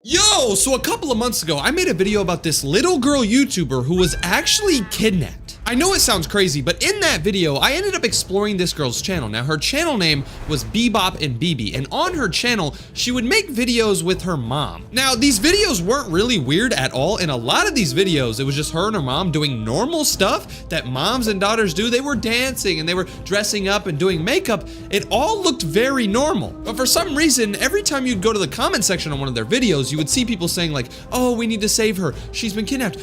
Yo, so a couple of months ago, I made a video about this little girl YouTuber who was actually kidnapped. I know it sounds crazy, but in that video, I ended up exploring this girl's channel. Now, her channel name was Bebop and BB, and on her channel, she would make videos with her mom. Now, these videos weren't really weird at all. In a lot of these videos, it was just her and her mom doing normal stuff that moms and daughters do. They were dancing and they were dressing up and doing makeup. It all looked very normal. But for some reason, every time you'd go to the comment section on one of their videos, you would see people saying like, oh, we need to save her. She's been kidnapped.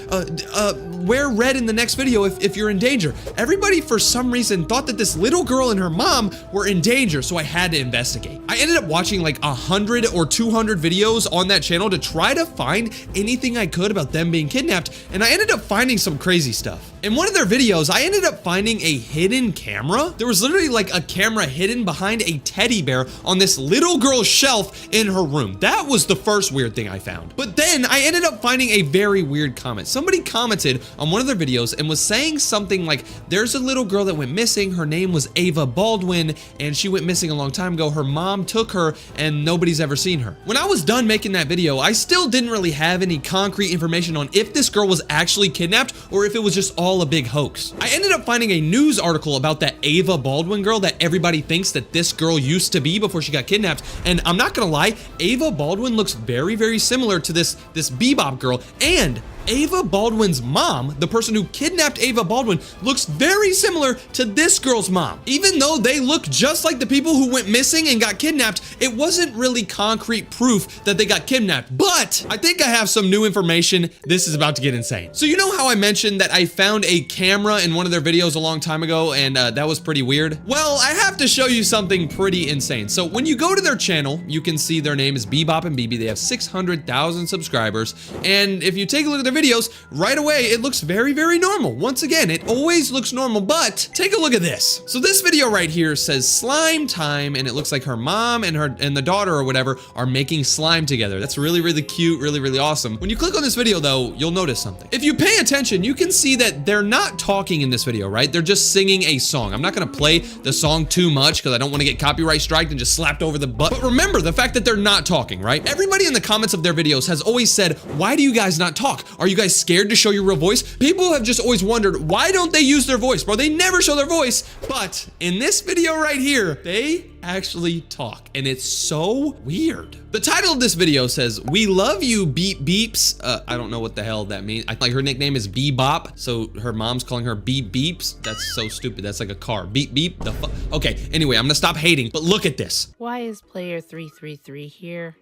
Wear red in the next video if you're in danger. Everybody, for some reason, thought that this little girl and her mom were in danger, so I had to investigate. I ended up watching like 100 or 200 videos on that channel to try to find anything I could about them being kidnapped, and I ended up finding some crazy stuff. In one of their videos, I ended up finding a hidden camera. There was literally like a camera hidden behind a teddy bear on this little girl's shelf in her room. That was the first weird thing I found. But then I ended up finding a very weird comment. Somebody commented on one of their videos and was saying something like, there's a little girl that went missing. Her name was Ava Baldwin, and she went missing a long time ago. Her mom took her and nobody's ever seen her. When I was done making that video, I still didn't really have any concrete information on if this girl was actually kidnapped or if it was just all a big hoax. I ended up finding a news article about that Ava Baldwin girl that everybody thinks that this girl used to be before she got kidnapped, and I'm not gonna lie, Ava Baldwin looks very, very similar to this Bebop girl, and Ava Baldwin's mom, the person who kidnapped Ava Baldwin, looks very similar to this girl's mom. Even though they look just like the people who went missing and got kidnapped, it wasn't really concrete proof that they got kidnapped. But I think I have some new information. This is about to get insane. So you know how I mentioned that I found a camera in one of their videos a long time ago, and that was pretty weird? Well, I have to show you something pretty insane. So when you go to their channel, you can see their name is Bebop and BB. They have 600,000 subscribers. And if you take a look at their videos, right away, it looks very, very normal. Once again, it always looks normal, but take a look at this. So this video right here says slime time, and it looks like her mom and the daughter or whatever are making slime together. That's really, really cute, really, really awesome. When you click on this video though, you'll notice something. If you pay attention, you can see that they're not talking in this video, right? They're just singing a song. I'm not gonna play the song too much because I don't want to get copyright striked and just slapped over the butt. But remember the fact that they're not talking, right? Everybody in the comments of their videos has always said, why do you guys not talk? Are you guys scared to show your real voice? People have just always wondered, why don't they use their voice? Bro, they never show their voice. But in this video right here, they actually talk, and it's so weird. The title of this video says, we love you, beep beeps. I don't know what the hell that means. I like her nickname is Bebop, so her mom's calling her beep beeps. That's so stupid. That's like a car. Beep beep. The fuck? Okay, anyway, I'm gonna stop hating, but look at this. Why is player 333 here?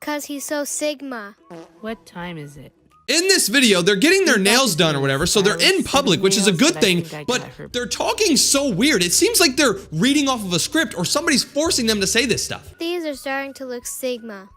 'Cause he's so Sigma. What time is it? In this video, they're getting their nails done or whatever, so they're in public, which is a good thing, but they're talking so weird. It seems like they're reading off of a script or somebody's forcing them to say this stuff. These are starting to look Sigma.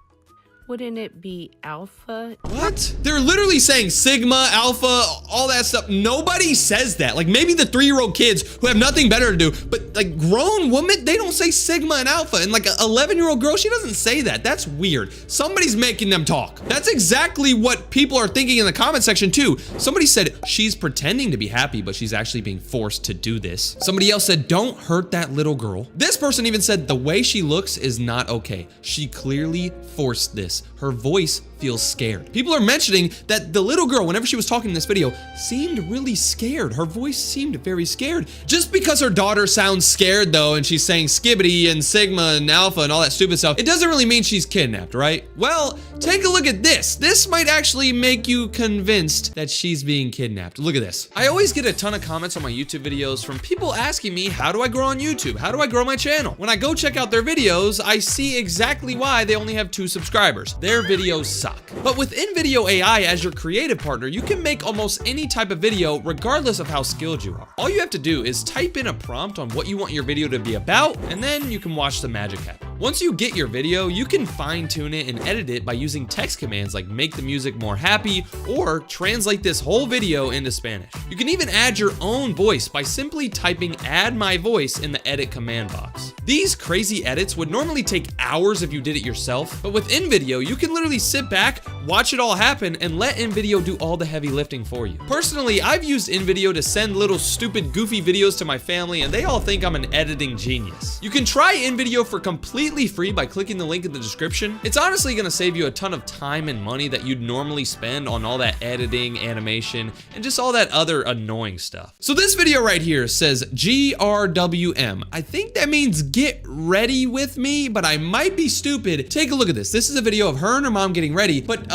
Wouldn't it be alpha? What? They're literally saying Sigma, Alpha, all that stuff. Nobody says that. Like maybe the 3-year-old kids who have nothing better to do, but like grown women, they don't say Sigma and Alpha. And like an 11-year-old girl, she doesn't say that. That's weird. Somebody's making them talk. That's exactly what people are thinking in the comment section too. Somebody said she's pretending to be happy, but she's actually being forced to do this. Somebody else said, don't hurt that little girl. This person even said the way she looks is not okay. She clearly forced this. Her voice feels scared. People are mentioning that the little girl, whenever she was talking in this video, seemed really scared. Her voice seemed very scared. Just because her daughter sounds scared though, and she's saying skibbity and Sigma and Alpha and all that stupid stuff, it doesn't really mean she's kidnapped, right? Well, take a look at this. This might actually make you convinced that she's being kidnapped. Look at this. I always get a ton of comments on my YouTube videos from people asking me, how do I grow on YouTube? How do I grow my channel? When I go check out their videos, I see exactly why they only have 2 subscribers. Their videos suck. But with InVideo AI as your creative partner, you can make almost any type of video regardless of how skilled you are. All you have to do is type in a prompt on what you want your video to be about, and then you can watch the magic happen. Once you get your video, you can fine tune it and edit it by using text commands like make the music more happy or translate this whole video into Spanish. You can even add your own voice by simply typing add my voice in the edit command box. These crazy edits would normally take hours if you did it yourself, but with InVideo, you can literally sit back, watch it all happen, and let InVideo do all the heavy lifting for you. Personally, I've used InVideo to send little stupid goofy videos to my family, and they all think I'm an editing genius. You can try InVideo for complete completely free by clicking the link in the description. It's honestly gonna save you a ton of time and money that you'd normally spend on all that editing, animation, and just all that other annoying stuff. So this video right here says GRWM. I think that means get ready with me, but I might be stupid. Take a look at this. This is a video of her and her mom getting ready, but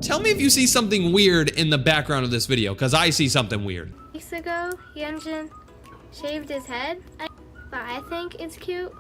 tell me if you see something weird in the background of this video, because I see something weird. Weeks ago, Hyunjin shaved his head, but I think it's cute.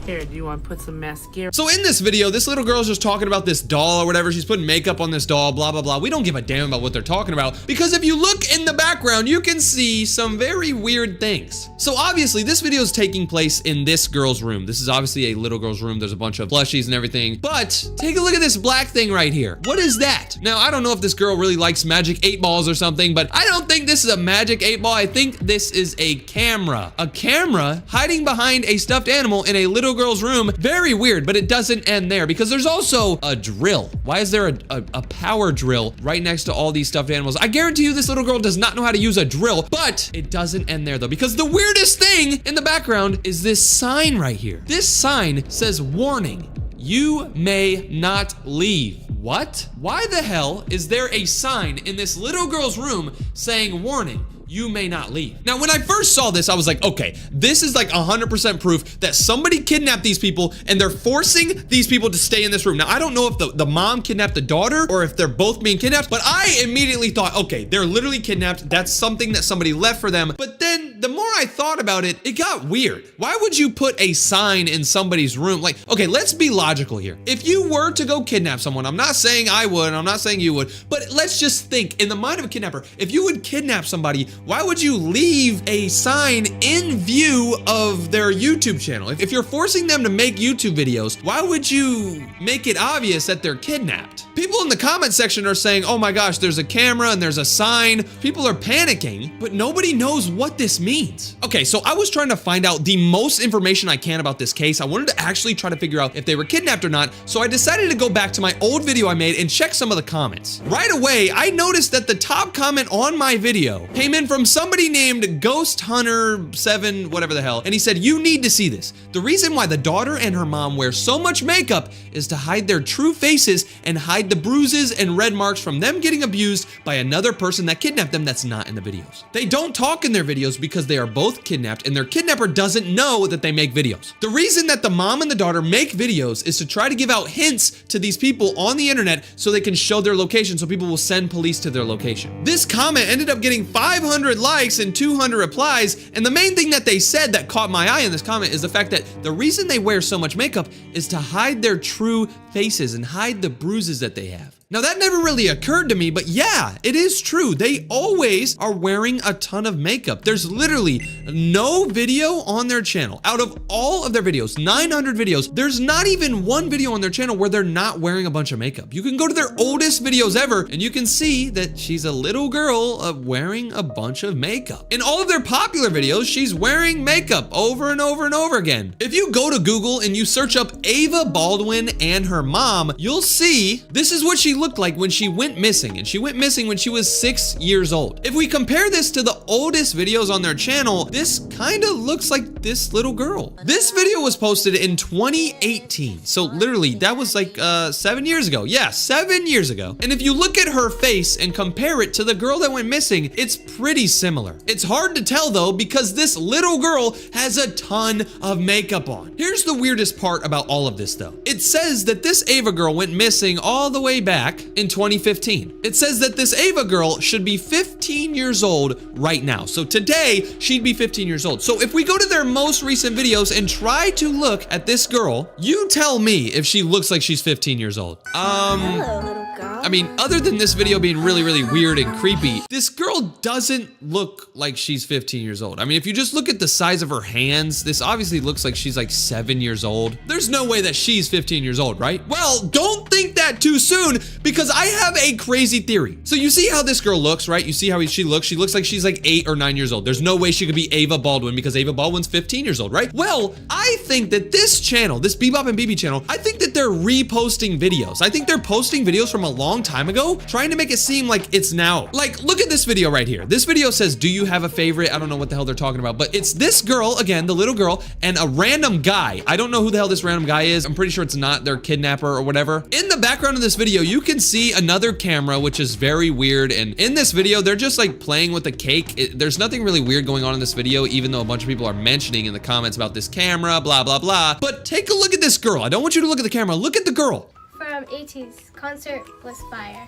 Here, do you want to put some mascara? So in this video, this little girl's just talking about this doll or whatever. She's putting makeup on this doll, blah, blah, blah. We don't give a damn about what they're talking about, because if you look in the background, you can see some very weird things. So obviously, this video is taking place in this girl's room. This is obviously a little girl's room. There's a bunch of plushies and everything, but take a look at this black thing right here. What is that? Now, I don't know if this girl really likes magic 8 balls or something, but I don't think this is a magic 8 ball. I think this is a camera. A camera hiding behind a stuffed animal in a little girl's room. Very weird, but it doesn't end there, because there's also a drill. Why is there a power drill right next to all these stuffed animals? I guarantee you this little girl does not know how to use a drill, but it doesn't end there though, because the weirdest thing in the background is this sign right here. This sign says, warning, you may not leave. What? Why the hell is there a sign in this little girl's room saying, warning, you may not leave? Now, when I first saw this, I was like, okay, this is like 100% proof that somebody kidnapped these people and they're forcing these people to stay in this room. Now, I don't know if the mom kidnapped the daughter or if they're both being kidnapped, but I immediately thought, okay, they're literally kidnapped. That's something that somebody left for them. But then the more I thought about it, it got weird. Why would you put a sign in somebody's room? Like, okay, let's be logical here. If you were to go kidnap someone, I'm not saying I would, I'm not saying you would, but let's just think in the mind of a kidnapper, if you would kidnap somebody, why would you leave a sign in view of their YouTube channel? If you're forcing them to make YouTube videos, why would you make it obvious that they're kidnapped? People in the comment section are saying, oh my gosh, there's a camera and there's a sign. People are panicking, but nobody knows what this means. Okay, so I was trying to find out the most information I can about this case. I wanted to actually try to figure out if they were kidnapped or not, so I decided to go back to my old video I made and check some of the comments. Right away, I noticed that the top comment on my video came in from somebody named Ghost Hunter 7, whatever the hell, and he said, you need to see this. The reason why the daughter and her mom wear so much makeup is to hide their true faces and hide the bruises and red marks from them getting abused by another person that kidnapped them that's not in the videos. They don't talk in their videos because they are both kidnapped and their kidnapper doesn't know that they make videos. The reason that the mom and the daughter make videos is to try to give out hints to these people on the internet so they can show their location, so people will send police to their location. This comment ended up getting 500 likes and 200 replies, and the main thing that they said that caught my eye in this comment is the fact that the reason they wear so much makeup is to hide their true faces and hide the bruises that they have. Now, that never really occurred to me, but yeah, it is true. They always are wearing a ton of makeup. There's literally no video on their channel. Out of all of their videos, 900 videos, there's not even one video on their channel where they're not wearing a bunch of makeup. You can go to their oldest videos ever, and you can see that she's a little girl wearing a bunch of makeup. In all of their popular videos, she's wearing makeup over and over and over again. If you go to Google and you search up Ava Baldwin and her mom, you'll see this is what she looked like when she went missing, and she went missing when she was 6 years old. If we compare this to the oldest videos on their channel, this kind of looks like this little girl. This video was posted in 2018, so literally that was like 7 years ago. Yeah, 7 years ago. And if you look at her face and compare it to the girl that went missing, it's pretty similar. It's hard to tell though, because this little girl has a ton of makeup on. Here's the weirdest part about all of this though. It says that this Ava girl went missing all the way back in 2015. It says that this Ava girl should be 15 years old right now. So today, she'd be 15 years old. So if we go to their most recent videos and try to look at this girl, you tell me if she looks like she's 15 years old. Hello, little girl. I mean, other than this video being really, really weird and creepy, this girl doesn't look like she's 15 years old. I mean, if you just look at the size of her hands, this obviously looks like she's like 7 years old. There's no way that she's 15 years old, right? Well, don't think that too soon because I have a crazy theory. So you see how this girl looks, right? You see how she looks? She looks like she's like 8 or 9 years old. There's no way she could be Ava Baldwin because Ava Baldwin's 15 years old, right? Well, I think that this channel, this Bebop and BB channel, I think that they're reposting videos. I think they're posting videos from a long time ago, trying to make it seem like it's now. Like, look at this video right here. This video says, do you have a favorite? I don't know what the hell they're talking about, but it's this girl, again, the little girl, and a random guy. I don't know who the hell this random guy is. I'm pretty sure it's not their kidnapper or whatever. In the background of this video, you can see another camera, which is very weird. And in this video, they're just like playing with the cake. There's nothing really weird going on in this video, even though a bunch of people are mentioning in the comments about this camera, blah, blah, blah. But take a look at this girl. I don't want you to look at the camera. Look at the girl. From AT's concert was fire.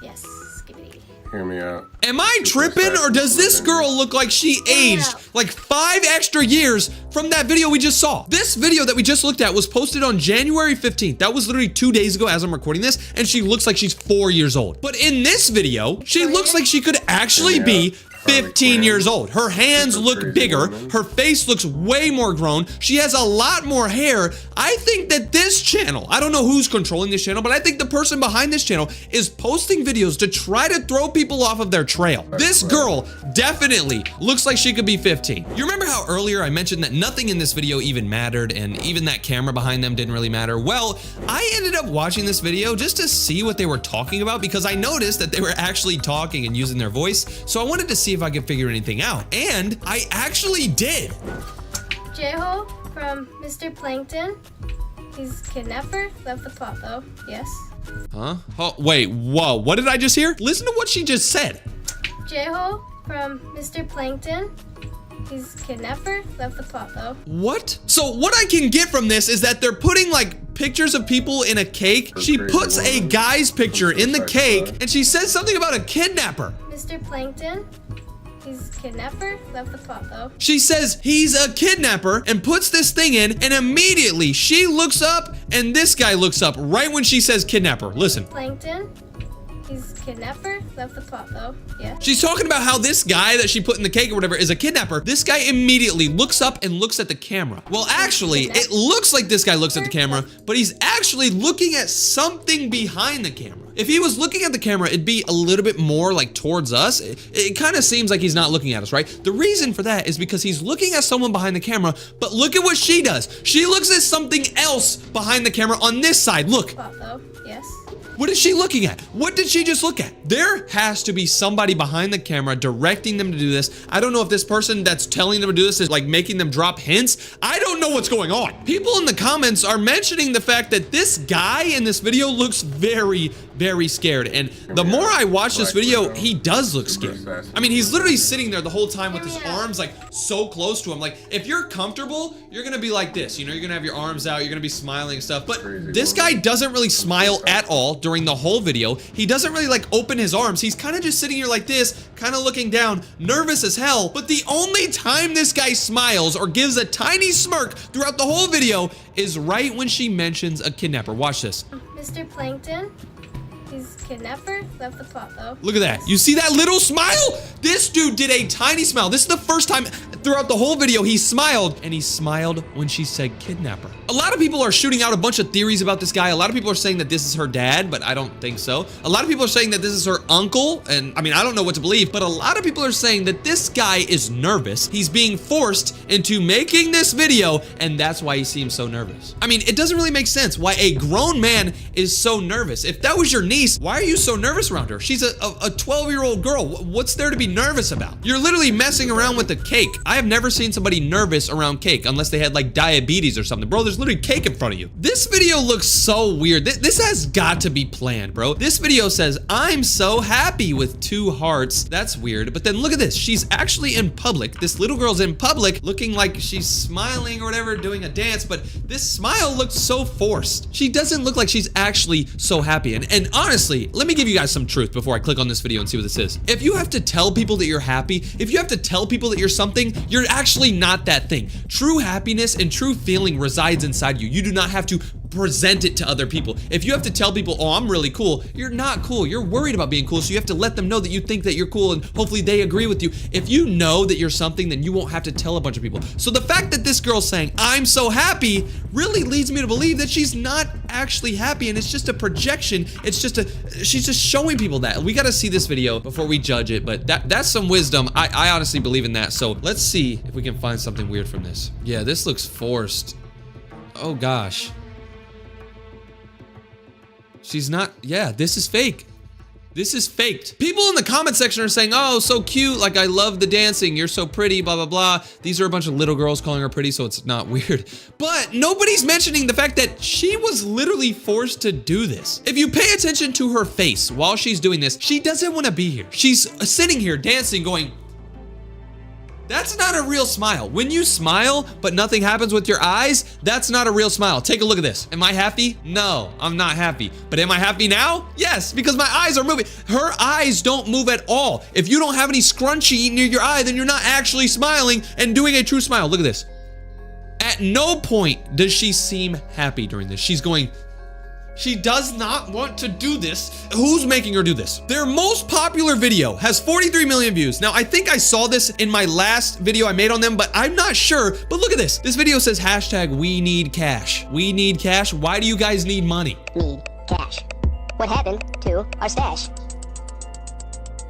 Yes, skibbity. Hear me out. Am I tripping, or does this girl look like she aged like 5 extra years from that video we just saw? This video that we just looked at was posted on January 15th. That was literally 2 days ago as I'm recording this, and she looks like she's 4 years old. But in this video, she looks like she could actually be 15 years old. Her hands look bigger. Her face looks way more grown. She has a lot more hair. I think that this channel, I don't know who's controlling this channel, but I think the person behind this channel is posting videos to try to throw people off of their trail. This girl definitely looks like she could be 15. You remember how earlier I mentioned that nothing in this video even mattered, and even that camera behind them didn't really matter? Well, I ended up watching this video just to see what they were talking about because I noticed that they were actually talking and using their voice. So I wanted to see if I could figure anything out, and I actually did. J-Ho from Mr. Plankton. He's kidnapper. Left the plot though. Yes. Huh? Oh, wait, whoa, what did I just hear? Listen to what she just said. J-Ho from Mr. Plankton. He's kidnapper. Left the plot though. What? So what I can get from this is that they're putting like pictures of people in a cake. She puts a guy's picture in the cake, and she says something about a kidnapper. Mr. Plankton. He's kidnapper. Left the plot though. She says he's a kidnapper and puts this thing in, and immediately she looks up and this guy looks up right when she says kidnapper. Listen. Plankton. He's kidnapper. Left the plot though. Yeah. She's talking about how this guy that she put in the cake or whatever is a kidnapper. This guy immediately looks up and looks at the camera. Well, actually, it looks like this guy looks at the camera, but he's actually looking at something behind the camera. If he was looking at the camera, it'd be a little bit more like towards us. It kind of seems like he's not looking at us, right? The reason for that is because he's looking at someone behind the camera, but look at what she does. She looks at something else behind the camera on this side. Look. Plot though. Yes. What is she looking at? What did she just look at? There has to be somebody behind the camera directing them to do this. I don't know if this person that's telling them to do this is like making them drop hints. I don't know what's going on. People in the comments are mentioning the fact that this guy in this video looks very, very scared. And the more I watch this video, he does look scared. I mean, he's literally sitting there the whole time with his arms like so close to him. Like, if you're comfortable, you're gonna be like this. You know, you're gonna have your arms out, you're gonna be smiling and stuff. But this guy doesn't really smile at all during the whole video. He doesn't really like open his arms. He's kind of just sitting here like this, kind of looking down, nervous as hell. But the only time this guy smiles or gives a tiny smirk throughout the whole video is right when she mentions a kidnapper. Watch this. Mr. Plankton. He's kidnapper. Left the plot though. Look at that. You see that little smile? This dude did a tiny smile. This is the first time throughout the whole video he smiled, and he smiled when she said kidnapper. A lot of people are shooting out a bunch of theories about this guy. A lot of people are saying that this is her dad, but I don't think so. A lot of people are saying that this is her uncle, and I mean, I don't know what to believe, but a lot of people are saying that this guy is nervous. He's being forced into making this video, and that's why he seems so nervous. I mean, it doesn't really make sense why a grown man is so nervous. If that was your niece, why are you so nervous around her? She's a 12-year-old girl. What's there to be nervous about? You're literally messing around with the cake. I have never seen somebody nervous around cake unless they had like diabetes or something. Bro, there's literally cake in front of you. This video looks so weird. This has got to be planned, bro. This video says, I'm so happy with 2 hearts. That's weird. But then look at this. She's actually in public. This little girl's in public looking like she's smiling or whatever, doing a dance, but this smile looks so forced. She doesn't look like she's actually so happy. And honestly, let me give you guys some truth before I click on this video and see what this is. If you have to tell people that you're happy, if you have to tell people that you're something, you're actually not that thing. True happiness and true feeling resides inside you. You do not have to present it to other people. If you have to tell people, oh, I'm really cool, you're not cool. You're worried about being cool, so you have to let them know that you think that you're cool and hopefully they agree with you. If you know that you're something, then you won't have to tell a bunch of people. So the fact that this girl's saying, I'm so happy, really leads me to believe that she's not actually happy and it's just a projection. It's just she's just showing people that. We gotta see this video before we judge it, but that's some wisdom. I honestly believe in that. So let's see if we can find something weird from this. Yeah, this looks forced. Oh gosh. She's not, yeah, this is fake. This is faked. People in the comment section are saying, oh, so cute, like I love the dancing, you're so pretty, blah, blah, blah. These are a bunch of little girls calling her pretty, so it's not weird. But nobody's mentioning the fact that she was literally forced to do this. If you pay attention to her face while she's doing this, she doesn't want to be here. She's sitting here dancing going, that's not a real smile. When you smile, but nothing happens with your eyes, that's not a real smile. Take a look at this. Am I happy? No, I'm not happy. But am I happy now? Yes, because my eyes are moving. Her eyes don't move at all. If you don't have any scrunchie near your eye, then you're not actually smiling and doing a true smile. Look at this. At no point does she seem happy during this. She's going, she does not want to do this. Who's making her do this? Their most popular video has 43 million views. Now, I think I saw this in my last video I made on them, but I'm not sure. But look at this. This video says hashtag we need cash. We need cash. Why do you guys need money? Need cash. What happened to our stash?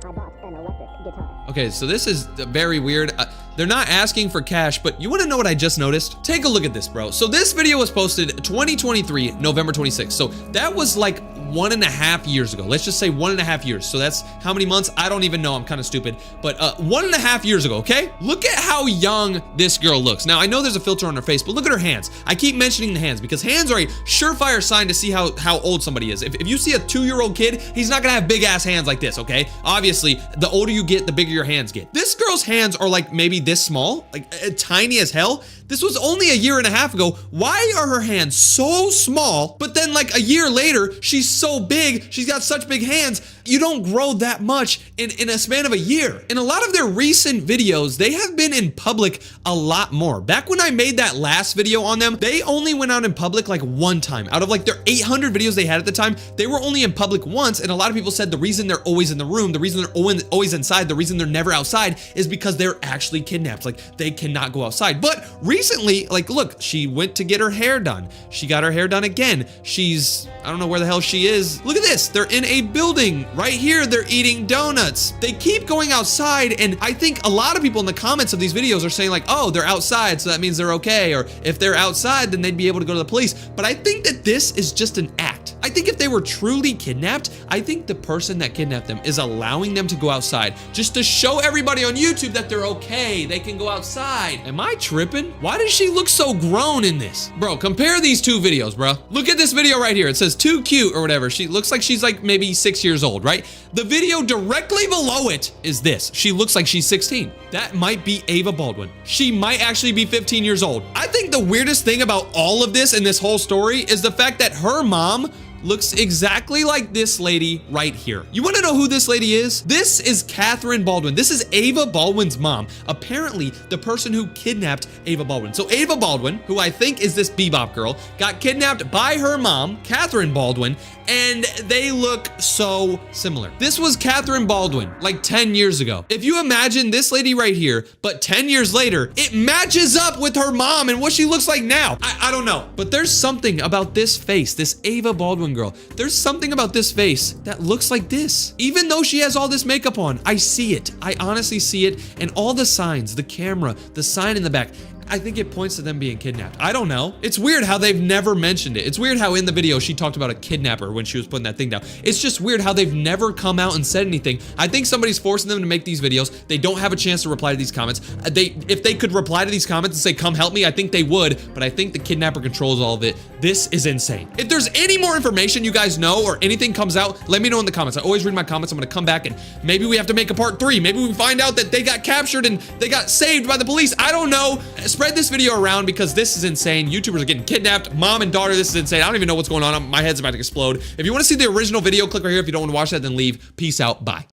I bought an electric guitar. Okay, so this is very weird. They're not asking for cash, but you want to know what I just noticed? Take a look at this, bro. So this video was posted 2023, November 26th. So that was like 1.5 years ago. Let's just say 1.5 years. So that's how many months? I don't even know. I'm kind of stupid. But 1.5 years ago, okay? Look at how young this girl looks. Now, I know there's a filter on her face, but look at her hands. I keep mentioning the hands because hands are a surefire sign to see how old somebody is. If you see a 2-year-old kid, he's not gonna have big ass hands like this, okay? Obviously, the older you get, the bigger your hands get. This girl's hands are like maybe this small, like tiny as hell. This was only 1.5 years ago. Why are her hands so small, but then like a year later, she's so big, she's got such big hands? You don't grow that much in a span of a year. In a lot of their recent videos, they have been in public a lot more. Back when I made that last video on them, they only went out in public like one time. Out of like their 800 videos they had at the time, they were only in public once, and a lot of people said the reason they're always in the room, the reason they're always inside, the reason they're never outside is because they're actually kidnapped. Like, they cannot go outside. But recently, like, look, she went to get her hair done. She got her hair done again. I don't know where the hell she is. Look at this. They're in a building. Right here, they're eating donuts. They keep going outside, and I think a lot of people in the comments of these videos are saying like, oh, they're outside, so that means they're okay. Or if they're outside, then they'd be able to go to the police. But I think that this is just an act. I think if they were truly kidnapped, I think the person that kidnapped them is allowing them to go outside just to show everybody on YouTube that they're okay. They can go outside. Am I tripping? Why does she look so grown in this? Bro, compare these two videos, bro. Look at this video right here. It says too cute or whatever. She looks like she's like maybe 6 years old, right? The video directly below it is this. She looks like she's 16. That might be Ava Baldwin. She might actually be 15 years old. I think the weirdest thing about all of this and this whole story is the fact that her mom looks exactly like this lady right here. You want to know who this lady is? This is Catherine Baldwin. This is Ava Baldwin's mom. Apparently, the person who kidnapped Ava Baldwin. So Ava Baldwin, who I think is this bebop girl, got kidnapped by her mom, Catherine Baldwin, and they look so similar. This was Catherine Baldwin like 10 years ago. If you imagine this lady right here, but 10 years later, it matches up with her mom and what she looks like now. I don't know, but there's something about this face, this Ava Baldwin girl. There's something about this face that looks like this. Even though she has all this makeup on, I see it. I honestly see it. And all the signs, the camera, the sign in the back, I think it points to them being kidnapped. I don't know. It's weird how they've never mentioned it. It's weird how in the video she talked about a kidnapper when she was putting that thing down. It's just weird how they've never come out and said anything. I think somebody's forcing them to make these videos. They don't have a chance to reply to these comments. If they could reply to these comments and say, come help me, I think they would, but I think the kidnapper controls all of it. This is insane. If there's any more information you guys know or anything comes out, let me know in the comments. I always read my comments. I'm gonna come back and maybe we have to make a part 3. Maybe we find out that they got captured and they got saved by the police. I don't know. Spread this video around because this is insane. YouTubers are getting kidnapped. Mom and daughter, this is insane. I don't even know what's going on. My head's about to explode. If you want to see the original video, click right here. If you don't want to watch that, then leave. Peace out. Bye.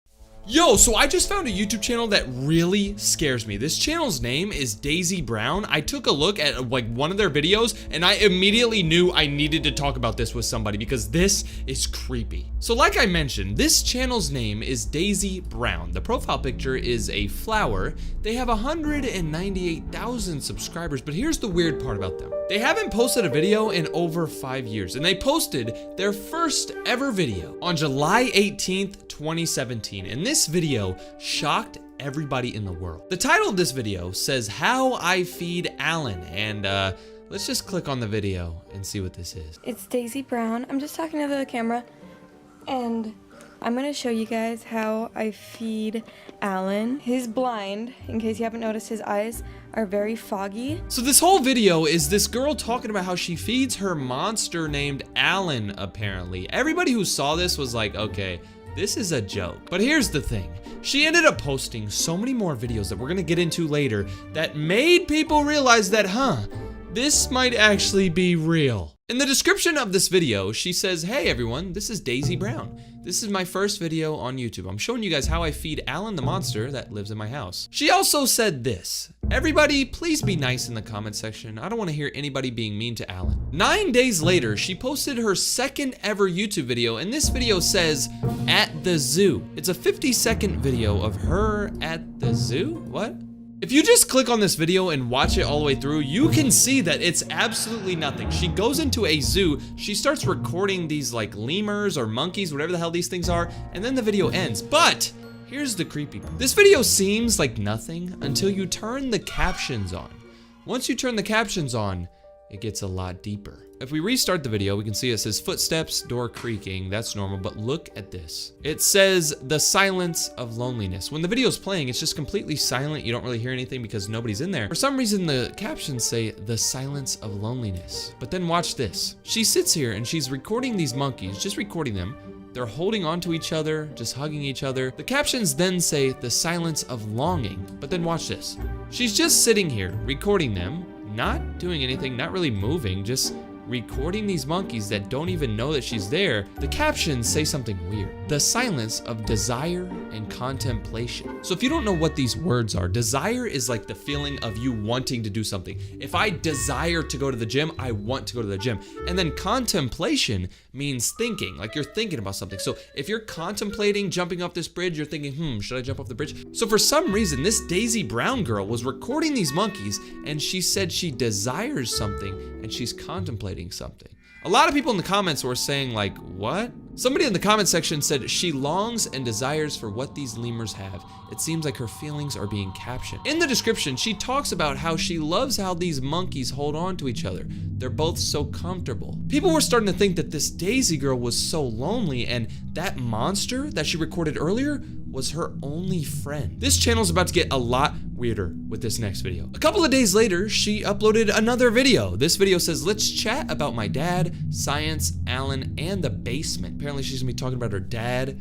Yo, so I just found a YouTube channel that really scares me. This channel's name is Daisy Brown. I took a look at like one of their videos and I immediately knew I needed to talk about this with somebody because this is creepy. So like I mentioned, this channel's name is Daisy Brown. The profile picture is a flower. They have 198,000 subscribers, but here's the weird part about them. They haven't posted a video in over 5 years, and they posted their first ever video on July 18th, 2017, and this video shocked everybody in the world. The title of this video says, "How I Feed Alan," and let's just click on the video and see what this is. It's Daisy Brown. I'm just talking to the camera, and I'm gonna show you guys how I feed Alan. He's blind, in case you haven't noticed. His eyes are very foggy. So this whole video is this girl talking about how she feeds her monster named Alan, apparently. Everybody who saw this was like, okay, this is a joke. But here's the thing. She ended up posting so many more videos that we're gonna get into later that made people realize that, this might actually be real. In the description of this video, she says, "Hey everyone, this is Daisy Brown. This is my first video on YouTube. I'm showing you guys how I feed Alan the monster that lives in my house." She also said this, "Everybody, please be nice in the comment section. I don't want to hear anybody being mean to Alan." 9 days later, she posted her second ever YouTube video, and this video says, "At the zoo." It's a 50-second video of her at the zoo? What? If you just click on this video and watch it all the way through, you can see that it's absolutely nothing. She goes into a zoo, she starts recording these like lemurs or monkeys, whatever the hell these things are, and then the video ends. But here's the creepy part. This video seems like nothing until you turn the captions on. Once you turn the captions on, it gets a lot deeper. If we restart the video, we can see it says footsteps, door creaking. That's normal, but look at this. It says the silence of loneliness. When the video's playing, it's just completely silent. You don't really hear anything because nobody's in there. For some reason, the captions say the silence of loneliness. But then watch this. She sits here and she's recording these monkeys, just recording them. They're holding on to each other, just hugging each other. The captions then say the silence of longing. But then watch this. She's just sitting here, recording them, not doing anything, not really moving, just recording these monkeys that don't even know that she's there. The captions say something weird. The silence of desire and contemplation. So if you don't know what these words are, desire is like the feeling of you wanting to do something. If I desire to go to the gym, I want to go to the gym. And then contemplation means thinking, like you're thinking about something. So if you're contemplating jumping off this bridge, you're thinking, should I jump off the bridge? So for some reason, this Daisy Brown girl was recording these monkeys and she said she desires something and she's contemplating something. A lot of people in the comments were saying like, what? Somebody in the comment section said she longs and desires for what these lemurs have. It seems like her feelings are being captured. In the description, she talks about how she loves how these monkeys hold on to each other. They're both so comfortable. People were starting to think that this Daisy girl was so lonely and that monster that she recorded earlier was her only friend. This channel's about to get a lot weirder with this next video. A couple of days later, she uploaded another video. This video says, "Let's chat about my dad, science, Alan, and the basement." Apparently she's gonna be talking about her dad,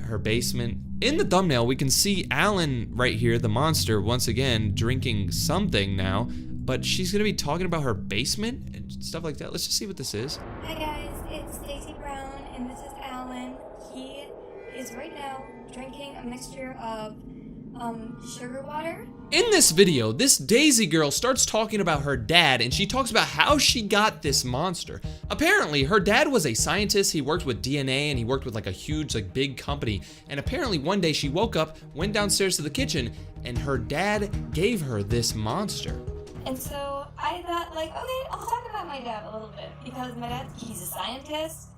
her basement. In the thumbnail, we can see Alan right here, the monster, once again, drinking something now, but she's gonna be talking about her basement and stuff like that. Let's just see what this is. Hi guys, it's Daisy Brown, and this is Alan. He is right now drinking a mixture of sugar water. In this video, this Daisy girl starts talking about her dad and she talks about how she got this monster. Apparently, her dad was a scientist. He worked with DNA and he worked with like a huge, like big company. And apparently one day she woke up, went downstairs to the kitchen, and her dad gave her this monster. And so I thought like, okay, I'll talk about my dad a little bit because my dad, he's a scientist.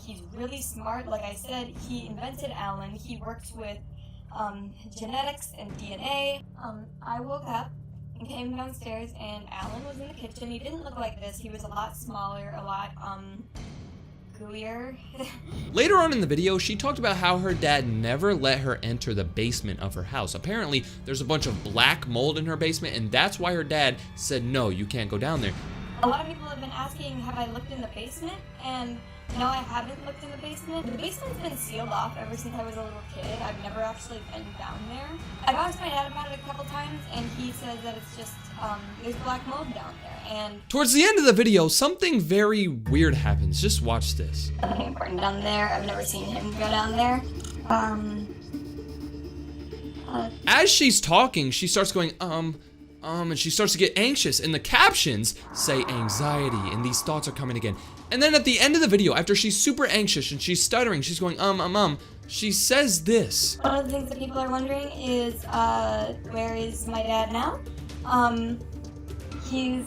He's really smart. Like I said, he invented Alan. He works with genetics and DNA. I woke up and came downstairs and Alan was in the kitchen. He didn't look like this. He was a lot smaller, a lot gooier. Later on in the video, she talked about how her dad never let her enter the basement of her house. Apparently, there's a bunch of black mold in her basement, and that's why her dad said, no, you can't go down there. A lot of people have been asking, have I looked in the basement? And no, I haven't looked in the basement. The basement's been sealed off ever since I was a little kid. I've never actually been down there. I've asked my dad about it a couple times, and he says that it's just, there's black mold down there. And towards the end of the video, something very weird happens. Just watch this. Nothing important down there. I've never seen him go down there. As she's talking, she starts going, and she starts to get anxious, and the captions say anxiety, and these thoughts are coming again. And then at the end of the video, after she's super anxious and she's stuttering, she's going, she says this. One of the things that people are wondering is, where is my dad now? He's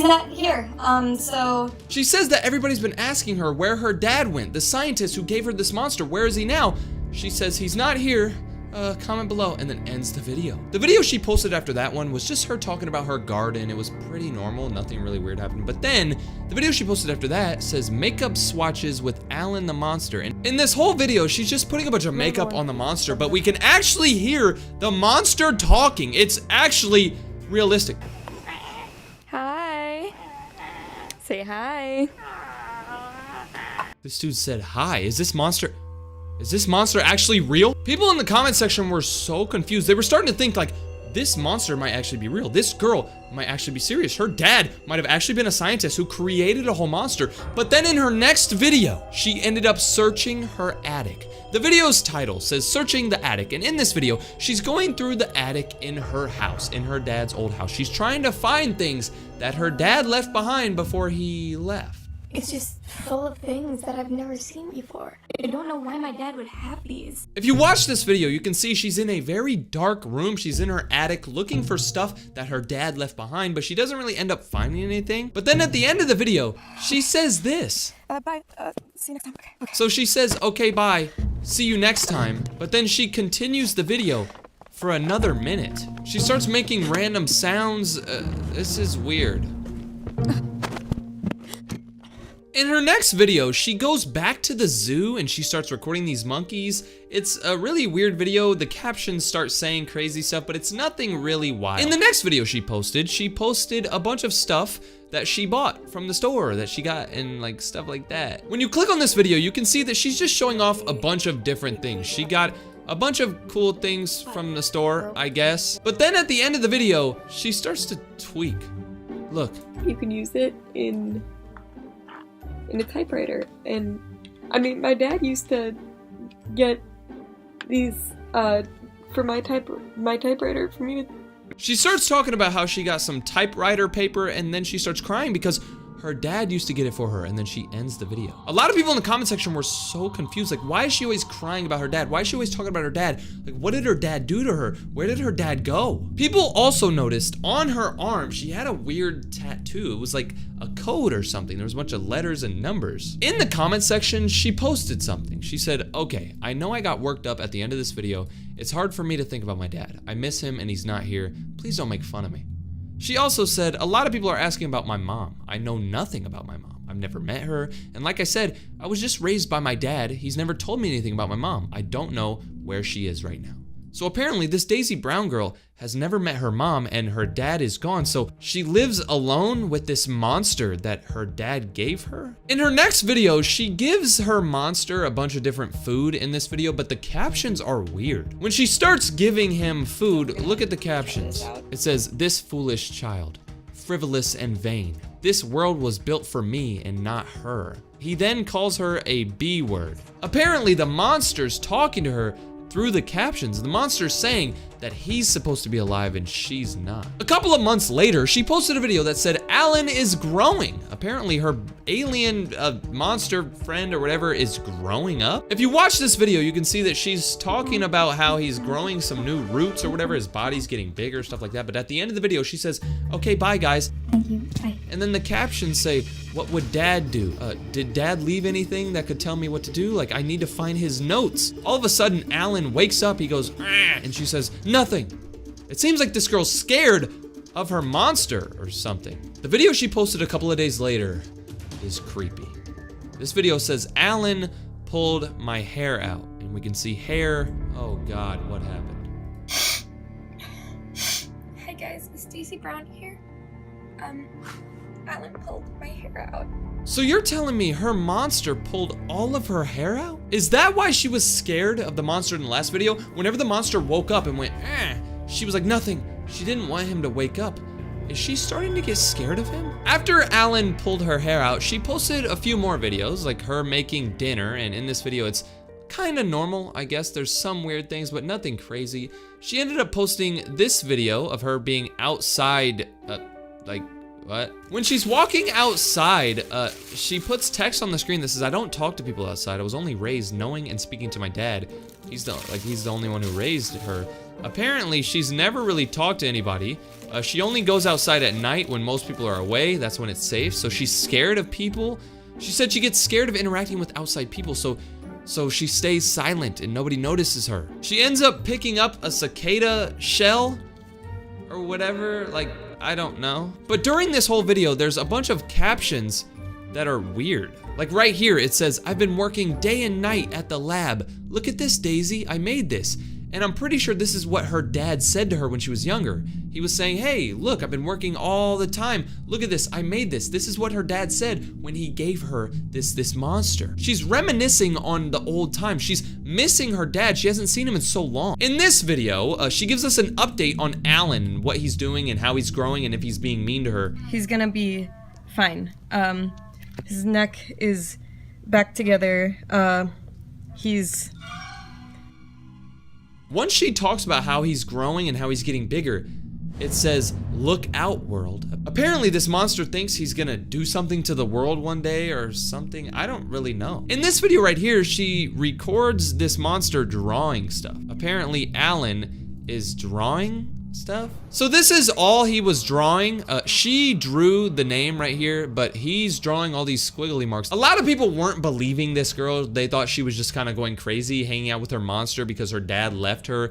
not here, so... She says that everybody's been asking her where her dad went, the scientist who gave her this monster, where is he now? She says he's not here. Comment below, and then ends the video. The video she posted after that one was just her talking about her garden. It was pretty normal, nothing really weird happened. But then, the video she posted after that says makeup swatches with Alan the monster. And in this whole video, she's just putting a bunch of makeup on the monster, but we can actually hear the monster talking. It's actually realistic. Hi. Say hi. This dude said hi. Is this monster actually real? People in the comment section were so confused. They were starting to think like, this monster might actually be real. This girl might actually be serious. Her dad might have actually been a scientist who created a whole monster. But then in her next video, she ended up searching her attic. The video's title says searching the attic. And in this video, she's going through the attic in her house, in her dad's old house. She's trying to find things that her dad left behind before he left. It's just full of things that I've never seen before. I don't know why my dad would have these. If you watch this video, you can see she's in a very dark room. She's in her attic looking for stuff that her dad left behind, but she doesn't really end up finding anything. But then at the end of the video, she says this. Bye. See you next time. Okay. So she says, okay, bye. See you next time. But then she continues the video for another minute. She starts making random sounds. This is weird. In her next video, she goes back to the zoo and she starts recording these monkeys. It's a really weird video. The captions start saying crazy stuff, but it's nothing really wild. In the next video she posted a bunch of stuff that she bought from the store that she got and like stuff like that. When you click on this video, you can see that she's just showing off a bunch of different things. She got a bunch of cool things from the store, I guess. But then at the end of the video, she starts to tweak. Look. You can use it in a typewriter, and I mean, my dad used to get these for my typewriter for me. She starts talking about how she got some typewriter paper, and then she starts crying because her dad used to get it for her, and then she ends the video. A lot of people in the comment section were so confused, like, why is she always crying about her dad? Why is she always talking about her dad? Like, what did her dad do to her? Where did her dad go? People also noticed on her arm, she had a weird tattoo. It was like a code or something. There was a bunch of letters and numbers. In the comment section, she posted something. She said, okay, I know I got worked up at the end of this video. It's hard for me to think about my dad. I miss him and he's not here. Please don't make fun of me. She also said, a lot of people are asking about my mom. I know nothing about my mom. I've never met her. And like I said, I was just raised by my dad. He's never told me anything about my mom. I don't know where she is right now. So apparently this Daisy Brown girl has never met her mom and her dad is gone. So she lives alone with this monster that her dad gave her. In her next video, she gives her monster a bunch of different food in this video, but the captions are weird. When she starts giving him food, look at the captions. It says, this foolish child, frivolous and vain. This world was built for me and not her. He then calls her a B word. Apparently the monster's talking to her through the captions. The monster's saying that he's supposed to be alive and she's not. A couple of months later, she posted a video that said Alan is growing. Apparently her alien monster friend or whatever is growing up. If you watch this video, you can see that she's talking about how he's growing some new roots or whatever. His body's getting bigger, stuff like that. But at the end of the video, she says, okay, bye guys. Thank you. Bye. And then the captions say, what would dad do? Did dad leave anything that could tell me what to do? Like, I need to find his notes. All of a sudden, Alan wakes up, he goes, ah, and she says, nothing. It seems like this girl's scared of her monster or something. The video she posted a couple of days later is creepy. This video says, Alan pulled my hair out, and we can see hair. Oh God, what happened? Hi guys, is Daisy Brown here? Alan pulled my hair out. So you're telling me her monster pulled all of her hair out? Is that why she was scared of the monster in the last video? Whenever the monster woke up and went, she was like, nothing. She didn't want him to wake up. Is she starting to get scared of him? After Alan pulled her hair out, she posted a few more videos, like her making dinner, and in this video it's kind of normal, I guess. There's some weird things, but nothing crazy. She ended up posting this video of her being outside, like, what? When she's walking outside, she puts text on the screen that says, "I don't talk to people outside. I was only raised knowing and speaking to my dad. He's the only one who raised her." Apparently, she's never really talked to anybody. She only goes outside at night when most people are away. That's when it's safe. So she's scared of people. She said she gets scared of interacting with outside people, so she stays silent and nobody notices her. She ends up picking up a cicada shell or whatever, like, I don't know. But during this whole video, there's a bunch of captions that are weird. Like right here, it says, "I've been working day and night at the lab. Look at this, Daisy, I made this." And I'm pretty sure this is what her dad said to her when she was younger. He was saying, "Hey, look, I've been working all the time. Look at this, I made this." This is what her dad said when he gave her this monster. She's reminiscing on the old times. She's missing her dad. She hasn't seen him in so long. In this video, she gives us an update on Alan and what he's doing and how he's growing and if he's being mean to her. He's gonna be fine. His neck is back together. Once she talks about how he's growing and how he's getting bigger, it says, "Look out, world." Apparently this monster thinks he's gonna do something to the world one day or something. I don't really know. In this video right here, she records this monster drawing stuff. Apparently Alan is drawing stuff. So this is all he was drawing. She drew the name right here, but he's drawing all these squiggly marks. A lot of people weren't believing this girl. They thought she was just kind of going crazy, hanging out with her monster because her dad left her.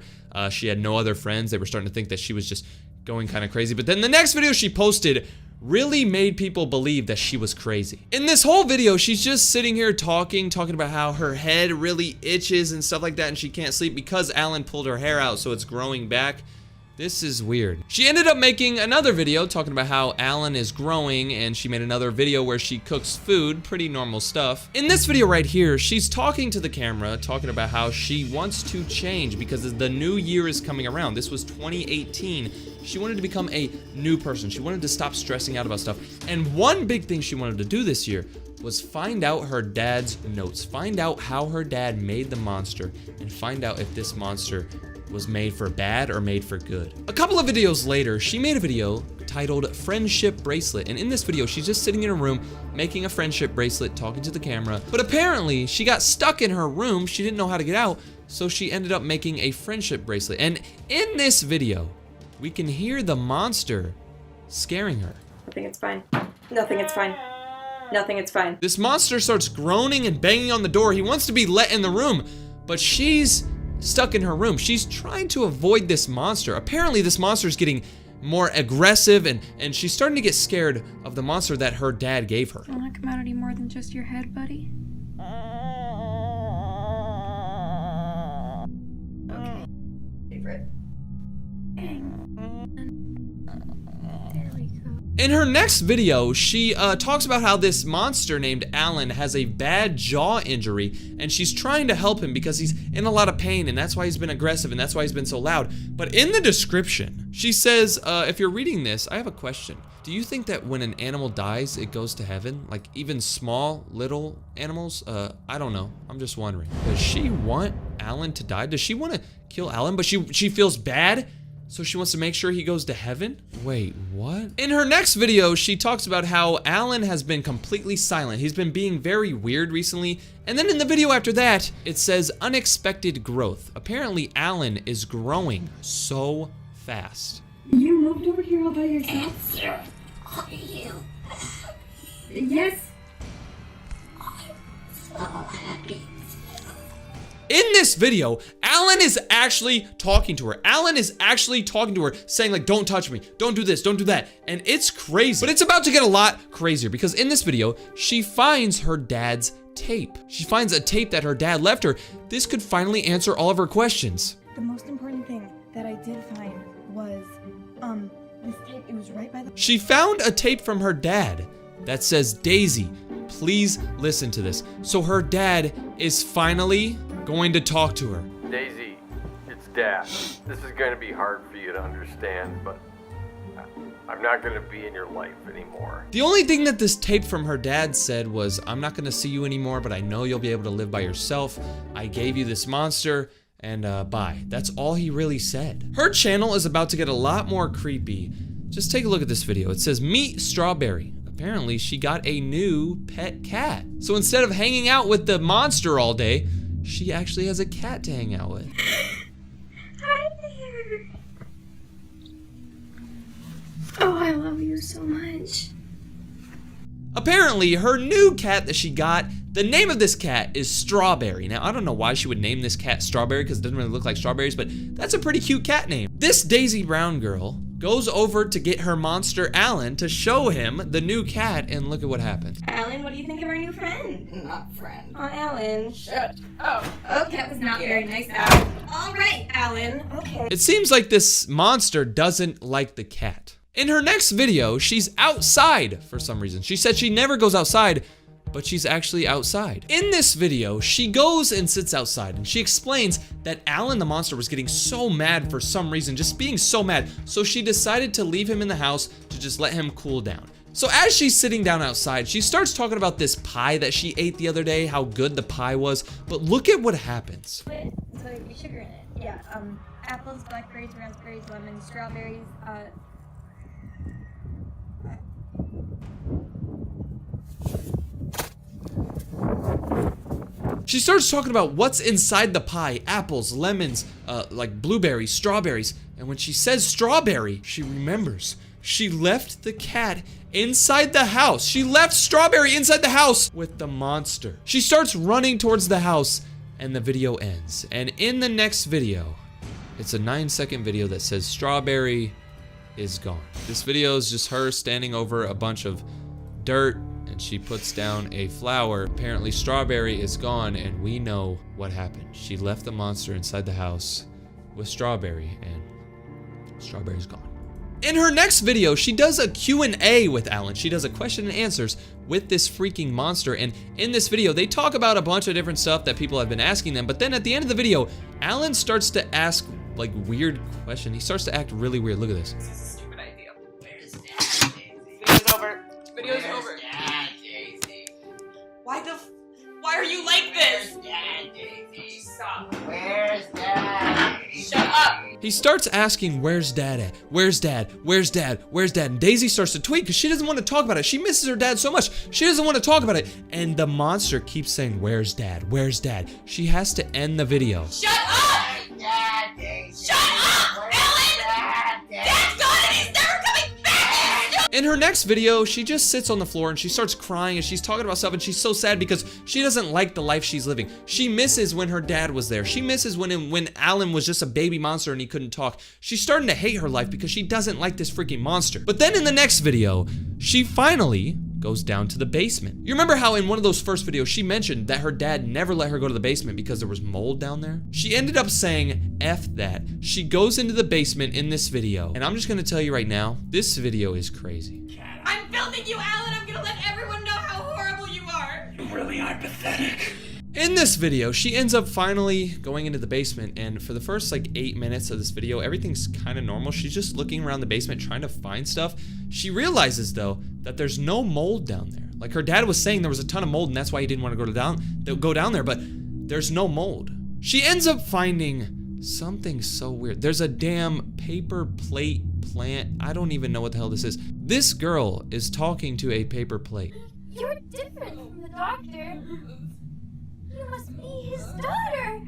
She had no other friends. They were starting to think that she was just going kind of crazy. But then the next video she posted really made people believe that she was crazy. In this whole video, she's just sitting here talking about how her head really itches and stuff like that, and she can't sleep because Alan pulled her hair out, so it's growing back. This is weird. She ended up making another video talking about how Alan is growing, and she made another video where she cooks food, pretty normal stuff. In this video right here, she's talking to the camera, talking about how she wants to change because the new year is coming around. This was 2018. She wanted to become a new person. She wanted to stop stressing out about stuff. And one big thing she wanted to do this year was find out her dad's notes, find out how her dad made the monster, and find out if this monster was made for bad or made for good. A couple of videos later, she made a video titled Friendship Bracelet, and in this video, she's just sitting in her room making a friendship bracelet, talking to the camera, but apparently she got stuck in her room. She didn't know how to get out, so she ended up making a friendship bracelet. And in this video, we can hear the monster scaring her. Nothing, it's fine. Nothing, it's fine. Nothing, it's fine. This monster starts groaning and banging on the door. He wants to be let in the room, but she's stuck in her room. She's trying to avoid this monster. Apparently this monster is getting more aggressive, and she's starting to get scared of the monster that her dad gave her. I don't want to come out any more than just your head, buddy. Okay. Favorite. There we go. In her next video, she talks about how this monster named Alan has a bad jaw injury, and she's trying to help him because he's in a lot of pain, and that's why he's been aggressive, and that's why he's been so loud. But in the description, she says, if you're reading this, I have a question. Do you think that when an animal dies, it goes to heaven? Like even small, little animals? I don't know. I'm just wondering. Does she want Alan to die? Does she want to kill Alan, but she feels bad? So she wants to make sure he goes to heaven? Wait, what? In her next video, she talks about how Alan has been completely silent. He's been being very weird recently. And then in the video after that, it says unexpected growth. Apparently, Alan is growing so fast. You moved over here all by yourself? Are you Yes. so happy? In this video, Alan is actually talking to her. Alan is actually talking to her, saying like, don't touch me, don't do this, don't do that. And it's crazy. But it's about to get a lot crazier because in this video, she finds her dad's tape. She finds a tape that her dad left her. This could finally answer all of her questions. The most important thing that I did find was, this tape. It was right by the... She found a tape from her dad that says, Daisy, please listen to this. So her dad is finally going to talk to her. Daisy, it's Dad. This is going to be hard for you to understand, but I'm not gonna be in your life anymore. The only thing that this tape from her dad said was, I'm not gonna see you anymore, but I know you'll be able to live by yourself. I gave you this monster, and bye. That's all he really said. Her channel is about to get a lot more creepy. Just take a look at this video. It says, meet Strawberry. Apparently, she got a new pet cat. So instead of hanging out with the monster all day, she actually has a cat to hang out with. Hi there. Oh, I love you so much. Apparently, her new cat that she got, the name of this cat is Strawberry. Now, I don't know why she would name this cat Strawberry because it doesn't really look like strawberries, but that's a pretty cute cat name. This Daisy Brown girl goes over to get her monster Alan to show him the new cat, and look at what happened. Alan, what do you think of our new friend? Not friend. Oh, Alan. Shut up. Oh, that was not very nice, Alan. All right, Alan. Okay. It seems like this monster doesn't like the cat. In her next video, she's outside for some reason. She said she never goes outside, but she's actually outside. In this video, she goes and sits outside and she explains that Alan the monster was getting so mad for some reason, just being so mad. So she decided to leave him in the house to just let him cool down. So as she's sitting down outside, she starts talking about this pie that she ate the other day, how good the pie was, but look at what happens. So there'd be sugar in it. Yeah, apples, blackberries, raspberries, lemons, strawberries, She starts talking about what's inside the pie, apples, lemons, like blueberries, strawberries. And when she says strawberry, she remembers. She left the cat inside the house. She left Strawberry inside the house with the monster. She starts running towards the house and the video ends. And in the next video, it's a 9-second video that says Strawberry is gone. This video is just her standing over a bunch of dirt and she puts down a flower. Apparently Strawberry is gone and we know what happened. She left the monster inside the house with Strawberry and Strawberry's gone. In her next video, she does a Q&A with Alan. She does a question and answers with this freaking monster. And in this video, they talk about a bunch of different stuff that people have been asking them. But then at the end of the video, Alan starts to ask like weird questions. He starts to act really weird. Look at this. This is a stupid idea. Where's Dad, Daisy? Video's over. Video's over. Dad, Daisy? Why are you like this? Where's Dad, Daisy? Stop. Where's Dad? Shut up. He starts asking, where's Dad at? Where's Dad? Where's Dad? Where's Dad? And Daisy starts to tweet because she doesn't want to talk about it. She misses her dad so much. She doesn't want to talk about it. And the monster keeps saying, where's Dad? Where's Dad? She has to end the video. Shut up! Where's Dad, Daisy? Shut up, Ellen! Dad's gone and he's never coming back! In her next video, she just sits on the floor and she starts crying and she's talking about stuff and she's so sad because she doesn't like the life she's living. She misses when her dad was there. She misses when Alan was just a baby monster and he couldn't talk. She's starting to hate her life because she doesn't like this freaking monster. But then in the next video, she finally goes down to the basement. You remember how in one of those first videos, she mentioned that her dad never let her go to the basement because there was mold down there? She ended up saying, F that. She goes into the basement in this video. And I'm just gonna tell you right now, this video is crazy. I'm filming you, Alan! I'm gonna let everyone know how horrible you are! You really are pathetic. In this video, she ends up finally going into the basement, and for the first like 8 minutes of this video, everything's kind of normal. She's just looking around the basement trying to find stuff. She realizes though that there's no mold down there. Like her dad was saying there was a ton of mold and that's why he didn't want to go down there, but there's no mold. She ends up finding something so weird. There's a damn paper plate plant. I don't even know what the hell this is. This girl is talking to a paper plate. You're different from the doctor. You must be his daughter.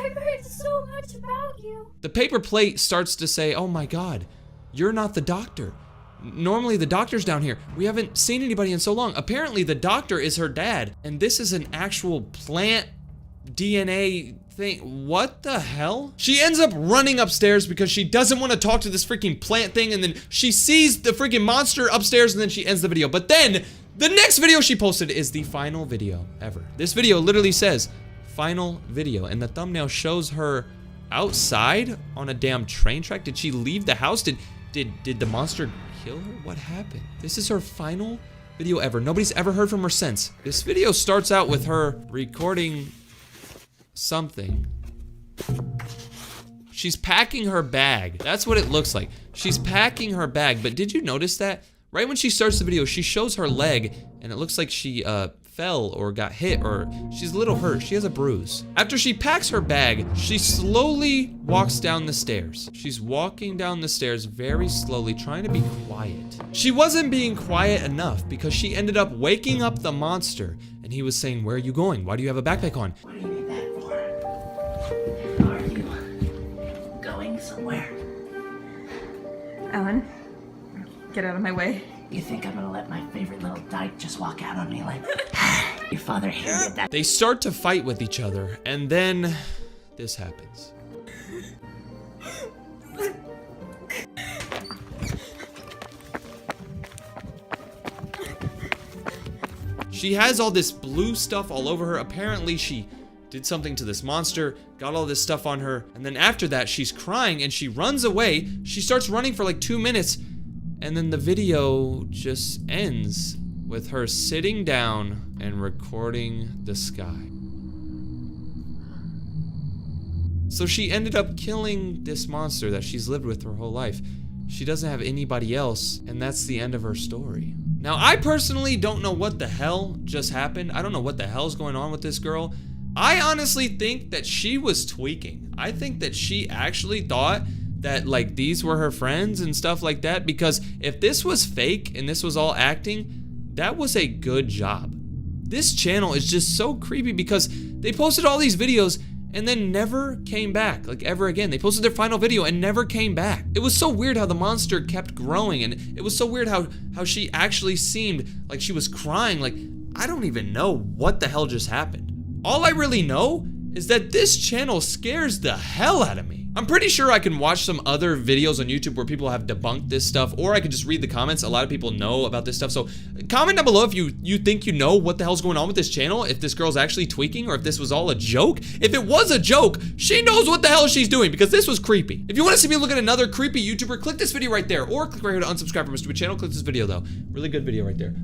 I've heard so much about you. The paper plate starts to say, oh my God, you're not the doctor. Normally the doctor's down here. We haven't seen anybody in so long. Apparently the doctor is her dad, and this is an actual plant DNA thing. What the hell? She ends up running upstairs because she doesn't want to talk to this freaking plant thing, and then she sees the freaking monster upstairs, and then she ends the video. But then the next video she posted is the final video ever. This video literally says final video, and the thumbnail shows her outside on a damn train track. Did she leave the house? Did the monster kill her? What happened? This is her final video ever. Nobody's ever heard from her since. This video starts out with her recording something. She's packing her bag. That's what it looks like. She's packing her bag, but did you notice that? Right when she starts the video, she shows her leg, and it looks like she fell or got hit, or she's a little hurt. She has a bruise. After she packs her bag, she slowly walks down the stairs. She's walking down the stairs very slowly, trying to be quiet. She wasn't being quiet enough because she ended up waking up the monster, and he was saying, "Where are you going? Why do you have a backpack on?" What do you need that for? Are you going somewhere? Alan, get out of my way. You think I'm gonna let my favorite little dyke just walk out on me like, your father hated that? They start to fight with each other, and then this happens. She has all this blue stuff all over her. Apparently she did something to this monster, got all this stuff on her, and then after that she's crying and she runs away. She starts running for like 2 minutes, and then the video just ends with her sitting down and recording the sky. So she ended up killing this monster that she's lived with her whole life. She doesn't have anybody else, and that's the end of her story. Now, I personally don't know what the hell just happened. I don't know what the hell's going on with this girl. I honestly think that she was tweaking. I think that she actually thought that like these were her friends and stuff like that, because if this was fake and this was all acting, that was a good job. This channel is just so creepy because they posted all these videos and then never came back, like ever again. They posted their final video and never came back. It was so weird how the monster kept growing, and it was so weird how she actually seemed like she was crying. Like, I don't even know what the hell just happened. All I really know is that this channel scares the hell out of me. I'm pretty sure I can watch some other videos on YouTube where people have debunked this stuff, or I could just read the comments. A lot of people know about this stuff, so comment down below if you think you know what the hell's going on with this channel, if this girl's actually tweaking, or if this was all a joke. If it was a joke, she knows what the hell she's doing, because this was creepy. If you want to see me look at another creepy YouTuber, click this video right there, or click right here to unsubscribe from my stupid channel. Click this video though. Really good video right there.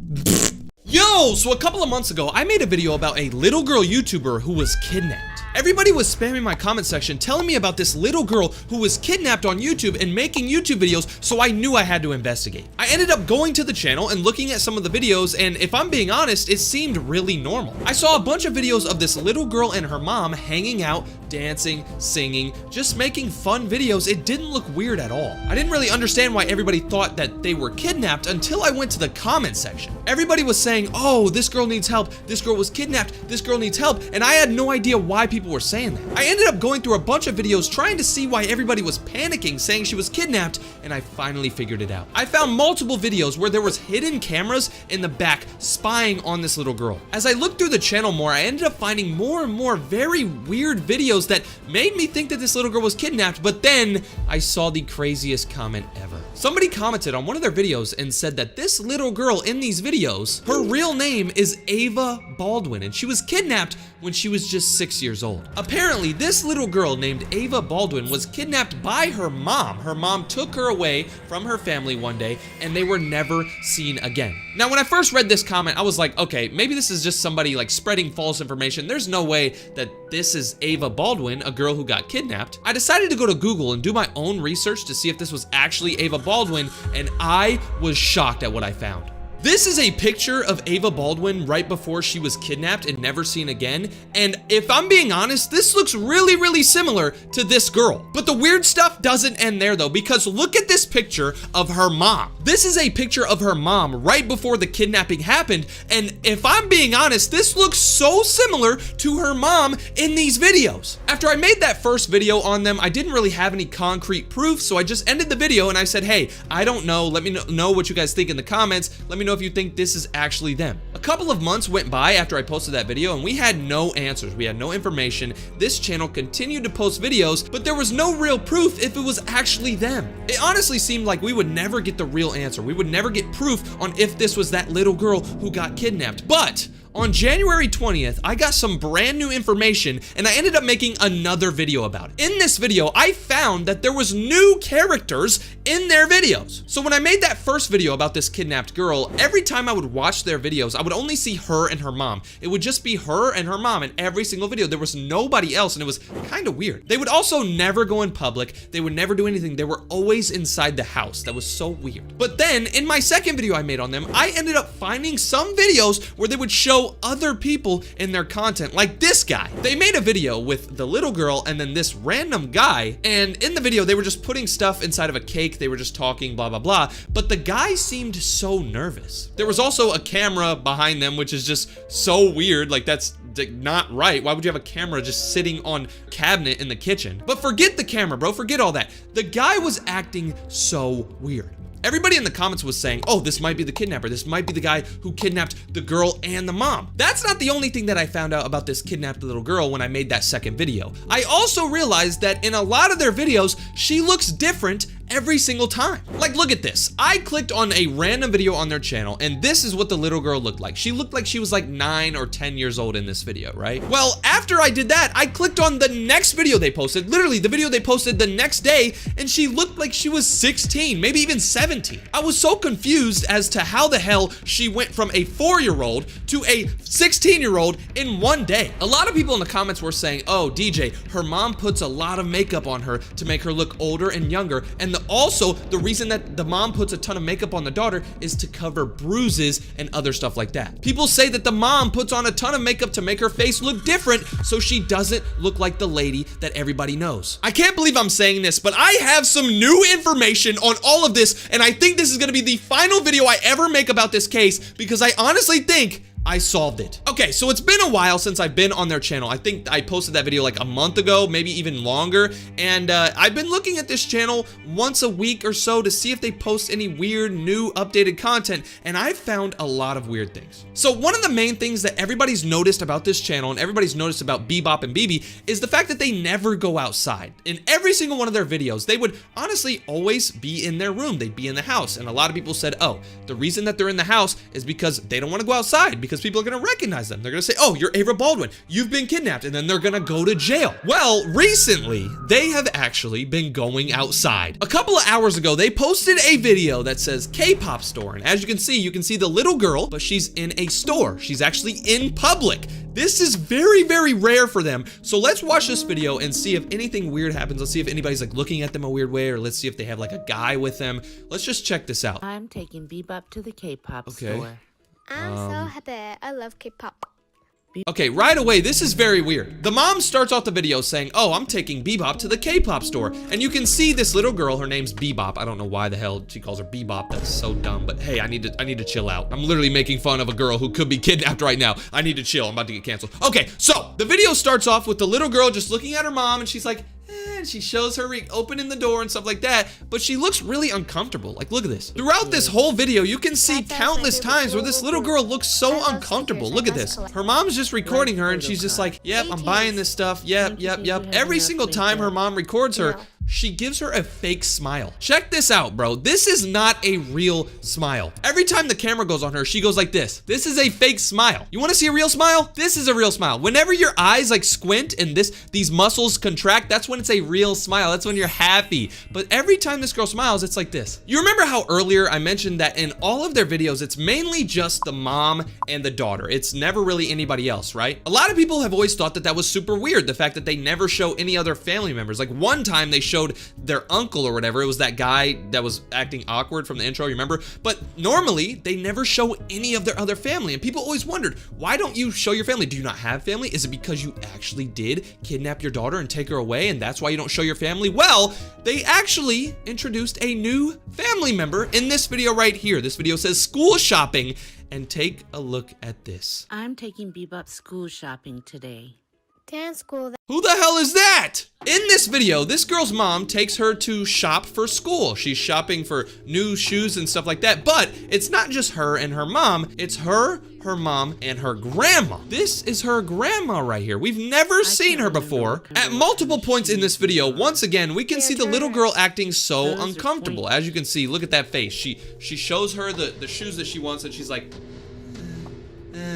Yo, so a couple of months ago, I made a video about a little girl YouTuber who was kidnapped. Everybody was spamming my comment section telling me about this little girl who was kidnapped on YouTube and making YouTube videos, so I knew I had to investigate. I ended up going to the channel and looking at some of the videos, and if I'm being honest, it seemed really normal. I saw a bunch of videos of this little girl and her mom hanging out, dancing, singing, just making fun videos. It didn't look weird at all. I didn't really understand why everybody thought that they were kidnapped until I went to the comment section. Everybody was saying, "Oh, this girl needs help, this girl was kidnapped, this girl needs help," and I had no idea why people were saying that. I ended up going through a bunch of videos trying to see why everybody was panicking, saying she was kidnapped, and I finally figured it out. I found multiple videos where there was hidden cameras in the back spying on this little girl. As I looked through the channel more, I ended up finding more and more very weird videos that made me think that this little girl was kidnapped, but then I saw the craziest comment ever. Somebody commented on one of their videos and said that this little girl in these videos, her real name is Ava Baldwin, and she was kidnapped when she was just 6 years old. Apparently, this little girl named Ava Baldwin was kidnapped by her mom. Her mom took her away from her family one day, and they were never seen again. Now, when I first read this comment, I was like, okay, maybe this is just somebody like spreading false information. There's no way that this is Ava Baldwin, a girl who got kidnapped. I decided to go to Google and do my own research to see if this was actually Ava Baldwin, and I was shocked at what I found. This is a picture of Ava Baldwin right before she was kidnapped and never seen again, and if I'm being honest, this looks really, really similar to this girl. But the weird stuff doesn't end there though, because look at this picture of her mom. This is a picture of her mom right before the kidnapping happened, and if I'm being honest, this looks so similar to her mom in these videos. After I made that first video on them, I didn't really have any concrete proof, so I just ended the video and I said, hey, I don't know, let me know what you guys think in the comments. Let me know if you think this is actually them. A couple of months went by after I posted that video and we had no answers. We had no information. This channel continued to post videos, but there was no real proof if it was actually them. It honestly seemed like we would never get the real answer. We would never get proof on if this was that little girl who got kidnapped. But On January 20th, I got some brand new information and I ended up making another video about it. In this video, I found that there was new characters in their videos. So when I made that first video about this kidnapped girl, every time I would watch their videos, I would only see her and her mom. It would just be her and her mom in every single video. There was nobody else and it was kind of weird. They would also never go in public. They would never do anything. They were always inside the house. That was so weird. But then in my second video I made on them, I ended up finding some videos where they would show other people in their content, like this guy. They made a video with the little girl and then this random guy, and in the video they were just putting stuff inside of a cake. They were just talking, blah, blah, blah, but the guy seemed so nervous. There was also a camera behind them, which is just so weird. Like, that's not right. Why would you have a camera just sitting on a cabinet in the kitchen? But forget the camera, bro. Forget all that. The guy was acting so weird. Everybody in the comments was saying, oh, this might be the kidnapper. This might be the guy who kidnapped the girl and the mom. That's not the only thing that I found out about this kidnapped little girl when I made that second video. I also realized that in a lot of their videos, she looks different every single time. Like, look at this. I clicked on a random video on their channel and this is what the little girl looked like. She looked like she was like 9 or 10 years old in this video, right? Well, after I did that, I clicked on the next video they posted, literally the video they posted the next day, and she looked like she was 16, maybe even 17. I was so confused as to how the hell she went from a 4-year-old to a 16-year-old in one day. A lot of people in the comments were saying, oh, DJ, her mom puts a lot of makeup on her to make her look older and younger, and also, the reason that the mom puts a ton of makeup on the daughter is to cover bruises and other stuff like that. People say that the mom puts on a ton of makeup to make her face look different so she doesn't look like the lady that everybody knows. I can't believe I'm saying this, but I have some new information on all of this, and I think this is gonna be the final video I ever make about this case because I honestly think I solved it. Okay, so it's been a while since I've been on their channel. I think I posted that video like a month ago, maybe even longer. And I've been looking at this channel once a week or so to see if they post any weird, new, updated content. And I've found a lot of weird things. So one of the main things that everybody's noticed about this channel and everybody's noticed about Bebop and BB is the fact that they never go outside. In every single one of their videos, they would honestly always be in their room. They'd be in the house. And a lot of people said, oh, the reason that they're in the house is because they don't want to go outside because people are going to recognize them. They're going to say, oh, you're Ava Baldwin. You've been kidnapped. And then they're going to go to jail. Well, recently, they have actually been going outside. A couple of hours ago, they posted a video that says K-pop store. And as you can see the little girl, but she's in a store. She's actually in public. This is very, very rare for them. So let's watch this video and see if anything weird happens. Let's see if anybody's like looking at them a weird way, or let's see if they have like a guy with them. Let's just check this out. I'm taking Bebop to the K-pop store. I'm so happy. I love K-pop. Okay, right away, this is very weird. The mom starts off the video saying, oh, I'm taking Bebop to the K-pop store. And you can see this little girl, her name's Bebop. I don't know why the hell she calls her Bebop. That's so dumb. But hey, I need to chill out. I'm literally making fun of a girl who could be kidnapped right now. I need to chill. I'm about to get canceled. Okay, so the video starts off with the little girl just looking at her mom, and she's like, and she shows her opening the door and stuff like that, but she looks really uncomfortable. Like, look at this. Throughout this whole video, you can see countless times where this little girl looks so uncomfortable. Look at this. Her mom's just recording her and she's just like, yep, I'm buying this stuff. Yep. Every single time her mom records her, she gives her a fake smile. Check this out, bro. This is not a real smile. Every time the camera goes on her, she goes like this. This is a fake smile. You wanna see a real smile? This is a real smile. Whenever your eyes like squint and these muscles contract, that's when it's a real smile. That's when you're happy. But every time this girl smiles, it's like this. You remember how earlier I mentioned that in all of their videos, it's mainly just the mom and the daughter. It's never really anybody else, right? A lot of people have always thought that that was super weird, the fact that they never show any other family members. Like one time they showed their uncle or whatever. It was that guy that was acting awkward from the intro, you remember? But normally they never show any of their other family, and people always wondered, why don't you show your family? Do you not have family? Is it because you actually did kidnap your daughter and take her away, and that's why you don't show your family? Well, they actually introduced a new family member in this video right here. This video says school shopping, and take a look at this. I'm taking Bebop school shopping today. Dance school. Who the hell is that? In this video, this girl's mom takes her to shop for school. She's shopping for new shoes and stuff like that, but it's not just her and her mom, it's her mom, and her grandma. This is her grandma right here. We've never seen her before. At multiple points in this video, once again, we can see the little girl acting so uncomfortable. As you can see, look at that face. She shows her the shoes that she wants, and she's like,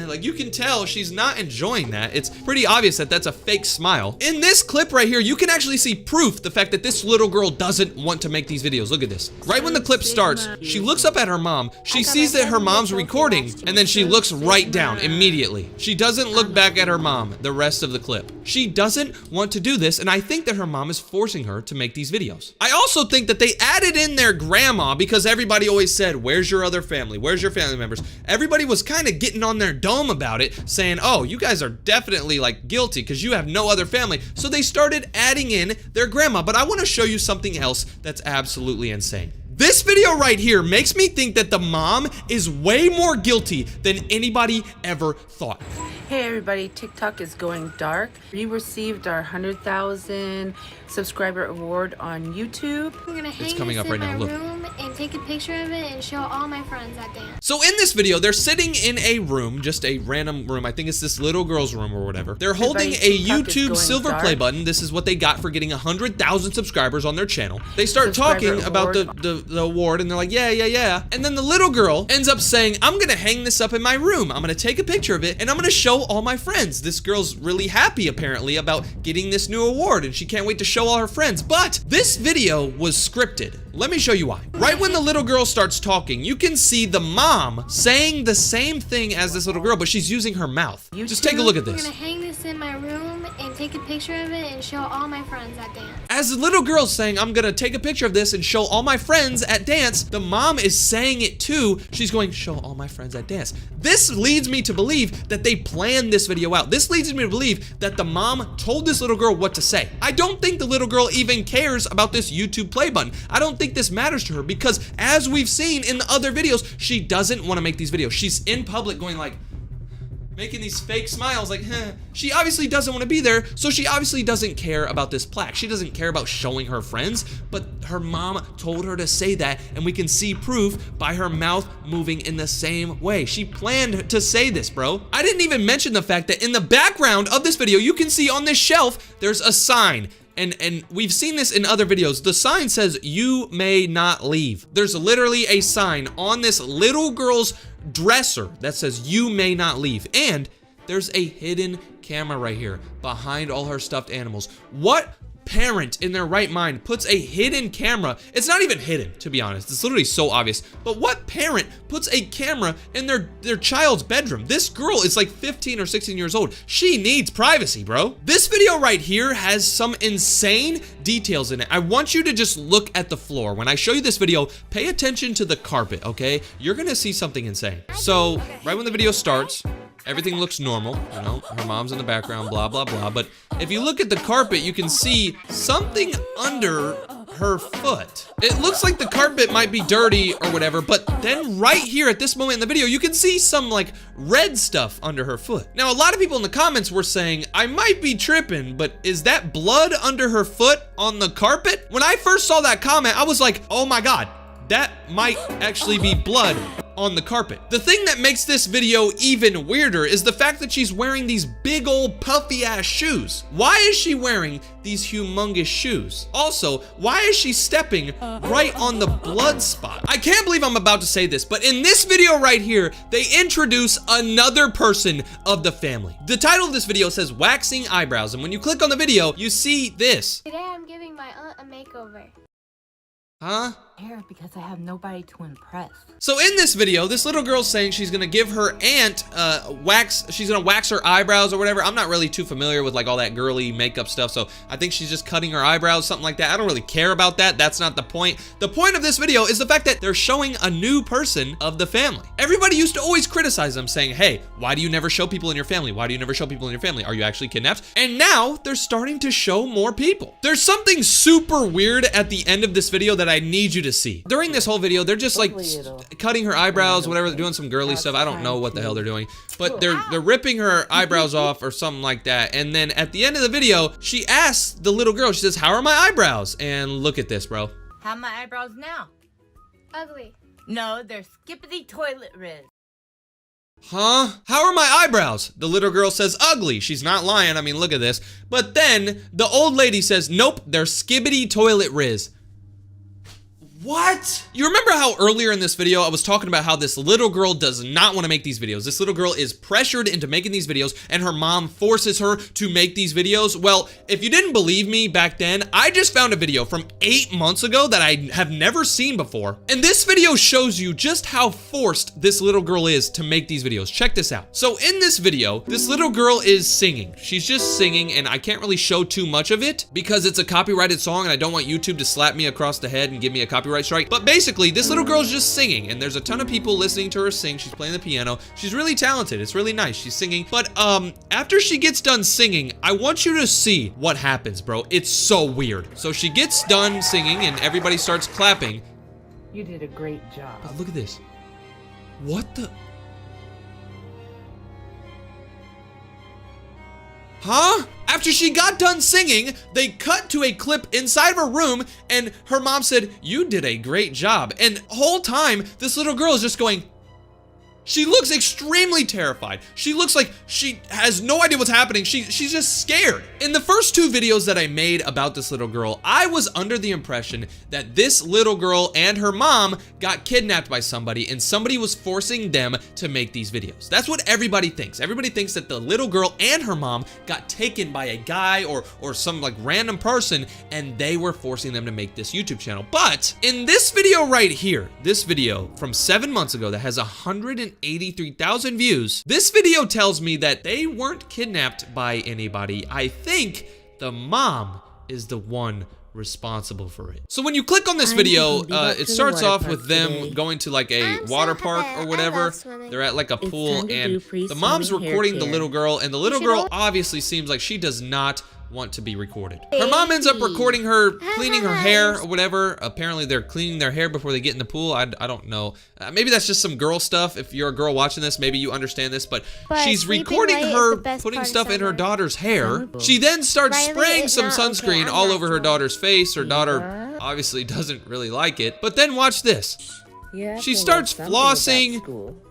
Like, you can tell she's not enjoying that. It's pretty obvious that that's a fake smile. In this clip right here, you can actually see proof, the fact that this little girl doesn't want to make these videos. Look at this. Right when the clip starts, she looks up at her mom. She sees that her mom's recording, and then she looks right down immediately. She doesn't look back at her mom the rest of the clip. She doesn't want to do this, and I think that her mom is forcing her to make these videos. I also think that they added in their grandma because everybody always said, where's your other family? Where's your family members? Everybody was kind of getting on their dome about it, saying, oh, you guys are definitely like guilty because you have no other family. So they started adding in their grandma. But I want to show you something else that's absolutely insane. This video right here makes me think that the mom is way more guilty than anybody ever thought. Hey everybody, TikTok is going dark. We received our 100,000 subscriber award on YouTube. I'm gonna hang It's coming this up right in now, my look. room and take a picture of it and show all my friends that dance. So in this video, they're sitting in a room, just a random room. I think it's this little girl's room or whatever. They're holding a TikTok is YouTube going silver dark. play button. This is what they got for getting 100,000 subscribers on their channel. They start Subscriber talking about the award, and they're like, yeah. And then the little girl ends up saying, I'm gonna hang this up in my room. I'm gonna take a picture of it, and I'm gonna show all my friends. This girl's really happy, apparently, about getting this new award, and she can't wait to show all her friends. But this video was scripted. Let me show you why. Right when the little girl starts talking, you can see the mom saying the same thing as this little girl, but she's using her mouth. Just take a look at I'm this. gonna hang this in my room and take a picture of it and show all my friends that dance. As the little girl's saying, I'm gonna take a picture of this and show all my friends at dance, the mom is saying it too. She's going, show all my friends at dance. This leads me to believe that they planned this video out. This leads me to believe that the mom told this little girl what to say. I don't think the little girl even cares about this YouTube play button. I don't think this matters to her because, as we've seen in the other videos, she doesn't want to make these videos. She's in public going like, making these fake smiles like, She obviously doesn't want to be there, so she obviously doesn't care about this plaque. She doesn't care about showing her friends, but her mom told her to say that, and we can see proof by her mouth moving in the same way. She planned to say this, bro. I didn't even mention the fact that in the background of this video, you can see on this shelf, there's a sign. And we've seen this in other videos. The sign says, you may not leave. There's literally a sign on this little girl's dresser that says, you may not leave. And there's a hidden camera right here behind all her stuffed animals. What parent in their right mind puts a hidden camera? It's not even hidden, to be honest. It's literally so obvious. But what parent puts a camera in their child's bedroom? This girl is like 15 or 16 years old. She needs privacy, bro. This video right here has some insane details in it. I want you to just look at the floor. When I show you this video, pay attention to the carpet, okay? You're gonna see something insane. So, right when the video starts, everything looks normal, you know, her mom's in the background, blah, blah, blah. But if you look at the carpet, you can see something under her foot. It looks like the carpet might be dirty or whatever, but then right here at this moment in the video, you can see some like red stuff under her foot. Now, a lot of people in the comments were saying, I might be tripping, but is that blood under her foot on the carpet? When I first saw that comment, I was like, oh my God, that might actually be blood on the carpet. The thing that makes this video even weirder is the fact that she's wearing these big old puffy ass shoes. Why is she wearing these humongous shoes? Also, why is she stepping right on the blood spot? I can't believe I'm about to say this, but in this video right here, they introduce another person of the family. The title of this video says waxing eyebrows, and when you click on the video, you see this. Today I'm giving my aunt a makeover. Huh? Here because I have nobody to impress. So in this video, this little girl's saying she's gonna give her aunt she's gonna wax her eyebrows or whatever. I'm not really too familiar with like all that girly makeup stuff, so I think she's just cutting her eyebrows, something like that. I don't really care about that. That's not the point. The point of this video is the fact that they're showing a new person of the family. Everybody used to always criticize them saying, hey, why do you never show people in your family? Why do you never show people in your family? Are you actually kidnapped? And now they're starting to show more people. There's something super weird at the end of this video that I need you to see. During this whole video, they're just like cutting her eyebrows, whatever. They're doing some girly stuff. I don't know what the hell they're doing, but they're ripping her eyebrows off or something like that. And then at the end of the video, she asks the little girl, she says, how are my eyebrows? And look at this, bro. How are my eyebrows now? Ugly. No, they're skippity toilet riz. Huh? How are my eyebrows? The little girl says ugly. She's not lying. I mean, look at this. But then the old lady says, nope, they're skibbity toilet riz. What? You remember how earlier in this video I was talking about how this little girl does not want to make these videos? This little girl is pressured into making these videos and her mom forces her to make these videos. Well, if you didn't believe me back then, I just found a video from 8 months ago that I have never seen before. And this video shows you just how forced this little girl is to make these videos. Check this out. So in this video, this little girl is singing. She's just singing and I can't really show too much of it because it's a copyrighted song and I don't want YouTube to slap me across the head and give me a copyright strike. But basically, this little girl's just singing and there's a ton of people listening to her sing. She's playing the piano. She's really talented. It's really nice. She's singing. But after she gets done singing, I want you to see what happens, bro. It's so weird. So she gets done singing and everybody starts clapping. You did a great job. But look at this. What the? Huh? After she got done singing, they cut to a clip inside of her room and her mom said, "You did a great job." And the whole time, this little girl is just going, she looks extremely terrified. She looks like she has no idea what's happening. She's just scared. In the first 2 videos that I made about this little girl, I was under the impression that this little girl and her mom got kidnapped by somebody and somebody was forcing them to make these videos. That's what everybody thinks. Everybody thinks that the little girl and her mom got taken by a guy or some like random person and they were forcing them to make this YouTube channel. But in this video right here, this video from 7 months ago that has 183,000 views. This video tells me that they weren't kidnapped by anybody. I think the mom is the one responsible for it. So when you click on this video, it starts off with them going to like a water park or whatever. They're at like a pool and the mom's recording the little girl and the little girl obviously seems like she does not want to be recorded. Her mom ends up recording her cleaning her hair or whatever. Apparently they're cleaning their hair before they get in the pool. I don't know. Maybe that's just some girl stuff. If you're a girl watching this, maybe you understand this, but she's recording her putting stuff in her daughter's hair. She then starts spraying some sunscreen all over her daughter's face. Her daughter obviously doesn't really like it, but then watch this. She starts flossing.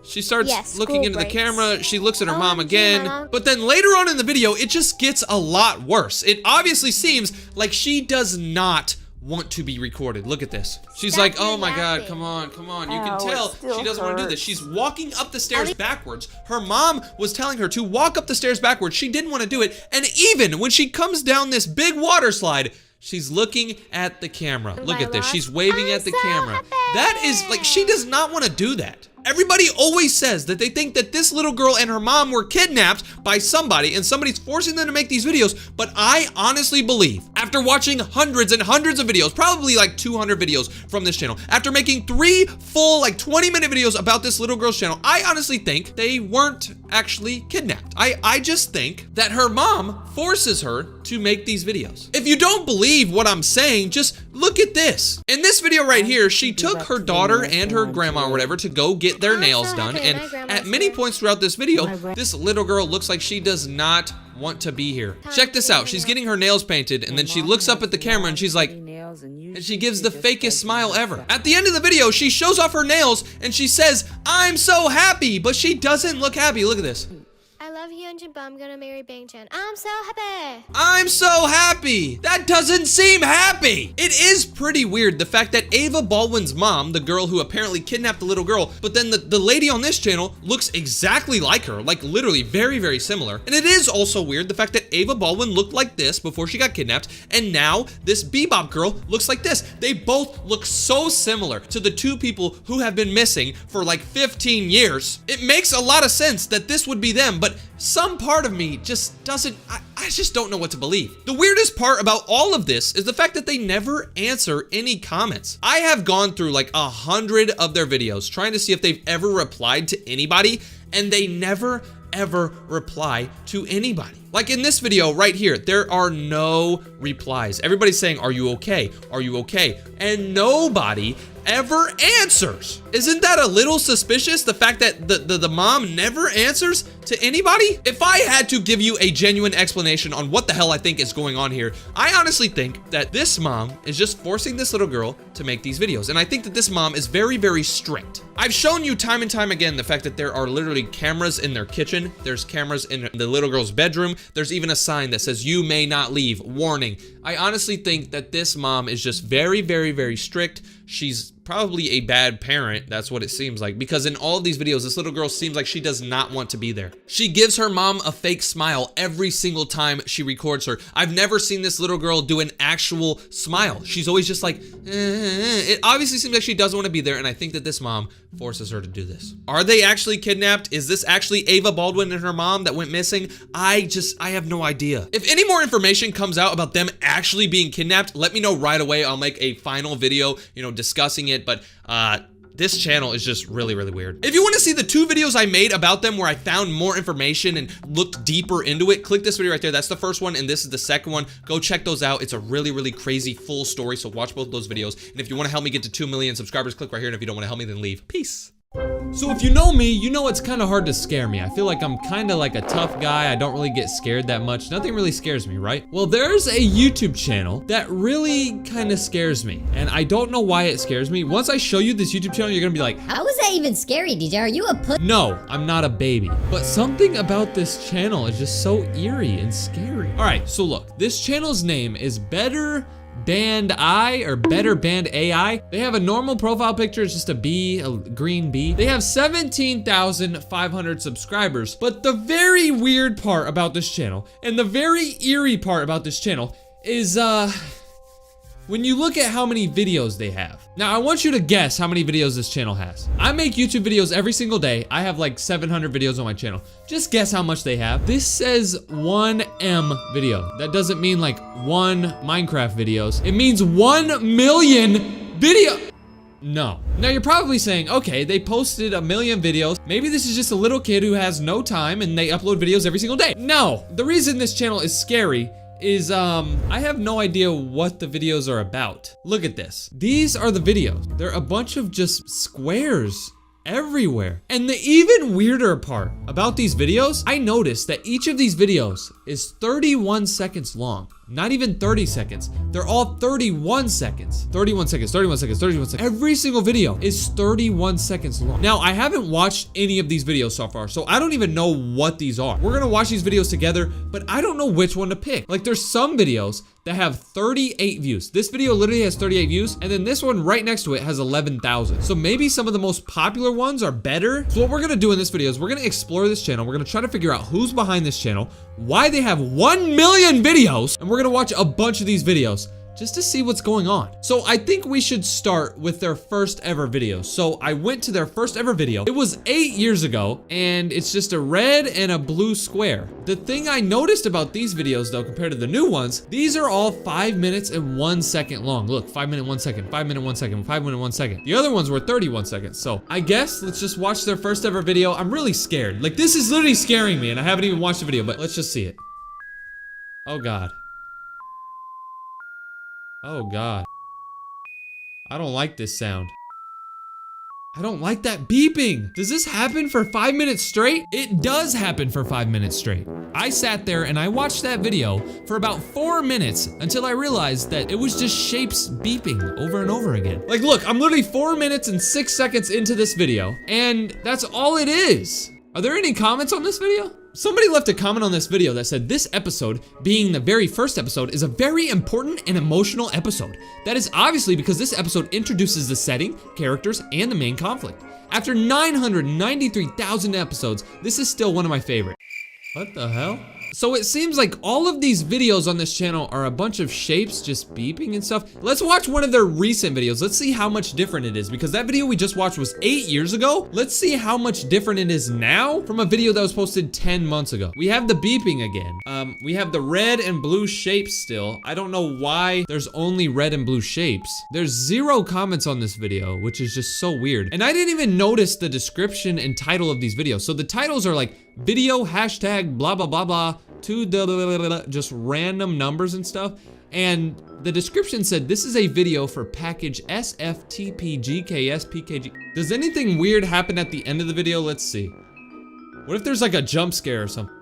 She starts looking into the camera. She looks at her mom again. But then later on in the video, it just gets a lot worse. It obviously seems like she does not want to be recorded. Look at this. She's like, oh my God, come on, come on. You can tell she doesn't want to do this. She's walking up the stairs backwards. Her mom was telling her to walk up the stairs backwards. She didn't want to do it. And even when she comes down this big water slide, she's looking at the camera. Look at this. She's waving at the camera. That is like, she does not want to do that. Everybody always says that they think that this little girl and her mom were kidnapped by somebody and somebody's forcing them to make these videos, but I honestly believe, after watching hundreds and hundreds of videos, probably like 200 videos from this channel, after making 3 full like 20-minute videos about this little girl's channel, I honestly think they weren't actually kidnapped. I just think that her mom forces her to make these videos. If you don't believe what I'm saying, just look at this. In this video right here, she took her daughter and her grandma or whatever to go get their nails done, and at many points throughout this video, this little girl looks like she does not want to be here. Check this out. She's getting her nails painted, and then she looks up at the camera and she's like, and she gives the fakest smile ever. At the end of the video, she shows off her nails and she says, "I'm so happy," but she doesn't look happy. Look at this. I love Hyunjin, but I'm gonna marry Bang-chan. I'm so happy. I'm so happy. That doesn't seem happy. It is pretty weird, the fact that Ava Baldwin's mom, the girl who apparently kidnapped the little girl, but then the lady on this channel looks exactly like her, like literally very, very similar. And it is also weird, the fact that Ava Baldwin looked like this before she got kidnapped, and now this Bebop girl looks like this. They both look so similar to the 2 people who have been missing for like 15 years. It makes a lot of sense that this would be them, but some part of me just doesn't, I just don't know what to believe. The weirdest part about all of this is the fact that they never answer any comments. I have gone through like 100 of their videos trying to see if they've ever replied to anybody, and they never ever reply to anybody. Like in this video right here, there are no replies. Everybody's saying, "Are you okay? Are you okay?" And nobody ever answers. Isn't that a little suspicious? The fact that the mom never answers to anybody? If I had to give you a genuine explanation on what the hell I think is going on here, I honestly think that this mom is just forcing this little girl to make these videos. And I think that this mom is very, very strict. I've shown you time and time again the fact that there are literally cameras in their kitchen. There's cameras in the little girl's bedroom. There's even a sign that says, "You may not leave, warning." I honestly think that this mom is just very, very, very strict. She's probably a bad parent. That's what it seems like, because in all of these videos, this little girl seems like she does not want to be there. She gives her mom a fake smile every single time she records her. I've never seen this little girl do an actual smile. She's always just like, It obviously seems like she doesn't want to be there, and I think that this mom forces her to do this. Are they actually kidnapped? Is this actually Ava Baldwin and her mom that went missing? I have no idea. If any more information comes out about them actually being kidnapped, let me know right away. I'll make a final video, discussing it, but this channel is just really, really weird. If you want to see the 2 videos I made about them where I found more information and looked deeper into it, click this video right there. That's the first one, and this is the second one. Go check those out. It's a really, really crazy full story, so watch both those videos. And if you want to help me get to 2 million subscribers, click right here, and if you don't want to help me, then leave. Peace. So if you know me, you know it's kind of hard to scare me. I feel like I'm kind of like a tough guy. I don't really get scared that much. Nothing really scares me, right? Well, there's a YouTube channel that really kind of scares me, and I don't know why it scares me. Once I show you this YouTube channel, you're gonna be like, How is that even scary, DJ? Are you a No, I'm not a baby. But something about this channel is just so eerie and scary. All right, so look, this channel's name is Better Band I or Better Band AI. They have a normal profile picture, it's just a bee, a green bee. They have 17,500 subscribers. But the very weird part about this channel and the very eerie part about this channel is when you look at how many videos they have. Now, I want you to guess how many videos this channel has. I make YouTube videos every single day. I have like 700 videos on my channel. Just guess how much they have. This says 1M video. That doesn't mean like 1 Minecraft videos. It means 1 million video. No. Now you're probably saying, okay, they posted 1 million videos. Maybe this is just a little kid who has no time and they upload videos every single day. No, the reason this channel is scary is I have no idea what the videos are about. Look at this. These are the videos. They're a bunch of just squares everywhere. And the even weirder part about these videos, I noticed that each of these videos is 31 seconds long. Not even 30 seconds. They're all 31 seconds. 31 seconds, 31 seconds, 31 seconds. Every single video is 31 seconds long. Now, I haven't watched any of these videos so far, so I don't even know what these are. We're gonna watch these videos together, but I don't know which one to pick. Like, there's some videos that have 38 views. This video literally has 38 views, and then this one right next to it has 11,000. So maybe some of the most popular ones are better. So what we're gonna do in this video is we're gonna explore this channel. We're gonna try to figure out who's behind this channel, why they have 1 million videos, and we're gonna watch a bunch of these videos just to see what's going on. So I think we should start with their first ever video. So I went to their first ever video. It was 8 years ago, and it's just a red and a blue square. The thing I noticed about these videos though, compared to the new ones, these are all 5 minutes and 1 second long. Look, 5 minute, 1 second, 5 minute, 1 second, 5 minute, 1 second. The other ones were 31 seconds. So I guess let's just watch their first ever video. I'm really scared. Like, this is literally scaring me, and I haven't even watched the video, but let's just see it. Oh God. Oh God. I don't like this sound. I don't like that beeping. Does this happen for 5 minutes straight? It does happen for 5 minutes straight. I sat there and I watched that video for about 4 minutes until I realized that it was just shapes beeping over and over again. Like, look, I'm literally 4 minutes and 6 seconds into this video, and that's all it is. Are there any comments on this video? Somebody left a comment on this video that said this episode, being the very first episode, is a very important and emotional episode. That is obviously because this episode introduces the setting, characters, and the main conflict. After 993,000 episodes, this is still one of my favorites. What the hell? So it seems like all of these videos on this channel are a bunch of shapes just beeping and stuff. Let's watch one of their recent videos. Let's see how much different it is, because that video we just watched was 8 years ago. Let's see how much different it is now from a video that was posted 10 months ago. We have the beeping again. We have the red and blue shapes still. I don't know why there's only red and blue shapes. There's 0 comments on this video, which is just so weird. And I didn't even notice the description and title of these videos. So the titles are like video hashtag blah blah blah blah to the just random numbers and stuff. And the description said, this is a video for package SFTPGKSPKG. Does anything weird happen at the end of the video? Let's see. What if there's like a jump scare or something?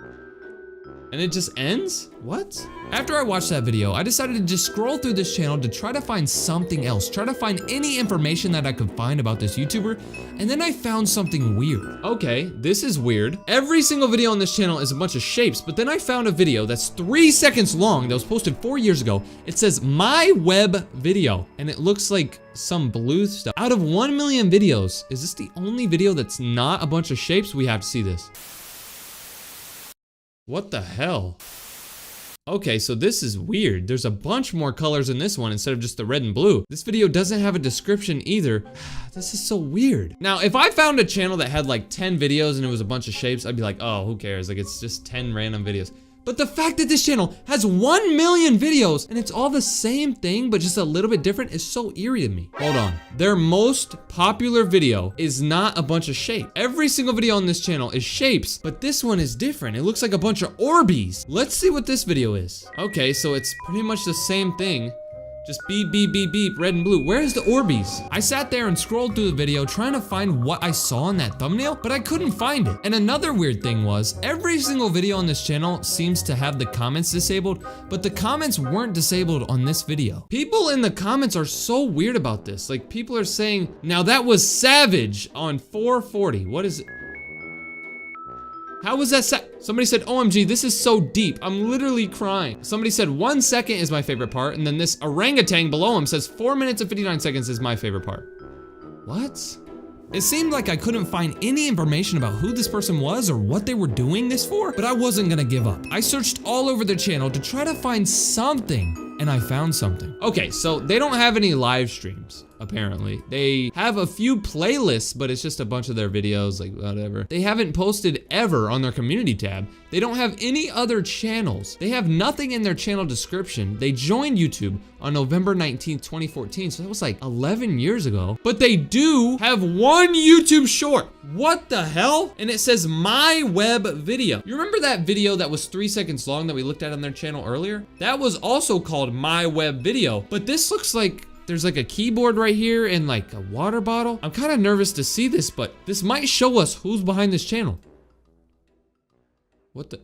And it just ends? What? After I watched that video, I decided to just scroll through this channel to try to find something else, try to find any information that I could find about this YouTuber, and then I found something weird. Okay, this is weird. Every single video on this channel is a bunch of shapes, but then I found a video that's 3 seconds long that was posted 4 years ago. It says my web video, and it looks like some blue stuff. Out of 1 million videos, is this the only video that's not a bunch of shapes? We have to see this. What the hell? Okay, so this is weird. There's a bunch more colors in this one instead of just the red and blue. This video doesn't have a description either. This is so weird. Now, if I found a channel that had like 10 videos and it was a bunch of shapes, I'd be like, oh, who cares? Like, it's just 10 random videos. But the fact that this channel has 1 million videos and it's all the same thing, but just a little bit different is so eerie to me. Hold on. Their most popular video is not a bunch of shapes. Every single video on this channel is shapes, but this one is different. It looks like a bunch of Orbeez. Let's see what this video is. Okay, so it's pretty much the same thing. Just beep, beep, beep, beep, red and blue. Where's the Orbeez? I sat there and scrolled through the video trying to find what I saw in that thumbnail, but I couldn't find it. And another weird thing was, every single video on this channel seems to have the comments disabled, but the comments weren't disabled on this video. People in the comments are so weird about this. Like, people are saying, now that was savage on 440. What is it? How was that Somebody said, OMG, this is so deep. I'm literally crying. Somebody said 1 second is my favorite part, and then this orangutan below him says 4 minutes and 59 seconds is my favorite part. What? It seemed like I couldn't find any information about who this person was or what they were doing this for, but I wasn't gonna give up. I searched all over their channel to try to find something, and I found something. Okay, so they don't have any live streams, apparently. They have a few playlists, but it's just a bunch of their videos, like whatever. They haven't posted ever on their community tab. They don't have any other channels. They have nothing in their channel description. They joined YouTube on November 19th, 2014, so that was like 11 years ago. But they do have 1 YouTube short. What the hell? And it says my web video. You remember that video that was 3 seconds long that we looked at on their channel earlier? That was also called my web video, but this looks like there's like a keyboard right here and like a water bottle. I'm kind of nervous to see this, but this might show us who's behind this channel. What the?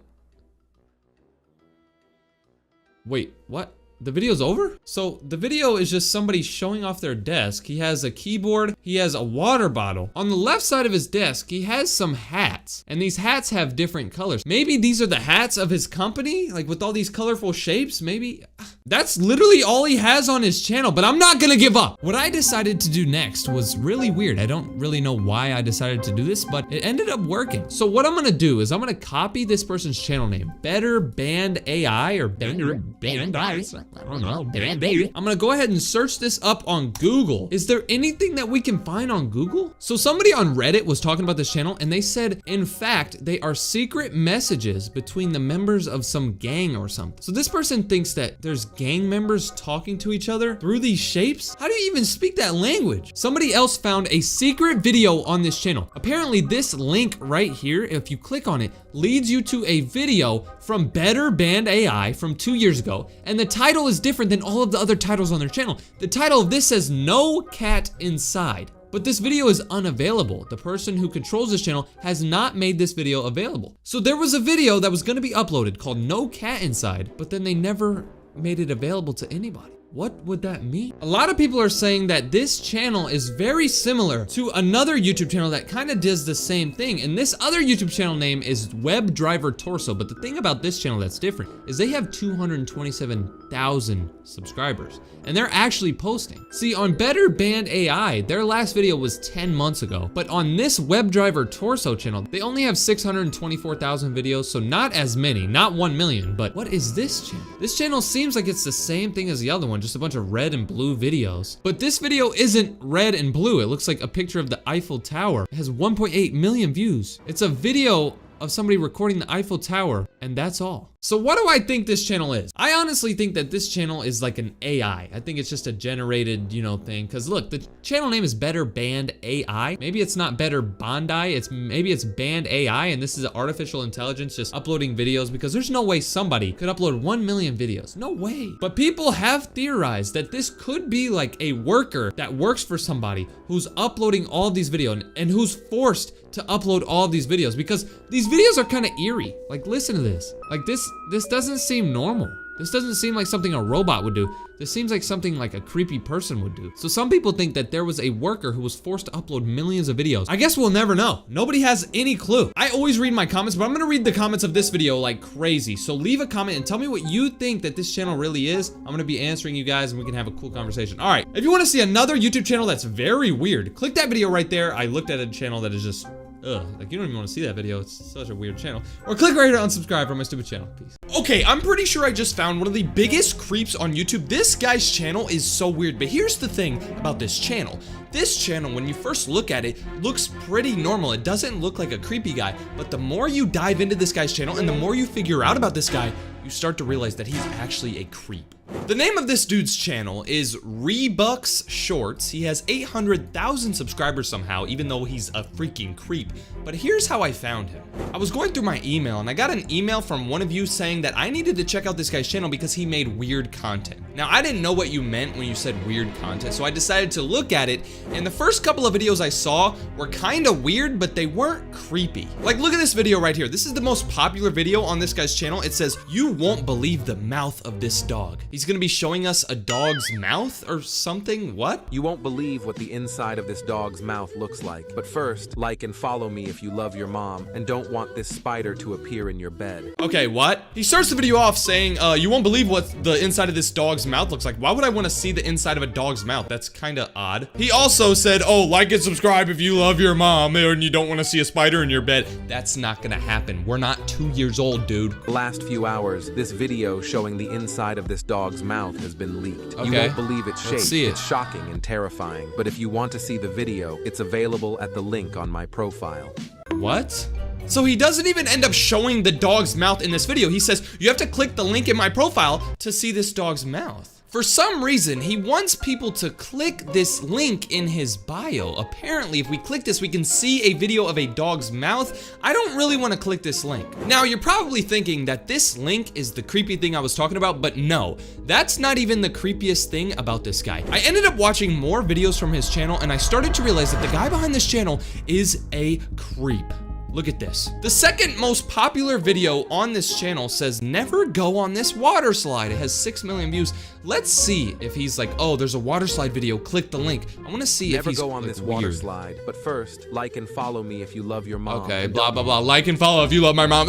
Wait, what? The video's over? So the video is just somebody showing off their desk. He has a keyboard, he has a water bottle. On the left side of his desk, he has some hats, and these hats have different colors. Maybe these are the hats of his company, like with all these colorful shapes, maybe? That's literally all he has on his channel, but I'm not gonna give up. What I decided to do next was really weird. I don't really know why I decided to do this, but it ended up working. So what I'm gonna do is I'm gonna copy this person's channel name, Better Band AI or Better Band AI. I don't know. I'm gonna go ahead and search this up on Google. Is there anything that we can find on Google? So somebody on Reddit was talking about this channel and they said, in fact, they are secret messages between the members of some gang or something. So this person thinks that there's gang members talking to each other through these shapes? How do you even speak that language? Somebody else found a secret video on this channel. Apparently this link right here, if you click on it, leads you to a video from Better Band AI from 2 years ago, and the title is different than all of the other titles on their channel. The title of this says No Cat Inside. But this video is unavailable. The person who controls this channel has not made this video available. So there was a video that was gonna be uploaded called No Cat Inside, but then they never made it available to anybody. What would that mean? A lot of people are saying that this channel is very similar to another YouTube channel that kind of does the same thing. And this other YouTube channel name is WebDriver Torso. But the thing about this channel that's different is they have 227,000 subscribers and they're actually posting. See, on Better Band AI, their last video was 10 months ago. But on this WebDriver Torso channel, they only have 624,000 videos. So not as many, not 1 million. But what is this channel? This channel seems like it's the same thing as the other one, just a bunch of red and blue videos. But this video isn't red and blue. It looks like a picture of the Eiffel Tower. It has 1.8 million views. It's a video of somebody recording the Eiffel Tower, and that's all. So what do I think this channel is? I honestly think that this channel is like an AI. I think it's just a generated, you know, thing. Cause look, the channel name is Better Band AI. Maybe it's not Better Bondi. Maybe it's Band AI, and this is artificial intelligence just uploading videos, because there's no way somebody could upload 1 million videos. No way. But people have theorized that this could be like a worker that works for somebody who's uploading all of these videos and who's forced to upload all of these videos, because these videos are kind of eerie. Like, listen to this. Like, this doesn't seem normal. This doesn't seem like something a robot would do. This seems like something like a creepy person would do. So some people think that there was a worker who was forced to upload millions of videos. I guess we'll never know. Nobody has any clue. I always read my comments, but I'm gonna read the comments of this video like crazy. So leave a comment and tell me what you think that this channel really is. I'm gonna be answering you guys and we can have a cool conversation. All right, if you wanna see another YouTube channel that's very weird, click that video right there. I looked at a channel that is just, like you don't even want to see that video. It's such a weird channel. Or click right here to unsubscribe from my stupid channel. Peace. Okay, I'm pretty sure I just found one of the biggest creeps on YouTube. This guy's channel is so weird, but here's the thing about this channel. This channel, when you first look at it, looks pretty normal. It doesn't look like a creepy guy, but the more you dive into this guy's channel and the more you figure out about this guy, you start to realize that he's actually a creep. The name of this dude's channel is Rebucks Shorts. He has 800,000 subscribers somehow, even though he's a freaking creep. But here's how I found him. I was going through my email and I got an email from one of you saying that I needed to check out this guy's channel because he made weird content. Now, I didn't know what you meant when you said weird content, so I decided to look at it, and the first couple of videos I saw were kind of weird, but they weren't creepy. Like, look at this video right here. This is the most popular video on this guy's channel. It says, "You won't believe the mouth of this dog." He's gonna be showing us a dog's mouth or something. What? You won't believe what the inside of this dog's mouth looks like. But first, like and follow me if you love your mom and don't want this spider to appear in your bed. Okay, what? He starts the video off saying, you won't believe what the inside of this dog's mouth looks like. Why would I want to see the inside of a dog's mouth? That's kind of odd. He also said, oh, like and subscribe if you love your mom and you don't want to see a spider in your bed. That's not gonna happen. We're not 2 years old, dude. The last few hours, this video showing the inside of this dog's mouth has been leaked. Okay. You won't believe its shape. Let's see it. It's shocking and terrifying. But if you want to see the video, it's available at the link on my profile. What? So he doesn't even end up showing the dog's mouth in this video. He says, you have to click the link in my profile to see this dog's mouth. For some reason, he wants people to click this link in his bio. Apparently, if we click this, we can see a video of a dog's mouth. I don't really want to click this link. Now, you're probably thinking that this link is the creepy thing I was talking about, but no, that's not even the creepiest thing about this guy. I ended up watching more videos from his channel, and I started to realize that the guy behind this channel is a creep. Look at this. The second most popular video on this channel says, never go on this water slide. It has 6 million views. Let's see if he's like, oh, there's a water slide video. Click the link. I want to see if he's never go on this water weird. slide. But first, like and follow me if you love your mom. Okay, blah, blah, blah. Like and follow if you love my mom.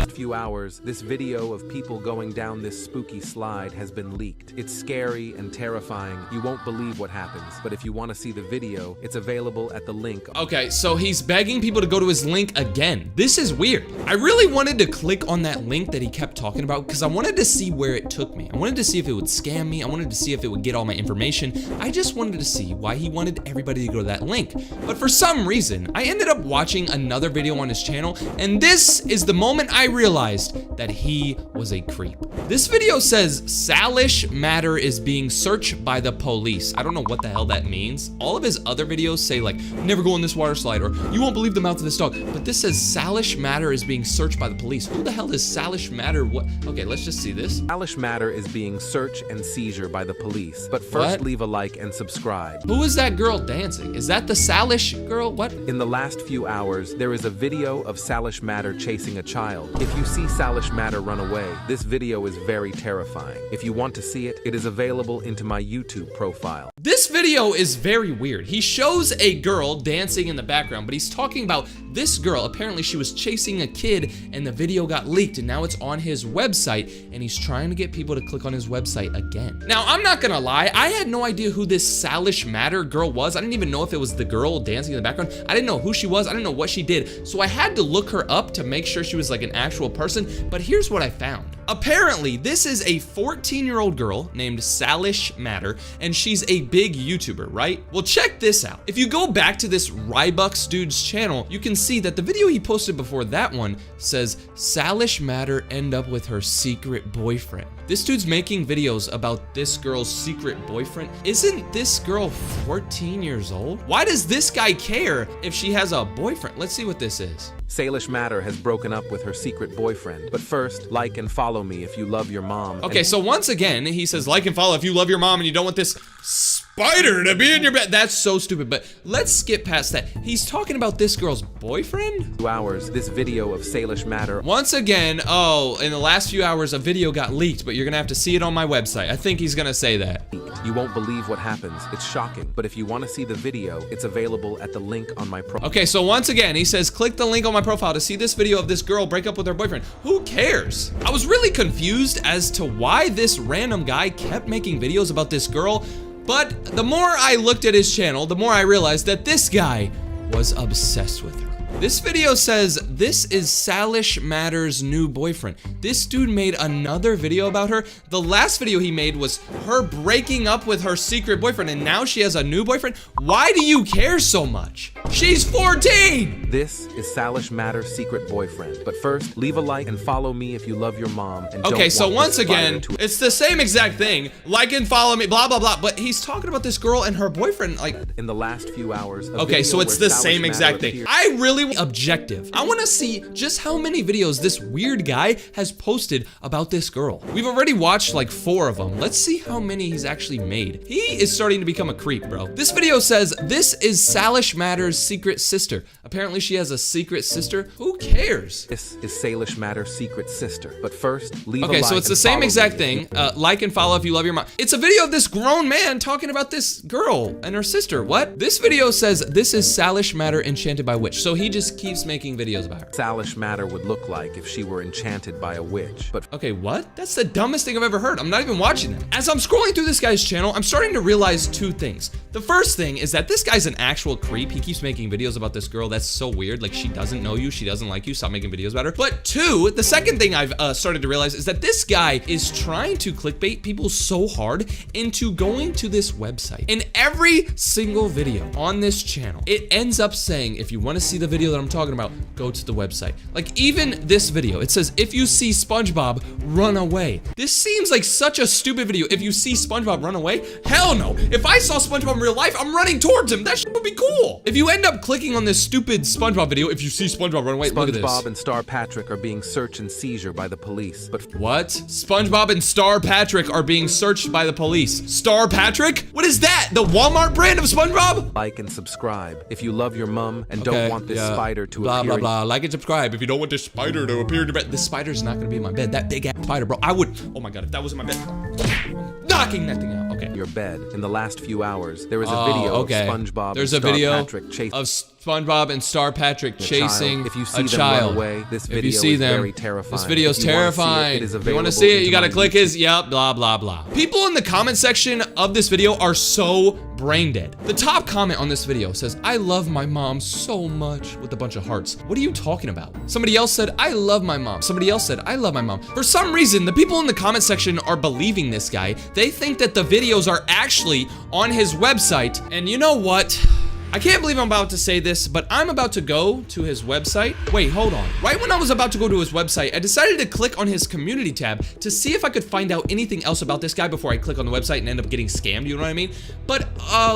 Few hours, this video of people going down this spooky slide has been leaked. It's scary and terrifying. You won't believe what happens. But if you want to see the video, it's available at the link. Okay, so he's begging people to go to his link again. This is weird. I really wanted to click on that link that he kept talking about because I wanted to see where it took me. I wanted to see if it would scam me. I wanted to see if it would get all my information. I just wanted to see why he wanted everybody to go to that link. But for some reason, I ended up watching another video on his channel, and this is the moment I realized that he was a creep. This video says, Salish matter is being searched by the police. I don't know what the hell that means. All of his other videos say like, never go on this water slide, or you won't believe the mouth of this dog. But this says Salish matter is being searched by the police. Who the hell is Salish matter? What? Okay, let's just see this. Salish matter is being search and seizure by the police. But first, leave a like and subscribe. Who is that girl dancing? Is that the Salish girl? What? In the last few hours, there is a video of Salish matter chasing a child. If you see Salish matter run away, this video is very terrifying. If you want to see it, it is available into my YouTube profile. This video is very weird. He shows a girl dancing in the background, but he's talking about this girl. Apparently she was chasing a kid and the video got leaked and now it's on his website and he's trying to get people to click on his website again. Now, I'm not gonna lie, I had no idea who this Salish matter girl was. I didn't even know if it was the girl dancing in the background. I didn't know who she was. I didn't know what she did. So I had to look her up to make sure she was like an actual person. But here's what I found. Apparently, this is a 14-year-old girl named Salish Matter, and she's a big YouTuber, right? Well, check this out. If you go back to this Rybux dude's channel, you can see that the video he posted before that one says, Salish Matter end up with her secret boyfriend. This dude's making videos about this girl's secret boyfriend. Isn't this girl 14 years old? Why does this guy care if she has a boyfriend? Let's see what this is. Salish Matter has broken up with her secret boyfriend. But first, like and follow me if you love your mom. Okay, so once again, he says like and follow if you love your mom and you don't want this spider to be in your bed. That's so stupid, but let's skip past that. He's talking about this girl's boyfriend? 2 hours, this video of Salish Matter. Once again, oh, in the last few hours, a video got leaked, but you're gonna have to see it on my website. I think he's gonna say that. You won't believe what happens. It's shocking. But if you want to see the video, it's available at the link on my profile. Okay, so once again, he says, click the link on my profile to see this video of this girl break up with her boyfriend. Who cares? I was really confused as to why this random guy kept making videos about this girl, but the more I looked at his channel, the more I realized that this guy was obsessed with her. This video says, this is Salish Matter's new boyfriend. This dude made another video about her. The last video he made was her breaking up with her secret boyfriend, and now she has a new boyfriend. Why do you care so much? She's 14! This is Salish Matter's secret boyfriend. But first, leave a like and follow me if you love your mom. And okay, so once again, to it's the same exact thing. Like and follow me, blah, blah, blah. But he's talking about this girl and her boyfriend, like... in the last few hours. Okay, so it's the same exact thing. I really objective. I want to see just how many videos this weird guy has posted about this girl. We've already watched like 4 of them. Let's see how many he's actually made. He is starting to become a creep, bro. This video says, this is Salish Matter's secret sister. Apparently she has a secret sister. Who cares? This is Salish Matter's secret sister. But first, leave a like. Okay, so it's the same exact thing. Like and follow if you love your mom. It's a video of this grown man talking about this girl and her sister. What? This video says, this is Salish Matter enchanted by witch. So he just keeps making videos about her. Salish Matter would look like if she were enchanted by a witch. But okay, what? That's the dumbest thing I've ever heard. I'm not even watching that. As I'm scrolling through this guy's channel, I'm starting to realize 2 things. The first thing is that this guy's an actual creep. He keeps making videos about this girl. That's so weird. Like, she doesn't know you. She doesn't like you. Stop making videos about her. But 2, the second thing I've started to realize is that this guy is trying to clickbait people so hard into going to this website. In every single video on this channel, it ends up saying, if you want to see the video that I'm talking about, go to the website. Like, even this video, it says, if you see SpongeBob, run away. This seems like such a stupid video. If you see SpongeBob, run away? Hell no. If I saw SpongeBob in real life, I'm running towards him. That shit would be cool. If you end up clicking on this stupid SpongeBob video, if you see SpongeBob, run away. Look at this. SpongeBob and Star Patrick are being searched and seizure by the police. But what? SpongeBob and Star Patrick are being searched by the police. Star Patrick? What is that? The Walmart brand of SpongeBob? Like and subscribe if you love your mom and don't want this spider to blah, appear. Blah, blah, blah. Like and subscribe if you don't want this spider to appear in your bed. This spider's not gonna be in my bed. That big ass spider, bro. I would, oh my God, if that was in my bed, I'm knocking that thing out. Okay. Your bed. In the last few hours, there is a video of SpongeBob There's and a video Star Patrick chasing of SpongeBob and Star Patrick chasing if you see a them child. Run away, this video if you see is them, very terrifying. this video is terrifying. If you want to see it, you gotta click his, yep, blah, blah, blah. People in the comment section of this video are so brain dead. The top comment on this video says, I love my mom so much, with a bunch of hearts. What are you talking about? Somebody else said, I love my mom. Somebody else said, I love my mom. For some reason, the people in the comment section are believing this guy. They think that the videos are actually on his website. And you know what? I can't believe I'm about to say this, but I'm about to go to his website. Wait, hold on. Right when I was about to go to his website, I decided to click on his community tab to see if I could find out anything else about this guy before I click on the website and end up getting scammed, you know what I mean? But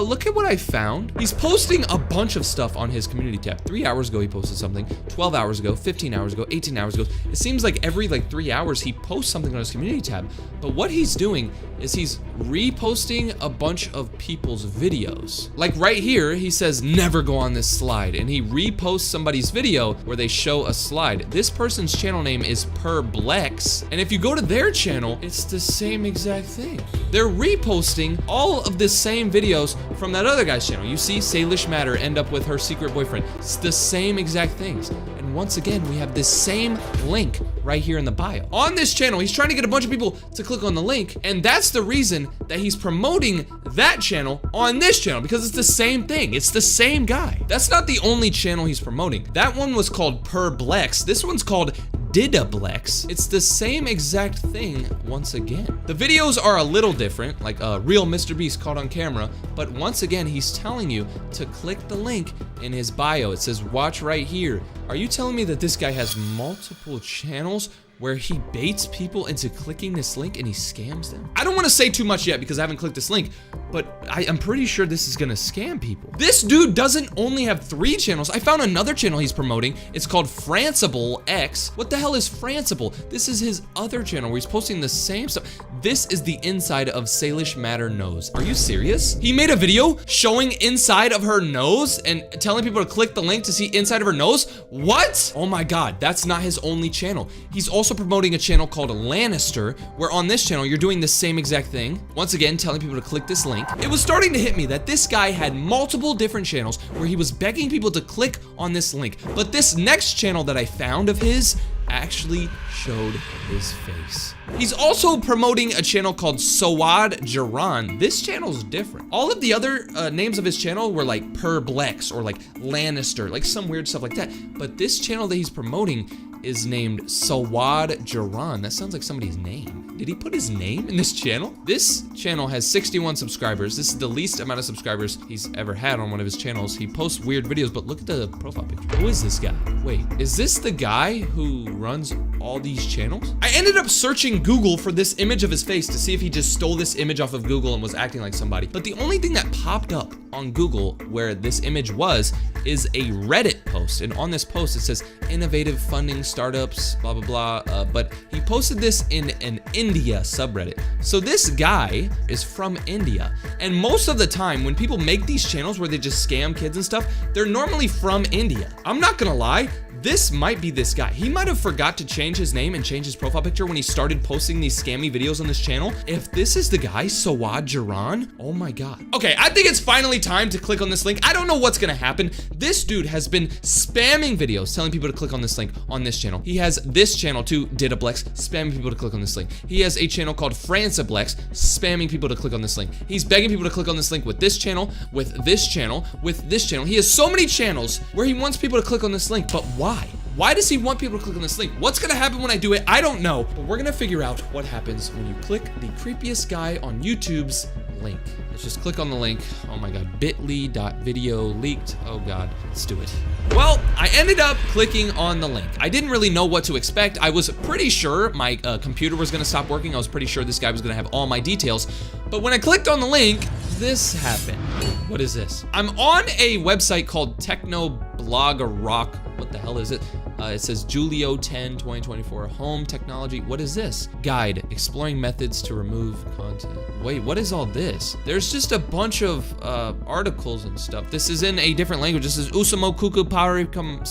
look at what I found. He's posting a bunch of stuff on his community tab. 3 hours ago, he posted something. 12 hours ago, 15 hours ago, 18 hours ago. It seems like every 3 hours, he posts something on his community tab. But what he's doing is he's reposting a bunch of people's videos. Like right here, he says, never go on this slide, and he reposts somebody's video where they show a slide. This person's channel name is Perblex, and if you go to their channel, it's the same exact thing. They're reposting all of the same videos from that other guy's channel. You see Salish Matter end up with her secret boyfriend. It's the same exact things. And once again, we have this same link right here in the bio. On this channel, he's trying to get a bunch of people to click on the link, and that's the reason that he's promoting that channel on this channel, because it's the same thing. It's the same guy. That's not the only channel he's promoting. That one was called Perblex. This one's called DJLovesTurbo. It's the same exact thing once again. The videos are a little different, like a real Mr. Beast caught on camera, but once again, he's telling you to click the link in his bio. It says, watch right here. Are you telling me that this guy has multiple channels where he baits people into clicking this link and he scams them? I don't want to say too much yet because I haven't clicked this link, but I'm pretty sure this is gonna scam people. This dude doesn't only have 3 channels. I found another channel he's promoting. It's called Francible X. What the hell is Francible? This is his other channel where he's posting the same stuff. This is the inside of Salish Matter nose. Are you serious? He made a video showing inside of her nose and telling people to click the link to see inside of her nose? What? Oh my God, that's not his only channel. He's also promoting a channel called Lannister, where on this channel, you're doing the same exact thing. Once again, telling people to click this link. It was starting to hit me that this guy had multiple different channels where he was begging people to click on this link. But this next channel that I found of his actually showed his face. He's also promoting a channel called Sawad Jaran. This channel's different. All of the other names of his channel were like Perblex or like Lannister, like some weird stuff like that. But this channel that he's promoting is named Sawad Jaran. That sounds like somebody's name. Did he put his name in this channel? This channel has 61 subscribers. This is the least amount of subscribers he's ever had on one of his channels. He posts weird videos, but look at the profile picture. Who is this guy? Wait, is this the guy who runs all these channels? I ended up searching Google for this image of his face to see if he just stole this image off of Google and was acting like somebody. But the only thing that popped up on Google where this image was is a Reddit post. And on this post, it says innovative funding startups, blah, blah, blah. But he posted this in an India subreddit. So this guy is from India. And most of the time when people make these channels where they just scam kids and stuff, they're normally from India. I'm not gonna lie. This might be this guy. He might have forgot to change his name and change his profile picture when he started posting these scammy videos on this channel. If this is the guy, Sawad Jaran, oh my God. Okay, I think it's finally time to click on this link. I don't know what's gonna happen. This dude has been spamming videos telling people to click on this link on this channel. He has this channel too, DJLovesTurbo, spamming people to click on this link. He has a channel called Francible X, spamming people to click on this link. He's begging people to click on this link with this channel, with this channel, with this channel. He has so many channels where he wants people to click on this link, but why? Why does he want people to click on this link? What's gonna happen when I do it? I don't know, but we're gonna figure out what happens when you click the creepiest guy on YouTube's link. Let's just click on the link. Oh my God, bit.ly.video leaked. Oh God, let's do it. Well, I ended up clicking on the link. I didn't really know what to expect. I was pretty sure my computer was gonna stop working. I was pretty sure this guy was gonna have all my details. But when I clicked on the link, this happened. What is this? I'm on a website called Technoblogger. What the hell is it? It says Julio 10 2024 home technology. What is this? Guide exploring methods to remove content. Wait, what is all this? There's just a bunch of articles and stuff. This is in a different language. This is Usamo Kuku Parikam.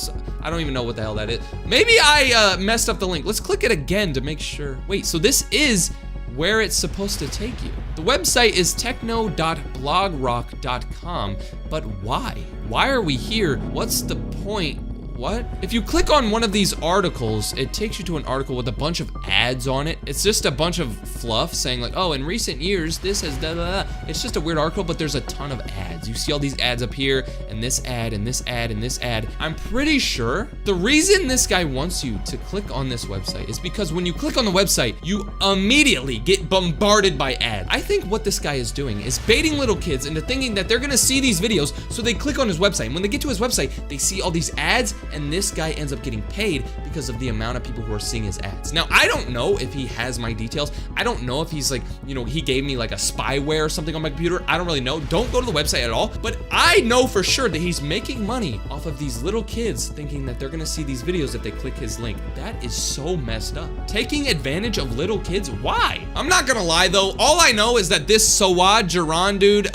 I don't even know what the hell that is. Maybe I messed up the link. Let's click it again to make sure. Wait, so this is where it's supposed to take you. The website is techno.blogrock.com, but why? Why are we here? What's the point? What? If you click on one of these articles, it takes you to an article with a bunch of ads on it. It's just a bunch of fluff saying like, oh, in recent years, this has da da da. It's just a weird article, but there's a ton of ads. You see all these ads up here, and this ad, and this ad, and this ad. I'm pretty sure the reason this guy wants you to click on this website is because when you click on the website, you immediately get bombarded by ads. I think what this guy is doing is baiting little kids into thinking that they're gonna see these videos, so they click on his website. And when they get to his website, they see all these ads, and this guy ends up getting paid because of the amount of people who are seeing his ads. Now, I don't know if he has my details. I don't know if he's like, you know, he gave me like a spyware or something on my computer. I don't really know. Don't go to the website at all. But I know for sure that he's making money off of these little kids thinking that they're gonna see these videos if they click his link. That is so messed up. Taking advantage of little kids, why? I'm not gonna lie though. All I know is that this Sawad Jaran dude,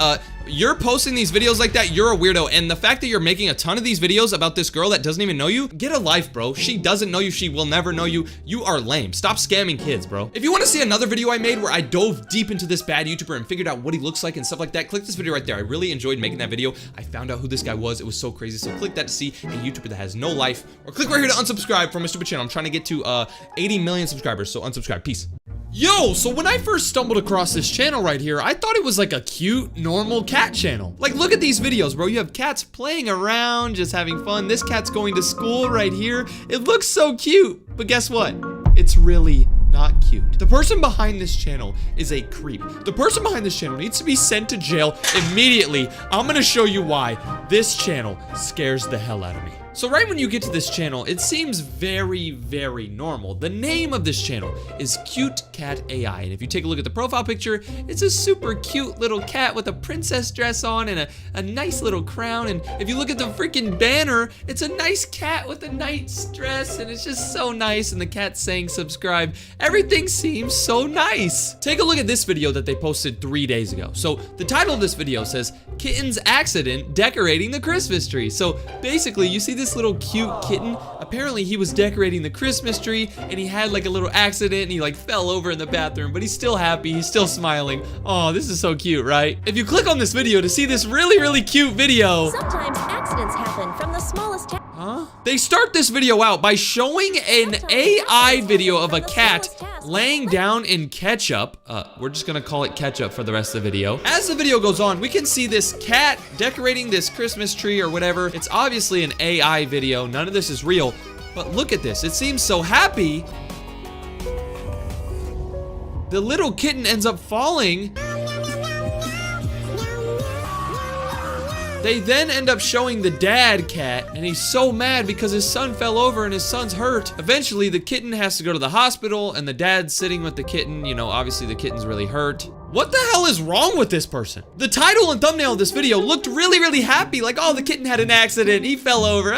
you're posting these videos like that, you're a weirdo. And the fact that you're making a ton of these videos about this girl that doesn't even know you, get a life, bro. She doesn't know you. She will never know you. You are lame. Stop scamming kids, bro. If you want to see another video I made where I dove deep into this bad YouTuber and figured out what he looks like and stuff like that, click this video right there. I really enjoyed making that video. I found out who this guy was. It was so crazy. So click that to see a YouTuber that has no life, or click right here to unsubscribe from my stupid channel. I'm trying to get to 80 million subscribers, so unsubscribe. Peace. Yo, so when I first stumbled across this channel right here, I thought it was like a cute, normal cat channel. Like, look at these videos, bro. You have cats playing around, just having fun. This cat's going to school right here. It looks so cute, but guess what? It's really not cute. The person behind this channel is a creep. The person behind this channel needs to be sent to jail immediately. I'm gonna show you why this channel scares the hell out of me. So right when you get to this channel, it seems very, very normal. The name of this channel is Cute Cat AI. And if you take a look at the profile picture, it's a super cute little cat with a princess dress on and a nice little crown. And if you look at the freaking banner, it's a nice cat with a nice dress and it's just so nice. And the cat's saying subscribe. Everything seems so nice. Take a look at this video that they posted 3 days ago. So the title of this video says, Kitten's Accident Decorating the Christmas Tree. So basically you see this little cute kitten. Apparently he was decorating the Christmas tree and he had like a little accident and he like fell over in the bathroom, but he's still happy, he's still smiling. Oh, this is so cute, right? If you click on this video to see this really, really cute video. Sometimes accidents happen from the smallest Huh? They start this video out by showing an AI video of a cat laying down in ketchup. We're just gonna call it ketchup for the rest of the video. As the video goes on, we can see this cat decorating this Christmas tree or whatever. It's obviously an AI video. None of this is real. But look at this. It seems so happy. The little kitten ends up falling. They then end up showing the dad cat, and he's so mad because his son fell over and his son's hurt. Eventually, the kitten has to go to the hospital, and the dad's sitting with the kitten. You know, obviously the kitten's really hurt. What the hell is wrong with this person? The title and thumbnail of this video looked really, really happy, like, oh, the kitten had an accident, he fell over,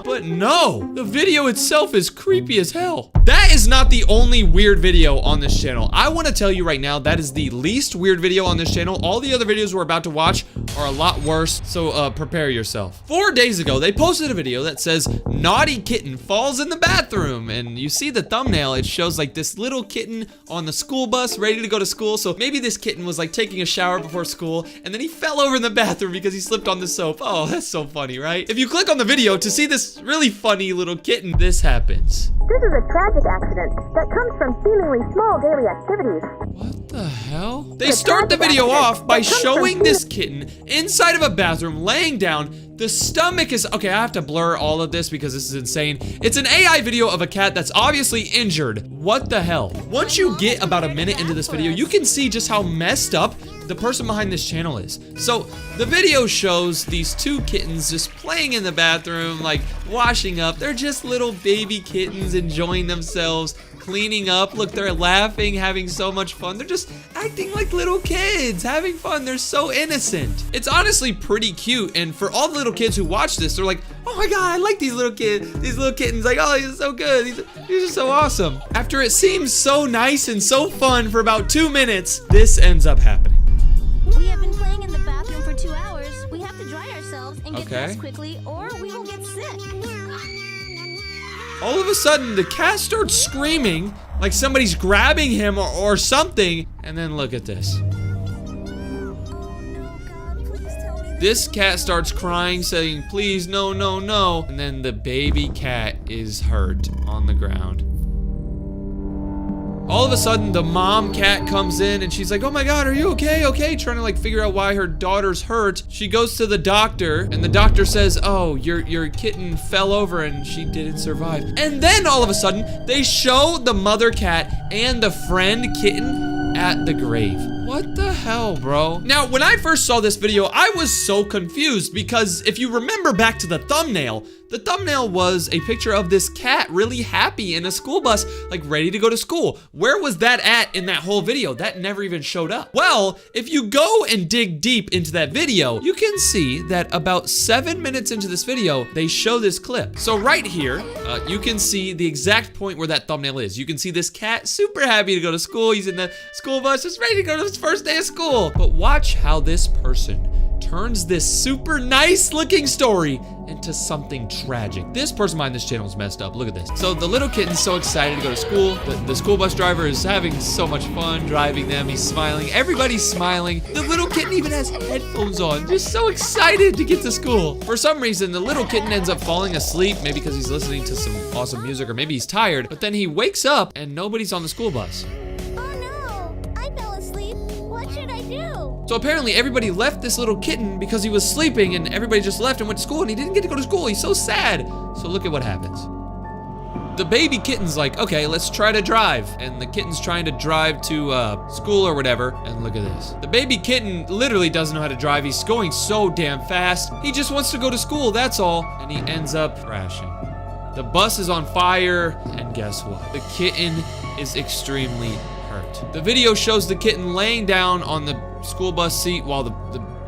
but no, the video itself is creepy as hell. That is not the only weird video on this channel. I want to tell you right now, that is the least weird video on this channel. All the other videos we're about to watch are a lot worse, so prepare yourself. 4 days ago, they posted a video that says, naughty kitten falls in the bathroom, and you see the thumbnail, it shows like this little kitten on the school bus ready to go to school, so maybe this kitten was like taking a shower before school and then he fell over in the bathroom because he slipped on the soap. Oh, that's so funny, right? If you click on the video to see this really funny little kitten, this happens. This is a tragic accident that comes from seemingly small daily activities. What the hell? They start the video off by showing this kitten inside of a bathroom laying down. The stomach is, okay, I have to blur all of this because this is insane. It's an AI video of a cat that's obviously injured. What the hell? Once you get about a minute into this video, you can see just how messed up the person behind this channel is. So the video shows these two kittens just playing in the bathroom, like washing up. They're just little baby kittens enjoying themselves, cleaning up. Look, they're laughing, having so much fun. They're just acting like little kids, having fun. They're so innocent. It's honestly pretty cute. And for all the little kids who watch this, they're like, oh my God, I like these little kids, these little kittens. Like, oh, these are so good. These are so awesome. After it seems so nice and so fun for about 2 minutes, this ends up happening. We have been playing in the bathroom for 2 hours. We have to dry ourselves and get dressed quickly or we will get sick. All of a sudden, the cat starts screaming like somebody's grabbing him or something. And then look at this. This cat starts crying, saying, please, no, no, no. And then the baby cat is hurt on the ground. All of a sudden, the mom cat comes in and she's like, oh my God, are you okay? Okay, trying to like figure out why her daughter's hurt. She goes to the doctor and the doctor says, oh, your kitten fell over and she didn't survive. And then all of a sudden, they show the mother cat and the friend kitten at the grave. What the hell, bro? Now, when I first saw this video, I was so confused because if you remember back to the thumbnail was a picture of this cat really happy in a school bus, like ready to go to school. Where was that at in that whole video? That never even showed up. Well, if you go and dig deep into that video, you can see that about 7 minutes into this video, they show this clip. So right here, you can see the exact point where that thumbnail is. You can see this cat super happy to go to school. He's in the school bus, just ready to go to his first day of school. But watch how this person turns this super nice looking story into something tragic. This person behind this channel is messed up. Look at this. So the little kitten's so excited to go to school. The school bus driver is having so much fun driving them. He's smiling. Everybody's smiling. The little kitten even has headphones on, just so excited to get to school. For some reason, the little kitten ends up falling asleep, maybe because he's listening to some awesome music or maybe he's tired, but then he wakes up and nobody's on the school bus. should I do? So apparently everybody left this little kitten because he was sleeping, and everybody just left and went to school, and he didn't get to go to school. He's so sad. So look at what happens. The baby kitten's like, okay, let's try to drive. And the kitten's trying to drive to school or whatever. And look at this. The baby kitten literally doesn't know how to drive. He's going so damn fast. He just wants to go to school, that's all. And he ends up crashing. The bus is on fire, and guess what? The kitten is extremely hurt. The video shows the kitten laying down on the school bus seat while the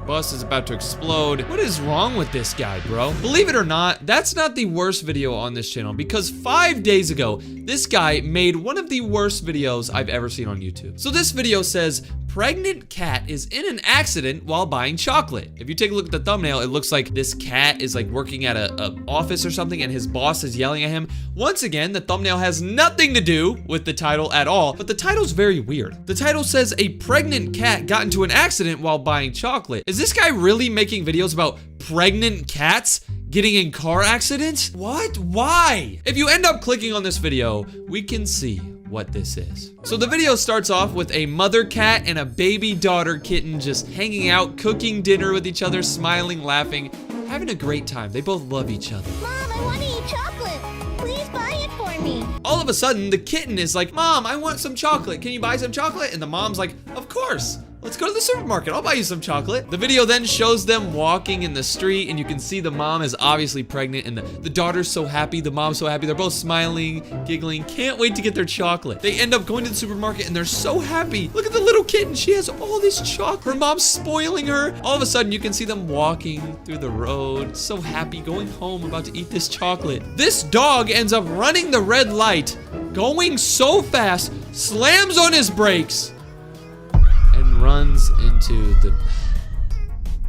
bus is about to explode. What is wrong with this guy, bro? Believe it or not, that's not the worst video on this channel, because 5 days ago, this guy made one of the worst videos I've ever seen on YouTube. So this video says, pregnant cat is in an accident while buying chocolate. If you take a look at the thumbnail, it looks like this cat is like working at a office or something, and his boss is yelling at him. Once again, the thumbnail has nothing to do with the title at all, but the title's very weird. The title says a pregnant cat got into an accident while buying chocolate. Is this guy really making videos about pregnant cats getting in car accidents? What? Why? If you end up clicking on this video, we can see what this is. So the video starts off with a mother cat and a baby daughter kitten just hanging out, cooking dinner with each other, smiling, laughing, having a great time. They both love each other. Mom, I want to eat chocolate. Please buy it for me. All of a sudden, the kitten is like, Mom, I want some chocolate. Can you buy some chocolate? And the mom's like, of course. Let's go to the supermarket. I'll buy you some chocolate. The video then shows them walking in the street, and you can see the mom is obviously pregnant, and the daughter's so happy, the mom's so happy. They're both smiling, giggling, can't wait to get their chocolate. They end up going to the supermarket, and they're so happy. Look at the little kitten. She has all this chocolate. Her mom's spoiling her. All of a sudden, you can see them walking through the road, so happy, going home, about to eat this chocolate. This dog ends up running the red light, going so fast, slams on his brakes, and runs into the...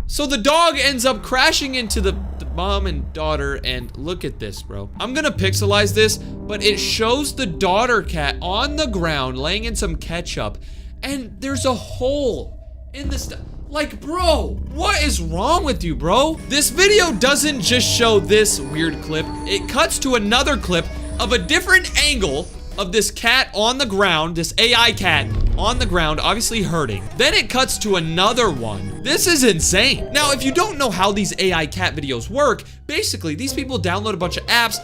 So the dog ends up crashing into the mom and daughter, and look at this, bro. I'm gonna pixelize this, but it shows the daughter cat on the ground laying in some ketchup, and there's a hole in the like, bro, what is wrong with you, bro? This video doesn't just show this weird clip. It cuts to another clip of a different angle of this cat on the ground, this AI cat on the ground, obviously hurting. Then it cuts to another one. This is insane. Now, if you don't know how these AI cat videos work, basically, these people download a bunch of apps,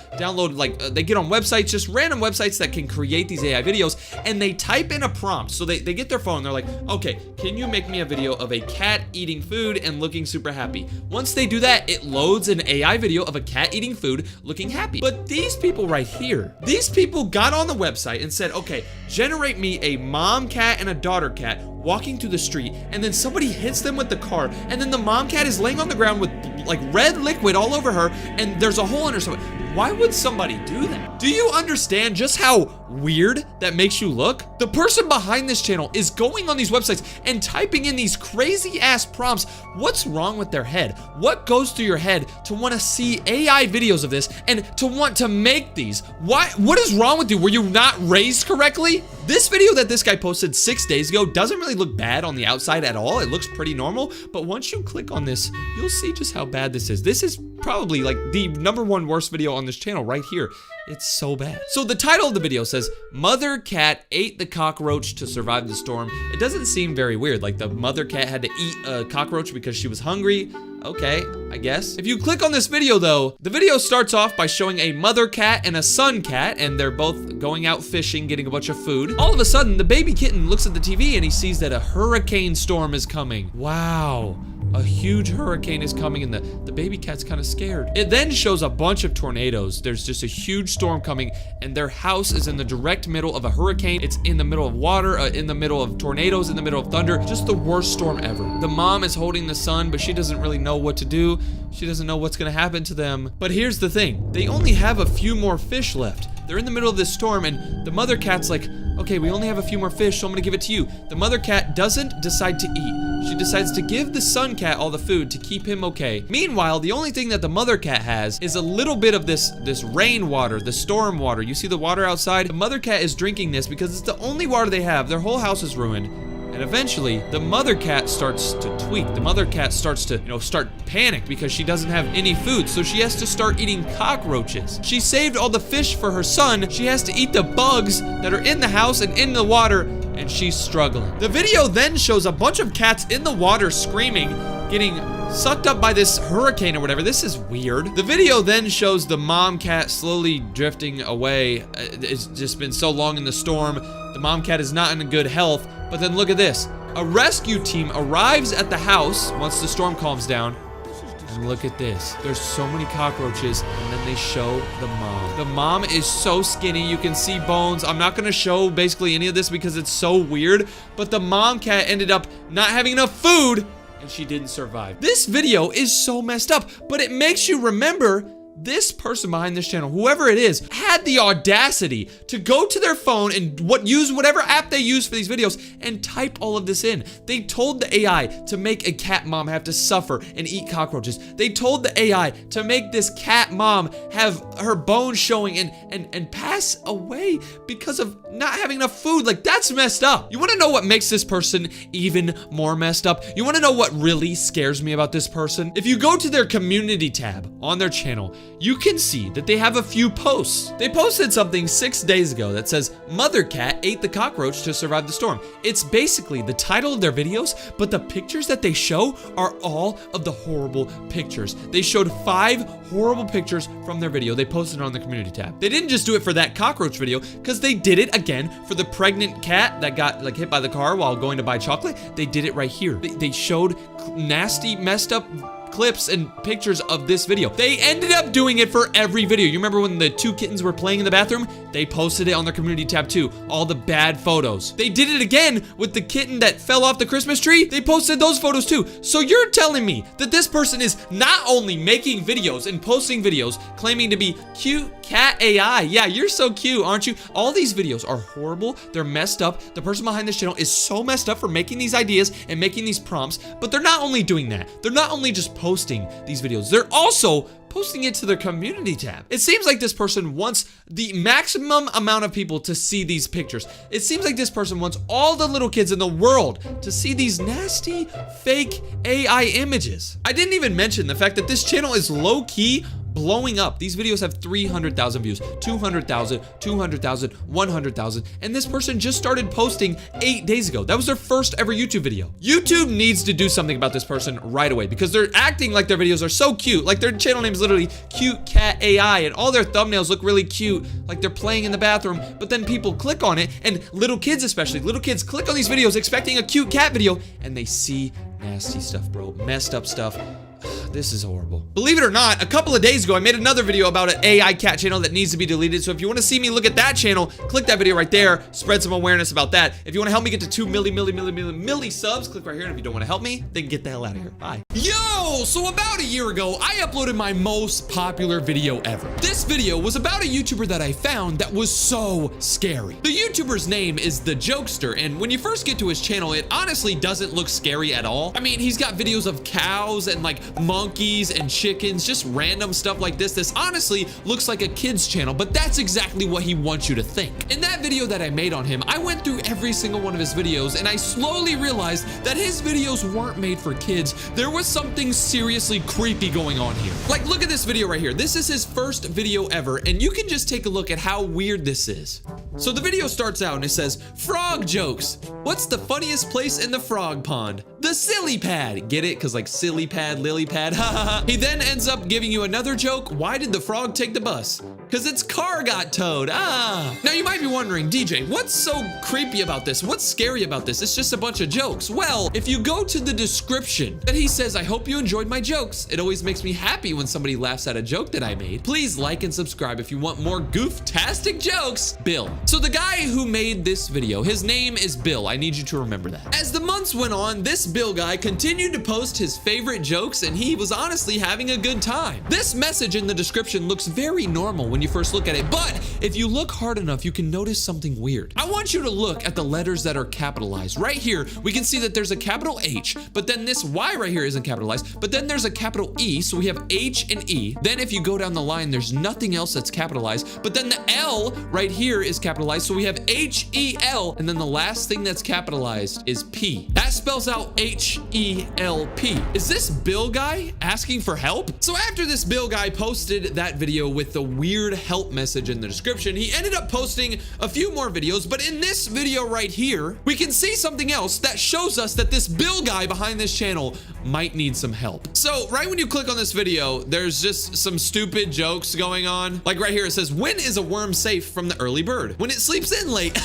they get on websites, just random websites that can create these AI videos, and they type in a prompt. So they get their phone, they're like, okay, can you make me a video of a cat eating food and looking super happy? Once they do that, it loads an AI video of a cat eating food looking happy. But these people right here, these people got on the website and said, okay, generate me a mom cat and a daughter cat walking through the street, and then somebody hits them with the car, and then the mom cat is laying on the ground with like red liquid all over her, and there's a hole in her stomach. Why would somebody do that? Do you understand just how weird that makes you look? The person behind this channel is going on these websites and typing in these crazy ass prompts. What's wrong with their head? What goes through your head to want to see AI videos of this and to want to make these? What is wrong with you? Were you not raised correctly? This video that this guy posted 6 days ago doesn't really look bad on the outside at all. It looks pretty normal, but once you click on this, you'll see just how bad this is. This is probably like the #1 worst video on this channel right here. It's so bad. So the title of the video says, mother cat ate the cockroach to survive the storm. It doesn't seem very weird, like the mother cat had to eat a cockroach because she was hungry. Okay, I guess. If you click on this video though, the video starts off by showing a mother cat and a son cat, and they're both going out fishing, getting a bunch of food. All of a sudden, the baby kitten looks at the TV and he sees that a hurricane storm is coming. Wow. A huge hurricane is coming, and the baby cat's kind of scared. It then shows a bunch of tornadoes. There's just a huge storm coming, and their house is in the direct middle of a hurricane. It's in the middle of water, in the middle of tornadoes, in the middle of thunder. Just the worst storm ever. The mom is holding the son, but she doesn't really know what to do. She doesn't know what's gonna happen to them. But here's the thing. They only have a few more fish left. They're in the middle of this storm, and the mother cat's like, okay, we only have a few more fish, so I'm gonna give it to you. The mother cat doesn't decide to eat. She decides to give the son cat all the food to keep him okay. Meanwhile, the only thing that the mother cat has is a little bit of this rain water, the storm water. You see the water outside? The mother cat is drinking this because it's the only water they have. Their whole house is ruined. And eventually, the mother cat starts to tweak. The mother cat starts to, start panic because she doesn't have any food, so she has to start eating cockroaches. She saved all the fish for her son. She has to eat the bugs that are in the house and in the water, and she's struggling. The video then shows a bunch of cats in the water screaming, getting sucked up by this hurricane or whatever. This is weird. The video then shows the mom cat slowly drifting away. It's just been so long in the storm. The mom cat is not in good health. But then look at this. A rescue team arrives at the house once the storm calms down. And look at this. There's so many cockroaches, and then they show the mom. The mom is so skinny. You can see bones. I'm not gonna show basically any of this because it's so weird, but the mom cat ended up not having enough food, and she didn't survive. This video is so messed up, but it makes you remember this person behind this channel, whoever it is, had the audacity to go to their phone and use whatever app they use for these videos and type all of this in. They told the AI to make a cat mom have to suffer and eat cockroaches. They told the AI to make this cat mom have her bones showing and pass away because of not having enough food. Like, that's messed up. You want to know what makes this person even more messed up? You want to know what really scares me about this person? If you go to their community tab on their channel, you can see that they have a few posts. They posted something 6 days ago that says, "Mother cat ate the cockroach to survive the storm." It's basically the title of their videos, but the pictures that they show are all of the horrible pictures. They showed 5 horrible pictures from their video. They posted it on the community tab. They didn't just do it for that cockroach video, because they did it again for the pregnant cat that got like hit by the car while going to buy chocolate. They did it right here. They showed nasty, messed up clips and pictures of this video. They ended up doing it for every video. You remember when the 2 kittens were playing in the bathroom? They posted it on their community tab too. All the bad photos. They did it again with the kitten that fell off the Christmas tree. They posted those photos too. So you're telling me that this person is not only making videos and posting videos claiming to be cute cat AI. Yeah, you're so cute, aren't you? All these videos are horrible. They're messed up. The person behind this channel is so messed up for making these ideas and making these prompts. But they're not only doing that. They're not only just posting these videos. They're also posting it to their community tab. It seems like this person wants the maximum amount of people to see these pictures. It seems like this person wants all the little kids in the world to see these nasty, fake AI images. I didn't even mention the fact that this channel is low-key blowing up. These videos have 300,000 views, 200,000, 200,000, 100,000, and this person just started posting 8 days ago. That was their first ever YouTube video. YouTube needs to do something about this person right away because they're acting like their videos are so cute. Like their channel name is literally Cute Cat AI, and all their thumbnails look really cute, like they're playing in the bathroom, but then people click on it, and little kids especially, little kids click on these videos expecting a cute cat video, and they see nasty stuff, bro, messed up stuff. This is horrible. Believe it or not, a couple of days ago, I made another video about an AI cat channel that needs to be deleted. So if you want to see me look at that channel, click that video right there. Spread some awareness about that. If you want to help me get to 2 milli subs, click right here. And if you don't want to help me, then get the hell out of here. Bye. Yo, so about a year ago, I uploaded my most popular video ever. This video was about a YouTuber that I found that was so scary. The YouTuber's name is The Jokester, and when you first get to his channel, it honestly doesn't look scary at all. I mean, he's got videos of cows and like monkeys and chickens, just random stuff like this. This honestly looks like a kid's channel, but that's exactly what he wants you to think. In that video that I made on him, I went through every single one of his videos, and I slowly realized that his videos weren't made for kids. There was something seriously creepy going on here. Like, look at this video right here. This is his first video ever, and you can just take a look at how weird this is. So the video starts out and it says, "Frog jokes. What's the funniest place in the frog pond? The silly pad." Get it? Because like silly pad, lily pad, ha ha ha. He then ends up giving you another joke. "Why did the frog take the bus? Because its car got towed." Ah. Now you might be wondering, DJ, what's so creepy about this? What's scary about this? It's just a bunch of jokes. Well, if you go to the description and he says, "I hope you enjoyed my jokes. It always makes me happy when somebody laughs at a joke that I made. Please like and subscribe if you want more goof-tastic jokes. Bill." So the guy who made this video, his name is Bill. I need you to remember that. As the months went on, this Bill guy continued to post his favorite jokes, and he was honestly having a good time. This message in the description looks very normal when you first look at it, but if you look hard enough, you can notice something weird. I want you to look at the letters that are capitalized. Right here, we can see that there's a capital H, but then this Y right here isn't capitalized, but then there's a capital E, so we have H and E. Then if you go down the line, there's nothing else that's capitalized, but then the L right here is capitalized, so we have H-E-L, and then the last thing that's capitalized is P. That That spells out H-E-L-P. Is this Bill guy asking for help? So after this Bill guy posted that video with the weird help message in the description, he ended up posting a few more videos, but in this video right here, we can see something else that shows us that this Bill guy behind this channel might need some help. So right when you click on this video, there's just some stupid jokes going on. Like right here, it says, when is a worm safe from the early bird? When it sleeps in late.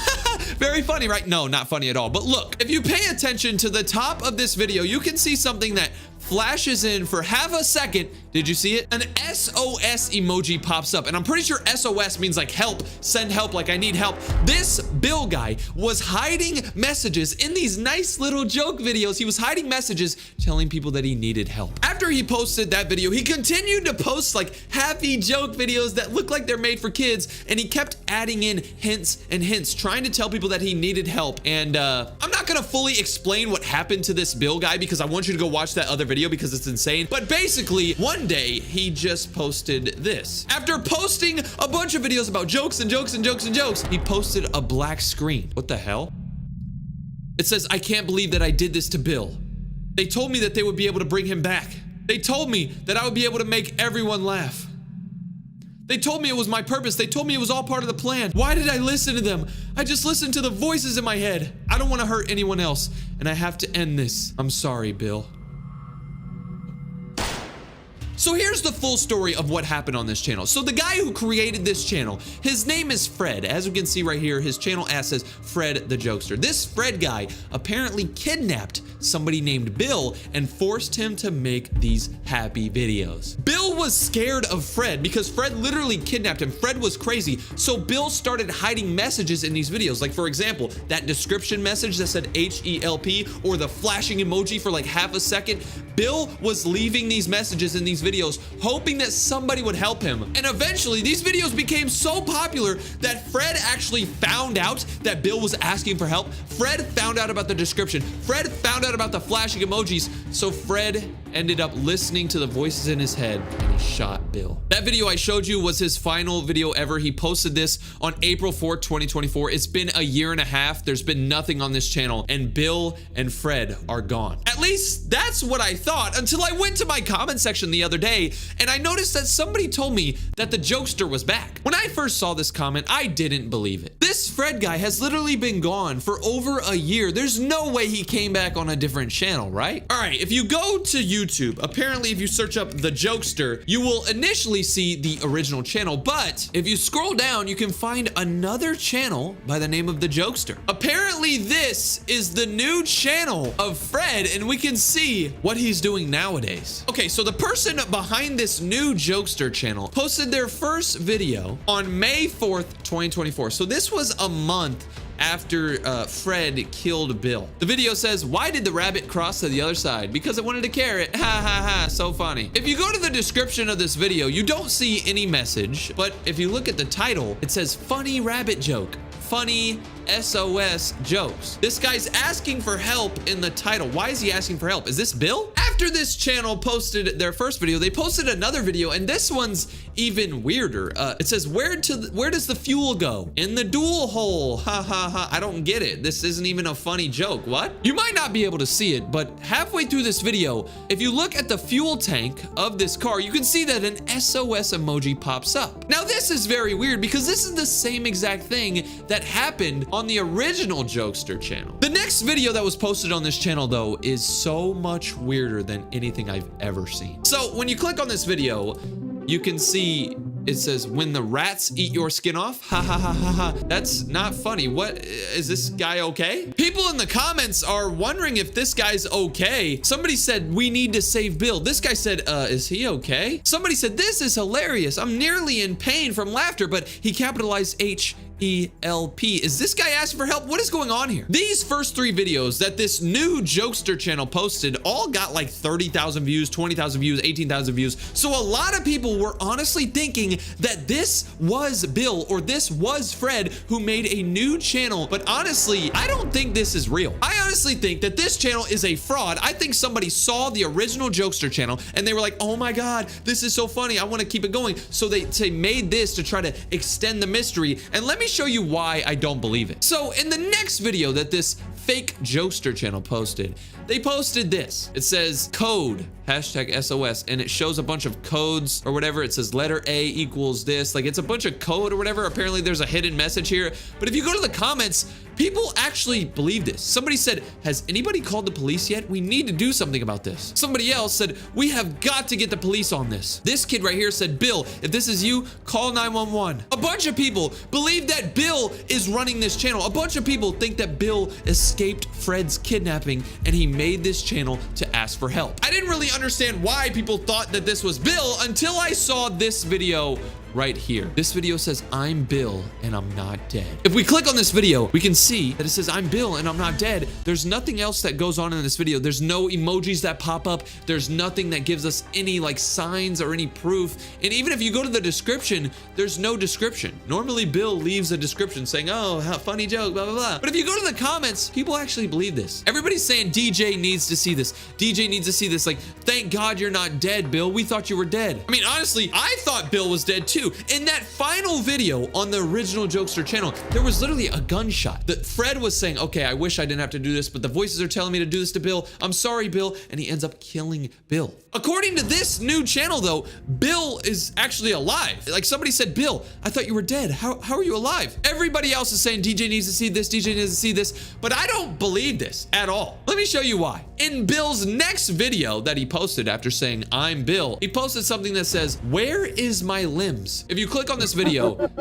Very funny, right? No, not funny at all. But look, if you pay attention to the top of this video, you can see something that flashes in for half a second. Did you see it? An SOS emoji pops up, and I'm pretty sure SOS means like help, send help, like I need help. This Bill guy was hiding messages in these nice little joke videos. He was hiding messages telling people that he needed help. After he posted that video, he continued to post like happy joke videos that look like they're made for kids, and he kept adding in hints and hints, trying to tell people that he needed help. And I'm not gonna fully explain what happened to this Bill guy because I want you to go watch that other video because it's insane. But basically, one day he just posted this. After posting a bunch of videos about jokes and jokes and jokes and jokes, he posted a black screen. What the hell? It says, I can't believe that I did this to Bill. They told me that they would be able to bring him back. They told me that I would be able to make everyone laugh. They told me it was my purpose. They told me it was all part of the plan. Why did I listen to them? I just listened to the voices in my head. I don't want to hurt anyone else, and I have to end this. I'm sorry, Bill. So here's the full story of what happened on this channel. So the guy who created this channel, his name is Fred. As you can see right here, his channel ad says Fred the Jokester. This Fred guy apparently kidnapped somebody named Bill and forced him to make these happy videos. Bill was scared of Fred because Fred literally kidnapped him. Fred was crazy. So Bill started hiding messages in these videos. Like for example, that description message that said H-E-L-P or the flashing emoji for like half a second. Bill was leaving these messages in these videos, hoping that somebody would help him. And eventually these videos became so popular that Fred actually found out that Bill was asking for help. Fred found out about the description. Fred found out about the flashing emojis. So Fred ended up listening to the voices in his head and he shot Bill. That video I showed you was his final video ever. He posted this on April 4th, 2024. It's been a year and a half. There's been nothing on this channel and Bill and Fred are gone. At least that's what I thought until I went to my comment section the other day and I noticed that somebody told me that the jokester was back. When I first saw this comment, I didn't believe it. This Fred guy has literally been gone for over a year. There's no way he came back on a different channel, right? All right, if you go to YouTube, apparently if you search up the jokester, you will initially see the original channel, but if you scroll down, you can find another channel by the name of the jokester. Apparently this is the new channel of Fred and we can see what he's doing nowadays. Okay, so the person behind this new jokester channel posted their first video on May 4th, 2024. So this was a month after Fred killed Bill. The video says, why did the rabbit cross to the other side? Because it wanted a carrot. Ha ha ha, so funny. If you go to the description of this video, you don't see any message, but if you look at the title, it says funny rabbit joke. Funny SOS jokes. This guy's asking for help in the title. Why is he asking for help? Is this Bill? After this channel posted their first video, they posted another video and this one's even weirder. It says, where does the fuel go? In the dual hole. Ha ha ha. I don't get it. This isn't even a funny joke. What? You might not be able to see it, but halfway through this video, if you look at the fuel tank of this car, you can see that an SOS emoji pops up. Now this is very weird because this is the same exact thing that happened on the original Jokester channel. The next video that was posted on this channel though is so much weirder than anything I've ever seen. So when you click on this video, you can see it says, when the rats eat your skin off. Ha ha ha ha ha. That's not funny. What, is this guy okay? People in the comments are wondering if this guy's okay. Somebody said, we need to save Bill. This guy said, is he okay? Somebody said, this is hilarious. I'm nearly in pain from laughter, but he capitalized H-E-L-P. Is this guy asking for help? What is going on here? These first three videos that this new Jokester channel posted all got like 30,000 views, 20,000 views, 18,000 views. So a lot of people were honestly thinking that this was Bill or this was Fred who made a new channel. But honestly, I don't think this is real. I honestly think that this channel is a fraud. I think somebody saw the original Jokester channel and they were like, oh my God, this is so funny. I want to keep it going. So they made this to try to extend the mystery. And let me show you why I don't believe it. So in the next video that this fake jokester channel posted. They posted this. It says code, #SOS, and it shows a bunch of codes or whatever. It says letter A equals this. Like, it's a bunch of code or whatever. Apparently there's a hidden message here. But if you go to the comments, people actually believe this. Somebody said, has anybody called the police yet? We need to do something about this. Somebody else said, we have got to get the police on this. This kid right here said, Bill, if this is you, call 911. A bunch of people believe that Bill is running this channel. A bunch of people think that Bill escaped Fred's kidnapping and he made this channel to ask for help. I didn't really understand why people thought that this was Bill until I saw this video right here. This video says, I'm Bill and I'm not dead. If we click on this video, we can see that it says, I'm Bill and I'm not dead. There's nothing else that goes on in this video. There's no emojis that pop up. There's nothing that gives us any like signs or any proof. And even if you go to the description, there's no description. Normally Bill leaves a description saying, oh, how funny joke, blah, blah, blah. But if you go to the comments, people actually believe this. Everybody's saying DJ needs to see this. DJ needs to see this. Like, thank God you're not dead, Bill. We thought you were dead. I mean, honestly, I thought Bill was dead too. In that final video on the original Jokester channel, there was literally a gunshot that Fred was saying, okay, I wish I didn't have to do this, but the voices are telling me to do this to Bill. I'm sorry, Bill. And he ends up killing Bill. According to this new channel though, Bill is actually alive. Like somebody said, Bill, I thought you were dead. How are you alive? Everybody else is saying DJ needs to see this, DJ needs to see this, but I don't believe this at all. Let me show you why. In Bill's next video that he posted after saying, I'm Bill, he posted something that says, where is my limbs? If you click on this video,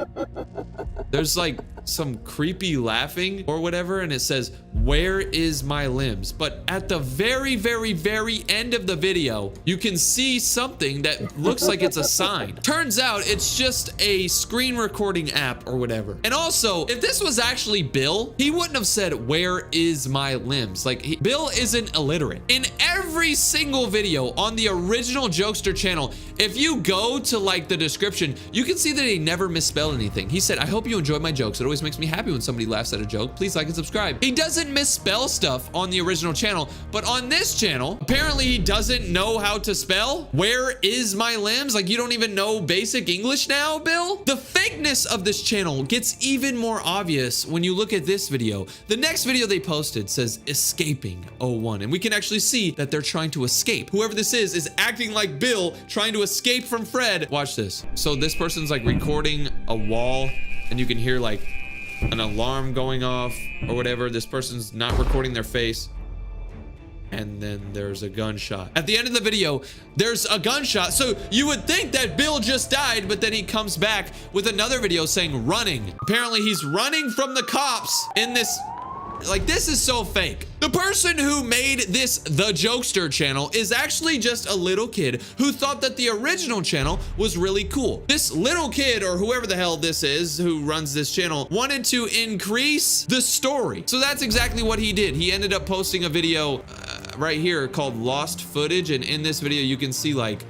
there's like some creepy laughing or whatever, and it says, where is my limbs? But at the very, very, very end of the video, you can see something that looks like it's a sign. Turns out it's just a screen recording app or whatever. And also, if this was actually Bill, he wouldn't have said, where is my limbs? Like, Bill isn't illiterate. In every single video on the original Jokester channel, if you go to like the description, you can see that he never misspelled anything. He said, I hope you enjoyed my jokes. It always makes me happy when somebody laughs at a joke. Please like and subscribe. He doesn't misspell stuff on the original channel, but on this channel, apparently he doesn't know how to spell. Where is my limbs? Like, you don't even know basic English now, Bill? The fakeness of this channel gets even more obvious when you look at this video. The next video they posted says escaping 01, and we can actually see that they're trying to escape. Whoever this is acting like Bill, trying to escape from Fred. Watch this. So this person's like recording a wall, and you can hear like an alarm going off or whatever. This person's not recording their face. And then there's a gunshot. At the end of the video, there's a gunshot. So you would think that Bill just died, but then he comes back with another video saying running. Apparently he's running from the cops in this. Like, this is so fake. The person who made this The Jokester channel is actually just a little kid who thought that the original channel was really cool. This little kid, or whoever the hell this is who runs this channel, wanted to increase the story. So that's exactly what he did. He ended up posting a video right here called Lost Footage, and in this video you can see like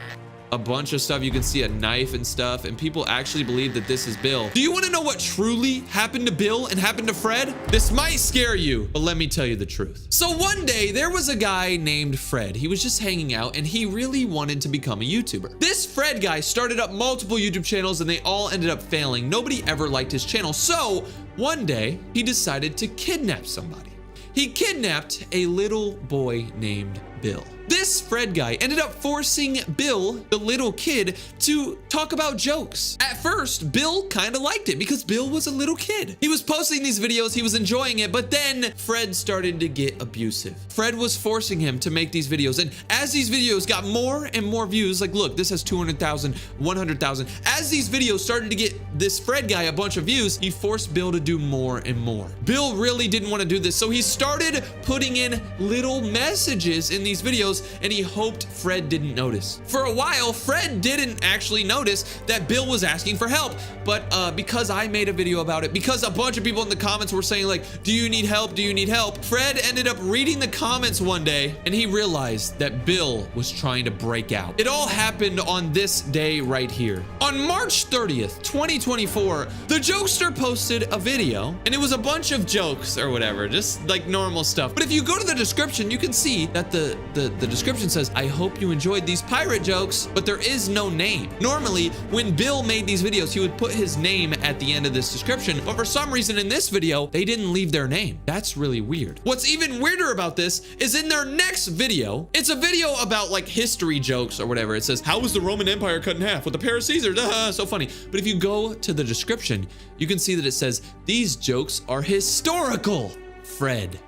a bunch of stuff. You can see a knife and stuff, and people actually believe that this is Bill. Do you want to know what truly happened to Bill and happened to Fred? This might scare you, but let me tell you the truth. So one day there was a guy named Fred. He was just hanging out and he really wanted to become a YouTuber. This Fred guy started up multiple YouTube channels and they all ended up failing. Nobody ever liked his channel. So one day he decided to kidnap somebody. He kidnapped a little boy named Bill. This Fred guy ended up forcing Bill, the little kid, to talk about jokes. At first, Bill kind of liked it because Bill was a little kid. He was posting these videos, he was enjoying it, but then Fred started to get abusive. Fred was forcing him to make these videos, and as these videos got more and more views, like look, this has 200,000, 100,000. As these videos started to get this Fred guy a bunch of views, he forced Bill to do more and more. Bill really didn't want to do this, so he started putting in little messages in these videos, and he hoped Fred didn't notice. For a while, Fred didn't actually notice that Bill was asking for help, but because I made a video about it, because a bunch of people in the comments were saying like, do you need help? Do you need help? Fred ended up reading the comments one day, and he realized that Bill was trying to break out. It all happened on this day right here. On March 30th, 2024, the Jokester posted a video, and it was a bunch of jokes or whatever, just like normal stuff. But if you go to the description, you can see that the the description says, I hope you enjoyed these pirate jokes, but there is no name. Normally, when Bill made these videos, he would put his name at the end of this description, but for some reason in this video, they didn't leave their name. That's really weird. What's even weirder about this is in their next video, it's a video about like history jokes or whatever. It says, how was the Roman Empire cut in half with a pair of Caesars? So funny. But if you go to the description, you can see that it says, these jokes are historical. Fred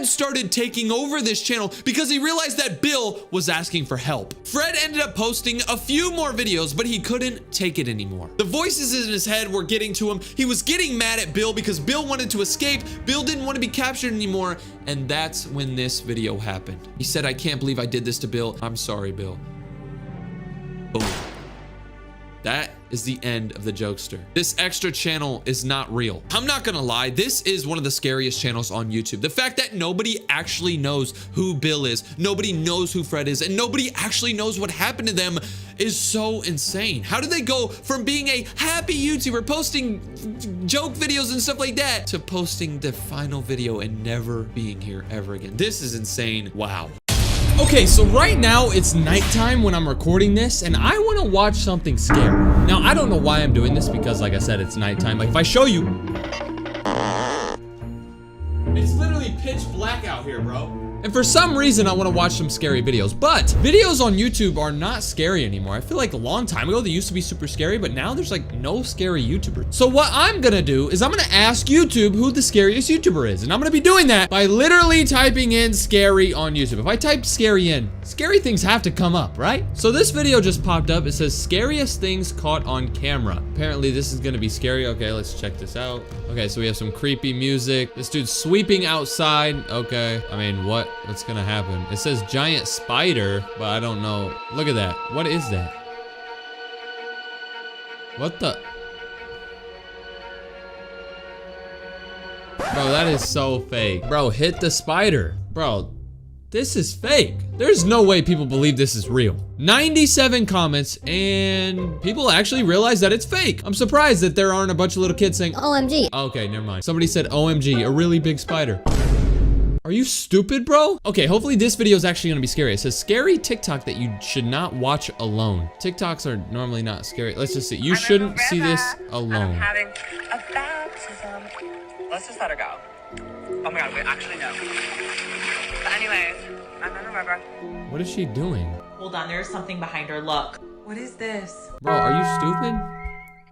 started taking over this channel because he realized that Bill was asking for help. Fred ended up posting a few more videos, but he couldn't take it anymore. The voices in his head were getting to him. He was getting mad at Bill because Bill wanted to escape. Bill didn't want to be captured anymore. And that's when this video happened. He said, I can't believe I did this to Bill. I'm sorry, Bill. Boom. That is the end of the jokester. This extra channel is not real. I'm not gonna lie, this is one of the scariest channels on YouTube. The fact that nobody actually knows who Bill is, nobody knows who Fred is, and nobody actually knows what happened to them is so insane. How did they go from being a happy YouTuber posting joke videos and stuff like that to posting the final video and never being here ever again? This is insane. Wow. Okay, so right now it's nighttime when I'm recording this and I want to watch something scary. Now, I don't know why I'm doing this because like I said, it's nighttime. Like if I show you, it's literally pitch black out here, bro. And for some reason, I want to watch some scary videos, but videos on YouTube are not scary anymore. I feel like a long time ago, they used to be super scary, but now there's like no scary YouTubers. So what I'm gonna do is I'm gonna ask YouTube who the scariest YouTuber is. And I'm gonna be doing that by literally typing in scary on YouTube. If I type scary in, scary things have to come up, right? So this video just popped up. It says scariest things caught on camera. Apparently this is gonna be scary. Okay, let's check this out. Okay, so we have some creepy music. This dude's sweeping outside. Okay, I mean, what's gonna happen? It says giant spider, but I don't know. Look at that. What is that? What the? Bro, that is so fake. Bro, hit the spider. Bro, this is fake. There's no way people believe this is real. 97 comments and people actually realize that it's fake. I'm surprised that there aren't a bunch of little kids saying OMG. Okay, never mind. Somebody said OMG, a really big spider. Are you stupid, bro? Okay, hopefully this video is actually gonna be scary. It says scary TikTok that you should not watch alone. TikToks are normally not scary. Let's just see. You shouldn't see this alone. I'm having a baptism. Let's just let her go. Oh my god, wait, actually no. But anyways, I'm in the river. What is she doing? Hold on, there's something behind her. Look. What is this? Bro, are you stupid?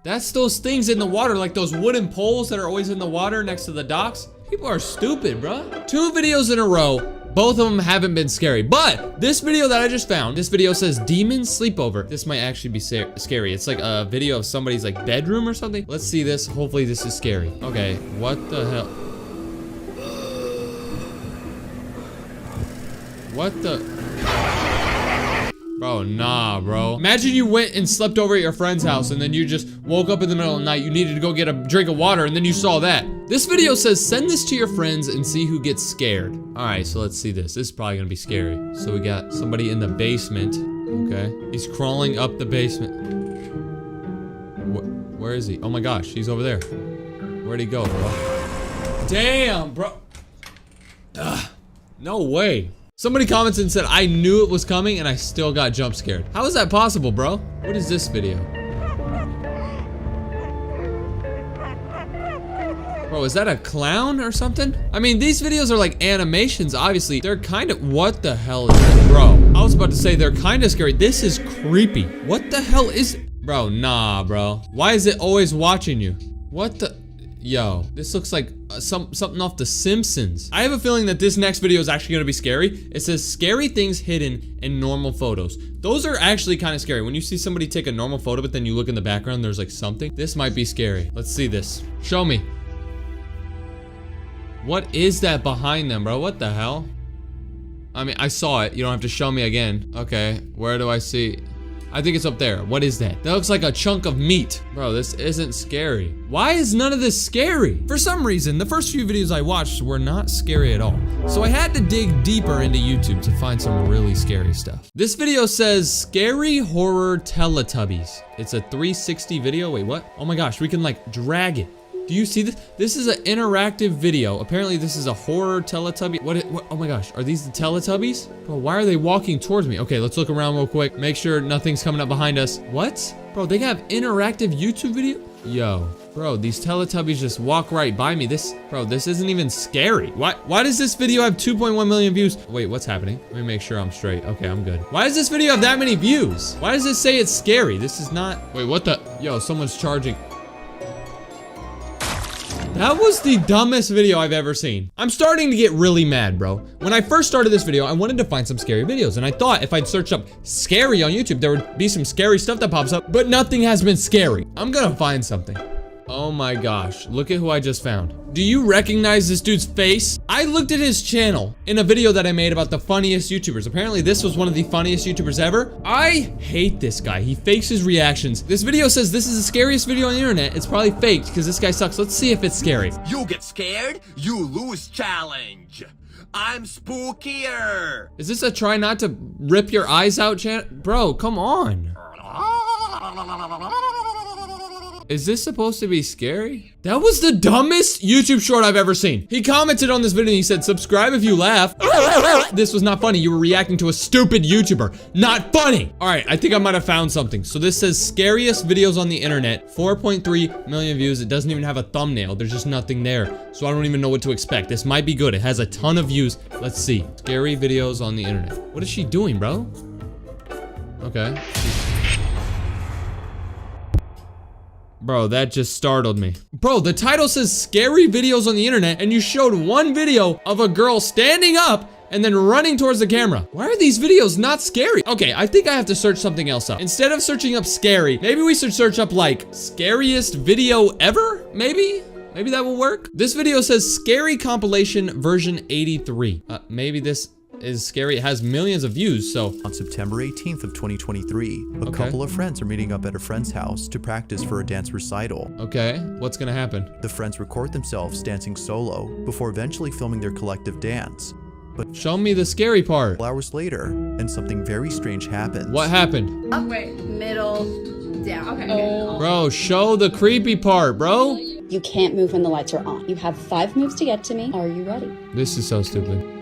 That's those things in the water, like those wooden poles that are always in the water next to the docks. People are stupid, bro. 2 videos in a row, both of them haven't been scary. But this video that I just found, this video says demon sleepover. This might actually be scary. It's like a video of somebody's like bedroom or something. Let's see this. Hopefully this is scary. Okay, what the hell? What the? Bro, nah, bro. Imagine you went and slept over at your friend's house and then you just woke up in the middle of the night, you needed to go get a drink of water and then you saw that. This video says send this to your friends and see who gets scared. All right, so let's see this. This is probably gonna be scary. So we got somebody in the basement, okay? He's crawling up the basement. Where is he? Oh my gosh, he's over there. Where'd he go, bro? Damn, bro. Ugh, no way. Somebody commented and said, I knew it was coming and I still got jump scared. How is that possible, bro? What is this video? Bro, is that a clown or something? I mean, these videos are like animations, obviously. They're kind of, what the hell is that? Bro, I was about to say they're kind of scary. This is creepy. What the hell is, bro, nah, bro. Why is it always watching you? What the? Yo, this looks like something off The Simpsons. I have a feeling that this next video is actually gonna be scary. It says scary things hidden in normal photos. Those are actually kind of scary. When you see somebody take a normal photo, but then you look in the background, there's like something. This might be scary. Let's see this. Show me. What is that behind them, bro? What the hell? I mean, I saw it. You don't have to show me again. Okay, where do I see? I think it's up there. What is that? That looks like a chunk of meat. Bro, this isn't scary. Why is none of this scary? For some reason, the first few videos I watched were not scary at all. So I had to dig deeper into YouTube to find some really scary stuff. This video says scary horror Teletubbies. It's a 360 video. Wait, what? Oh my gosh, we can like drag it. Do you see this? This is an interactive video. Apparently this is a horror Teletubby. What, oh my gosh, are these the Teletubbies? Bro, why are they walking towards me? Okay, let's look around real quick. Make sure nothing's coming up behind us. What? Bro, they have interactive YouTube video? Yo, bro, these Teletubbies just walk right by me. Bro, this isn't even scary. Why does this video have 2.1 million views? Wait, what's happening? Let me make sure I'm straight. Okay, I'm good. Why does this video have that many views? Why does it say it's scary? This is not, wait, what the? Yo, someone's charging. That was the dumbest video I've ever seen. I'm starting to get really mad, bro. When I first started this video, I wanted to find some scary videos, and I thought if I'd search up scary on YouTube, there would be some scary stuff that pops up, but nothing has been scary. I'm gonna find something. Oh my gosh, look at who I just found. Do you recognize this dude's face? I looked at his channel in a video that I made about the funniest YouTubers. Apparently this was one of the funniest YouTubers ever. I hate this guy. He fakes his reactions. This video says this is the scariest video on the internet. It's probably faked because this guy sucks. Let's see if it's scary. You get scared, you lose challenge. I'm spookier. Is this a try not to rip your eyes out channel? Bro, come on. Is this supposed to be scary? That was the dumbest YouTube short I've ever seen. He commented on this video and he said, subscribe if you laugh. This was not funny. You were reacting to a stupid YouTuber. Not funny. All right, I think I might have found something. So this says scariest videos on the internet, 4.3 million views. It doesn't even have a thumbnail. There's just nothing there. So I don't even know what to expect. This might be good. It has a ton of views. Let's see. Scary videos on the internet. What is she doing, bro? Okay. Bro, that just startled me. Bro, the title says scary videos on the internet, and you showed one video of a girl standing up and then running towards the camera. Why are these videos not scary? Okay, I think I have to search something else up. Instead of searching up scary, maybe we should search up like scariest video ever? Maybe that will work. This video says scary compilation version 83. Maybe this is scary. It has millions of views, so. On September 18th of 2023, a couple of friends are meeting up at a friend's house to practice for a dance recital. Okay, what's gonna happen? The friends record themselves dancing solo before eventually filming their collective dance. But show me the scary part. Hours later, and something very strange happens. What happened? Up, wait, middle, down. Okay. Bro, show the creepy part, bro. You can't move when the lights are on. You have 5 moves to get to me. Are you ready? This is so stupid.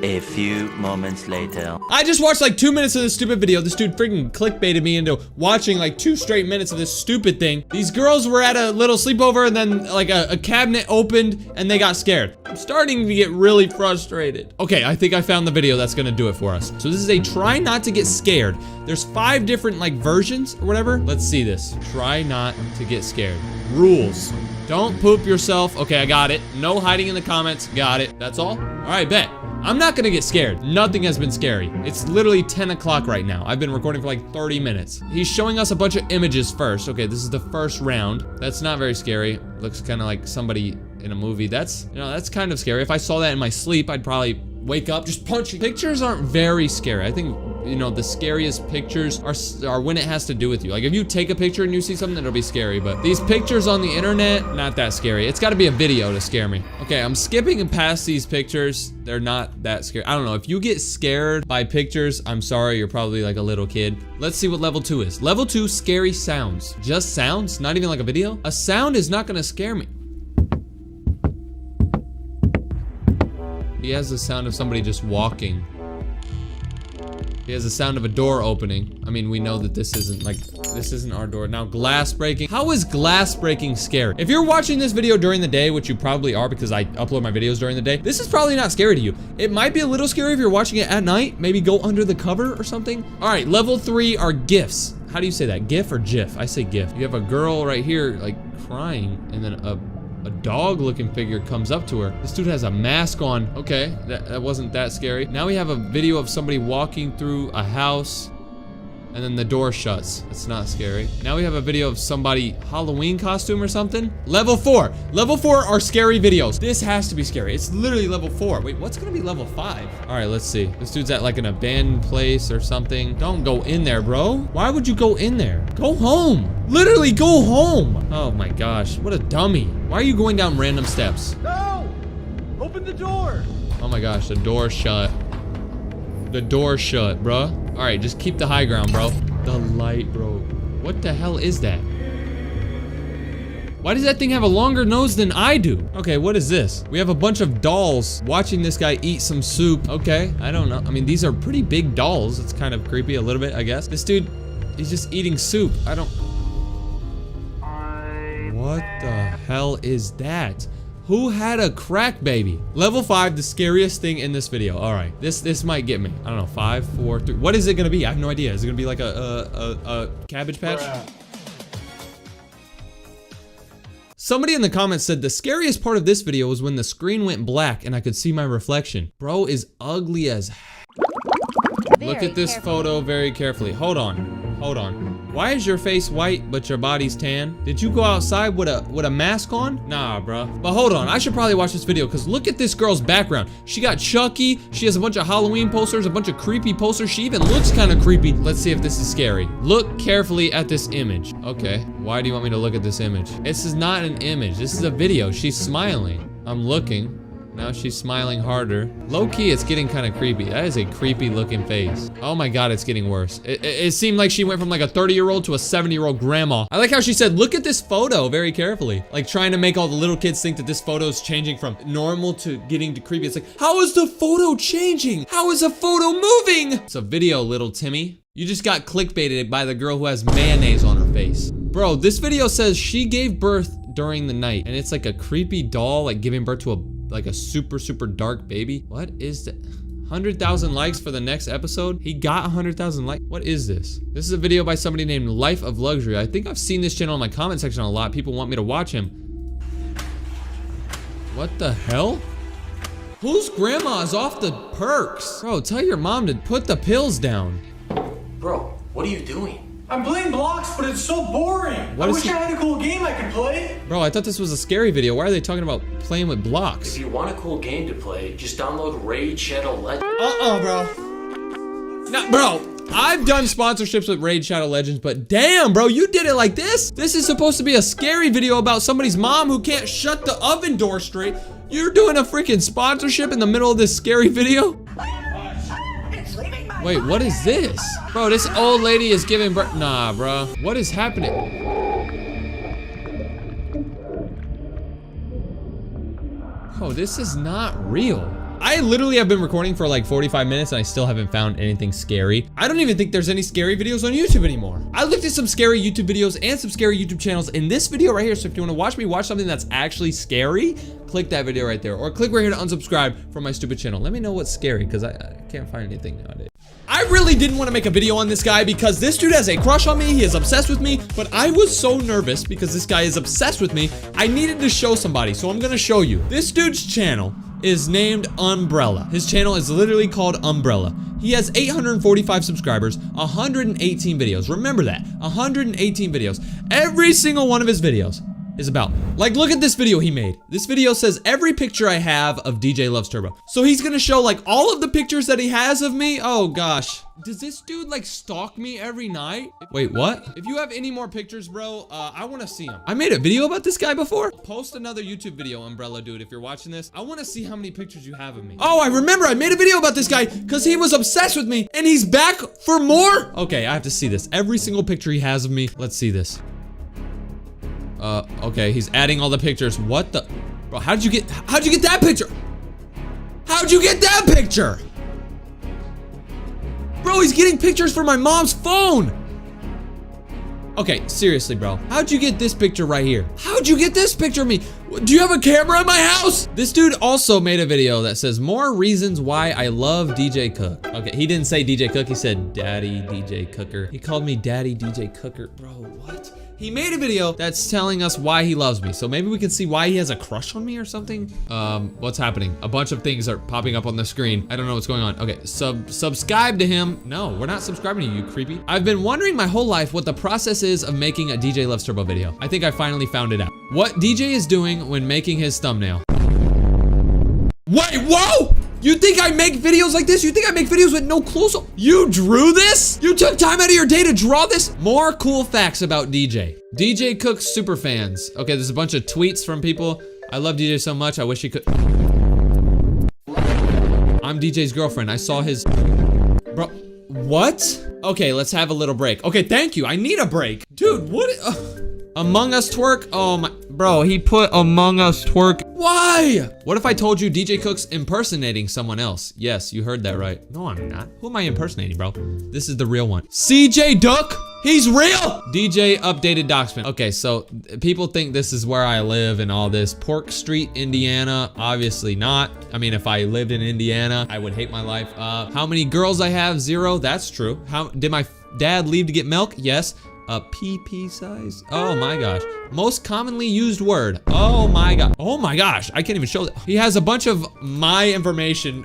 A few moments later. I just watched like 2 minutes of this stupid video. This dude freaking clickbaited me into watching like 2 straight minutes of this stupid thing. These girls were at a little sleepover and then like a cabinet opened and they got scared. I'm starting to get really frustrated. Okay, I think I found the video that's gonna do it for us. So this is a try not to get scared. There's 5 different like versions or whatever. Let's see this. Try not to get scared. Rules. Don't poop yourself. Okay, I got it. No hiding in the comments. Got it. That's all? All right, bet. I'm not gonna get scared. Nothing has been scary. It's literally 10 o'clock right now. I've been recording for like 30 minutes. He's showing us a bunch of images first. Okay, this is the first round. That's not very scary. Looks kind of like somebody in a movie. That's, you know, that's kind of scary. If I saw that in my sleep, I'd probably wake up just punching. Pictures aren't very scary. I think, you know, the scariest pictures are when it has to do with you. Like if you take a picture and you see something, it'll be scary. But these pictures on the internet, not that scary. It's got to be a video to scare me. Okay, I'm skipping past these pictures. They're not that scary. I don't know. If you get scared by pictures, I'm sorry. You're probably like a little kid. Let's see what level 2 is. Level 2, scary sounds. Just sounds, not even like a video. A sound is not gonna scare me. He has the sound of somebody just walking. He has the sound of a door opening. I mean, we know that this isn't our door. Now, glass breaking. How is glass breaking scary? If you're watching this video during the day, which you probably are because I upload my videos during the day, this is probably not scary to you. It might be a little scary if you're watching it at night. Maybe go under the cover or something. All right, level 3 are GIFs. How do you say that? GIF or GIF? I say GIF. You have a girl right here, like, crying, and then a dog-looking figure comes up to her. This dude has a mask on. Okay, that wasn't that scary. Now we have a video of somebody walking through a house, and then the door shuts. It's not scary. Now we have a video of somebody Halloween costume or something. Level 4. Level 4 are scary videos. This has to be scary. It's literally level 4. Wait, what's gonna be level 5? All right, let's see. This dude's at like an abandoned place or something. Don't go in there, bro. Why would you go in there? Go home. Literally go home. Oh my gosh, what a dummy. Why are you going down random steps? No! Open the door! Oh my gosh, the door's shut. The door shut, bruh. All right, just keep the high ground, bro. The light, bro. What the hell is that? Why does that thing have a longer nose than I do? Okay, what is this? We have a bunch of dolls watching this guy eat some soup. Okay, I don't know. I mean, these are pretty big dolls. It's kind of creepy a little bit, I guess. This dude, he's just eating soup. I don't... What the hell is that? Who had a crack baby? Level 5, the scariest thing in this video. All right, this might get me. I don't know, 5, 4, 3. What is it gonna be? I have no idea. Is it gonna be like a Cabbage Patch? Somebody in the comments said the scariest part of this video was when the screen went black and I could see my reflection. Bro is ugly as Look at this photo very carefully. Hold on. Hold on. Why is your face white but your body's tan? Did you go outside with a mask on? Nah, bro. But hold on. I should probably watch this video because look at this girl's background. She got Chucky. She has a bunch of Halloween posters, a bunch of creepy posters. She even looks kind of creepy. Let's see if this is scary. Look carefully at this image. Okay. Why do you want me to look at this image? This is not an image. This is a video. She's smiling. I'm looking. Now she's smiling harder. Low-key, it's getting kind of creepy. That is a creepy looking face. Oh my God, it's getting worse. It seemed like she went from like a 30-year-old to a 70-year-old grandma. I like how she said, look at this photo very carefully. Like trying to make all the little kids think that this photo is changing from normal to getting to creepy. It's like, how is the photo changing? How is a photo moving? It's a video, little Timmy. You just got clickbaited by the girl who has mayonnaise on her face. Bro, this video says she gave birth during the night and it's like a creepy doll like giving birth to a super dark baby. What is that? 100,000 likes for the next episode? He got 100,000 likes. What is this? This is a video by somebody named Life of Luxury. I think I've seen this channel in my comment section a lot. People want me to watch him. What the hell? Whose grandma is off the perks? Bro, tell your mom to put the pills down. Bro, what are you doing? I'm playing blocks, but it's so boring. I wish I had a cool game I could play. Bro, I thought this was a scary video. Why are they talking about playing with blocks? If you want a cool game to play, just download Raid Shadow Legends. Bro. No, bro. I've done sponsorships with Raid Shadow Legends, but damn, bro, you did it like this? This is supposed to be a scary video about somebody's mom who can't shut the oven door straight. You're doing a freaking sponsorship in the middle of this scary video? Wait, what is this? Bro, this old lady is giving birth. Nah, bro. What is happening? Oh, this is not real. I literally have been recording for like 45 minutes and I still haven't found anything scary. I don't even think there's any scary videos on YouTube anymore. I looked at some scary YouTube videos and some scary YouTube channels in this video right here. So if you want to watch me watch something that's actually scary, click that video right there. Or click right here to unsubscribe from my stupid channel. Let me know what's scary because I can't find anything nowadays. I really didn't want to make a video on this guy because this dude has a crush on me. He is obsessed with me, but I was so nervous because this guy is obsessed with me. I needed to show somebody, so I'm gonna show you. This dude's channel is named Umbrella. His channel is literally called Umbrella. He has 845 subscribers, 118 videos. Remember that, 118 videos. Every single one of his videos is about, like, look at this video he made. This video says every picture I have of DJLovesTurbo. So he's gonna show like all of the pictures that he has of me. Oh gosh. Does this dude like stalk me every night? Wait, what? If you have any more pictures, bro, I wanna see them. I made a video about this guy before. Post another YouTube video, Umbrella dude, if you're watching this. I wanna see how many pictures you have of me. Oh, I remember I made a video about this guy because he was obsessed with me and he's back for more. Okay, I have to see this. Every single picture he has of me. Let's see this. Okay, he's adding all the pictures. What the? Bro, how'd you get that picture? How'd you get that picture? Bro, he's getting pictures from my mom's phone. Okay, seriously, bro. How'd you get this picture right here? How'd you get this picture of me? Do you have a camera in my house? This dude also made a video that says more reasons why I love DJ Cook. Okay, he didn't say DJ Cook, he said Daddy DJ Cooker. He called me Daddy DJ Cooker. Bro, what? He made a video that's telling us why he loves me. So maybe we can see why he has a crush on me or something. What's happening? A bunch of things are popping up on the screen. I don't know what's going on. Okay, subscribe to him. No, we're not subscribing to you, creepy. I've been wondering my whole life what the process is of making a DJLovesTurbo video. I think I finally found it out. What DJ is doing when making his thumbnail. Wait, whoa! You think I make videos like this? You think I make videos with no close-up? You drew this? You took time out of your day to draw this? More cool facts about DJ. DJ Cook's super fans. Okay, there's a bunch of tweets from people. I love DJ so much, I wish he could. I'm DJ's girlfriend. I saw his... What? Okay, let's have a little break. Okay, thank you. I need a break. Dude, what? Among Us twerk? Oh my, bro, he put Among Us twerk. Why? What if I told you DJ Cook's impersonating someone else? Yes, you heard that right. No, I'm not. Who am I impersonating, bro? This is the real one. CJ Duck? He's real! DJ updated Doxman. Okay, so people think this is where I live and all this. Pork Street, Indiana, obviously not. I mean, if I lived in Indiana, I would hate my life. How many girls I have? 0, that's true. How did my dad leave to get milk? Yes. A PP size? Oh my gosh. Most commonly used word. Oh my god. Oh my gosh. I can't even show that. He has a bunch of my information.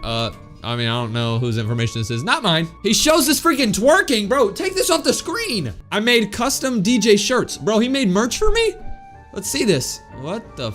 I mean, I don't know whose information this is. Not mine. He shows this freaking twerking, bro. Take this off the screen. I made custom DJ shirts. Bro, he made merch for me? Let's see this. What the,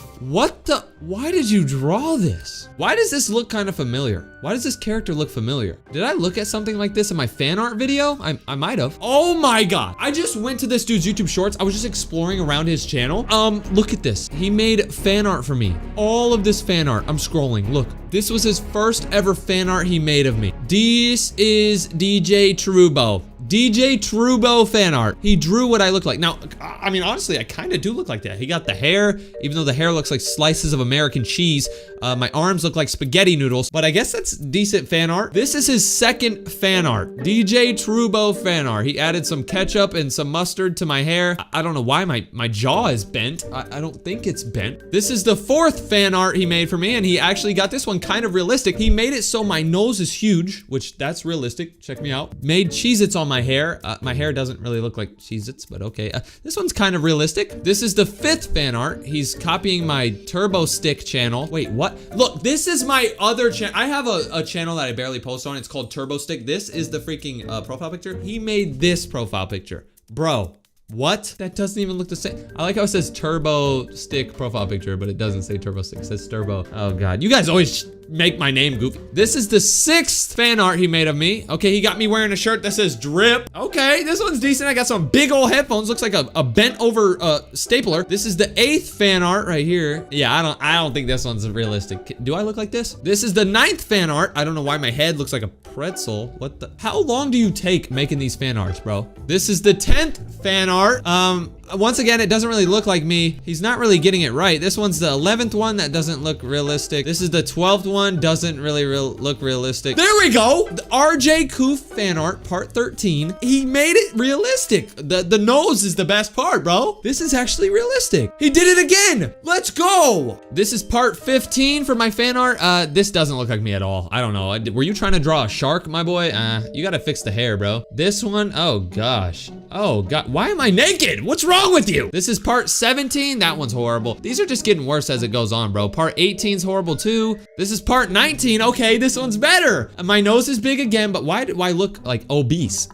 why did you draw this? Why does this look kind of familiar? Why does this character look familiar? Did I look at something like this in my fan art video? I might have. Oh my god. I just went to this dude's YouTube shorts. I was just exploring around his channel. Look at this. He made fan art for me. All of this fan art. I'm scrolling, look. This was his first ever fan art he made of me. This is DJLovesTurbo. DJLovesTurbo fan art. He drew what I look like. Now, I mean, honestly, I kind of do look like that. He got the hair, even though the hair looks like slices of American cheese. My arms look like spaghetti noodles, but I guess that's decent fan art. This is his second fan art. DJLovesTurbo fan art. He added some ketchup and some mustard to my hair. I don't know why my jaw is bent. I don't think it's bent. This is the fourth fan art he made for me, and he actually got this one kind of realistic. He made it so my nose is huge, which that's realistic. Check me out. Made Cheez-Its on my hair. My hair doesn't really look like Cheez-Its, but okay. This one's kind of realistic. This is the fifth fan art. He's copying my Turbo Stick channel. Wait, what? Look, this is my other channel. I have a channel that I barely post on. It's called Turbo Stick. This is the freaking profile picture. He made this profile picture. Bro, what? That doesn't even look the same. I like how it says Turbo Stick profile picture, but it doesn't say Turbo Stick. It says Turbo. Oh God, you guys always make my name goofy. This is the sixth fan art he made of me. Okay, he got me wearing a shirt that says drip. Okay, this one's decent. I got some big old headphones. Looks like a bent over stapler. This is the eighth fan art right here. Yeah, I don't think this one's realistic. Do I look like this? This is the ninth fan art. I don't know why my head looks like a pretzel. What the? How long do you take making these fan arts, bro? This is the 10th fan art. Once again, it doesn't really look like me. He's not really getting it right. This one's the 11th one that doesn't look realistic. This is the 12th one, doesn't really look realistic. There we go. The RJ Koof fan art, part 13. He made it realistic. The nose is the best part, bro. This is actually realistic. He did it again. Let's go. This is part 15 for my fan art. This doesn't look like me at all. I don't know. Were you trying to draw a shark, my boy? You gotta fix the hair, bro. This one, oh gosh. Oh God, why am I naked? What's wrong with you? This is part 17. That one's horrible. These are just getting worse as it goes on, bro. Part 18 is horrible too. This is part 19. Okay, this one's better. My nose is big again, but why do I look like obese?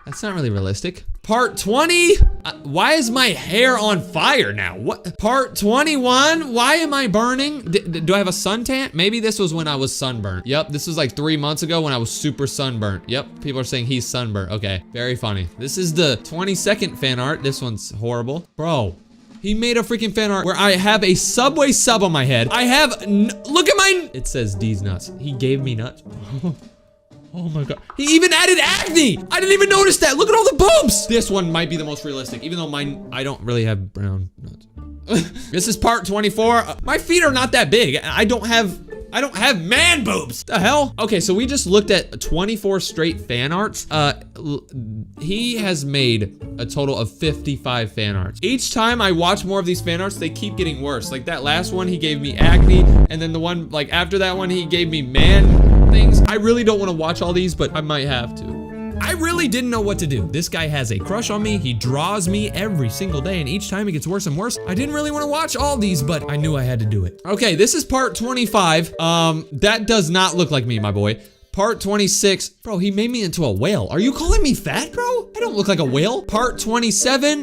That's not really realistic. Part 20? Why is my hair on fire now? What? Part 21? Why am I burning? Do I have a suntan? Maybe this was when I was sunburned. Yep, this was like 3 months ago when I was super sunburned. Yep, people are saying he's sunburned. Okay, very funny. This is the 22nd fan art. This one's horrible. Bro, he made a freaking fan art where I have a Subway sub on my head. I have, look at my, it says D's nuts. He gave me nuts. Oh my God. He even added acne. I didn't even notice that. Look at all the boobs. This one might be the most realistic, even though mine, I don't really have brown nuts. This is part 24. My feet are not that big. I don't have man boobs. The hell? Okay, so we just looked at 24 straight fan arts. He has made a total of 55 fan arts. Each time I watch more of these fan arts, they keep getting worse. Like that last one, he gave me acne. And then the one like after that one, he gave me man things. I really don't want to watch all these, but I might have to. I really didn't know what to do. This guy has a crush on me. He draws me every single day, and each time it gets worse and worse. I didn't really want to watch all these, but I knew I had to do it. Okay, this is part 25. That does not look like me, my boy. Part 26. Bro, he made me into a whale. Are you calling me fat, bro? I don't look like a whale. Part 27.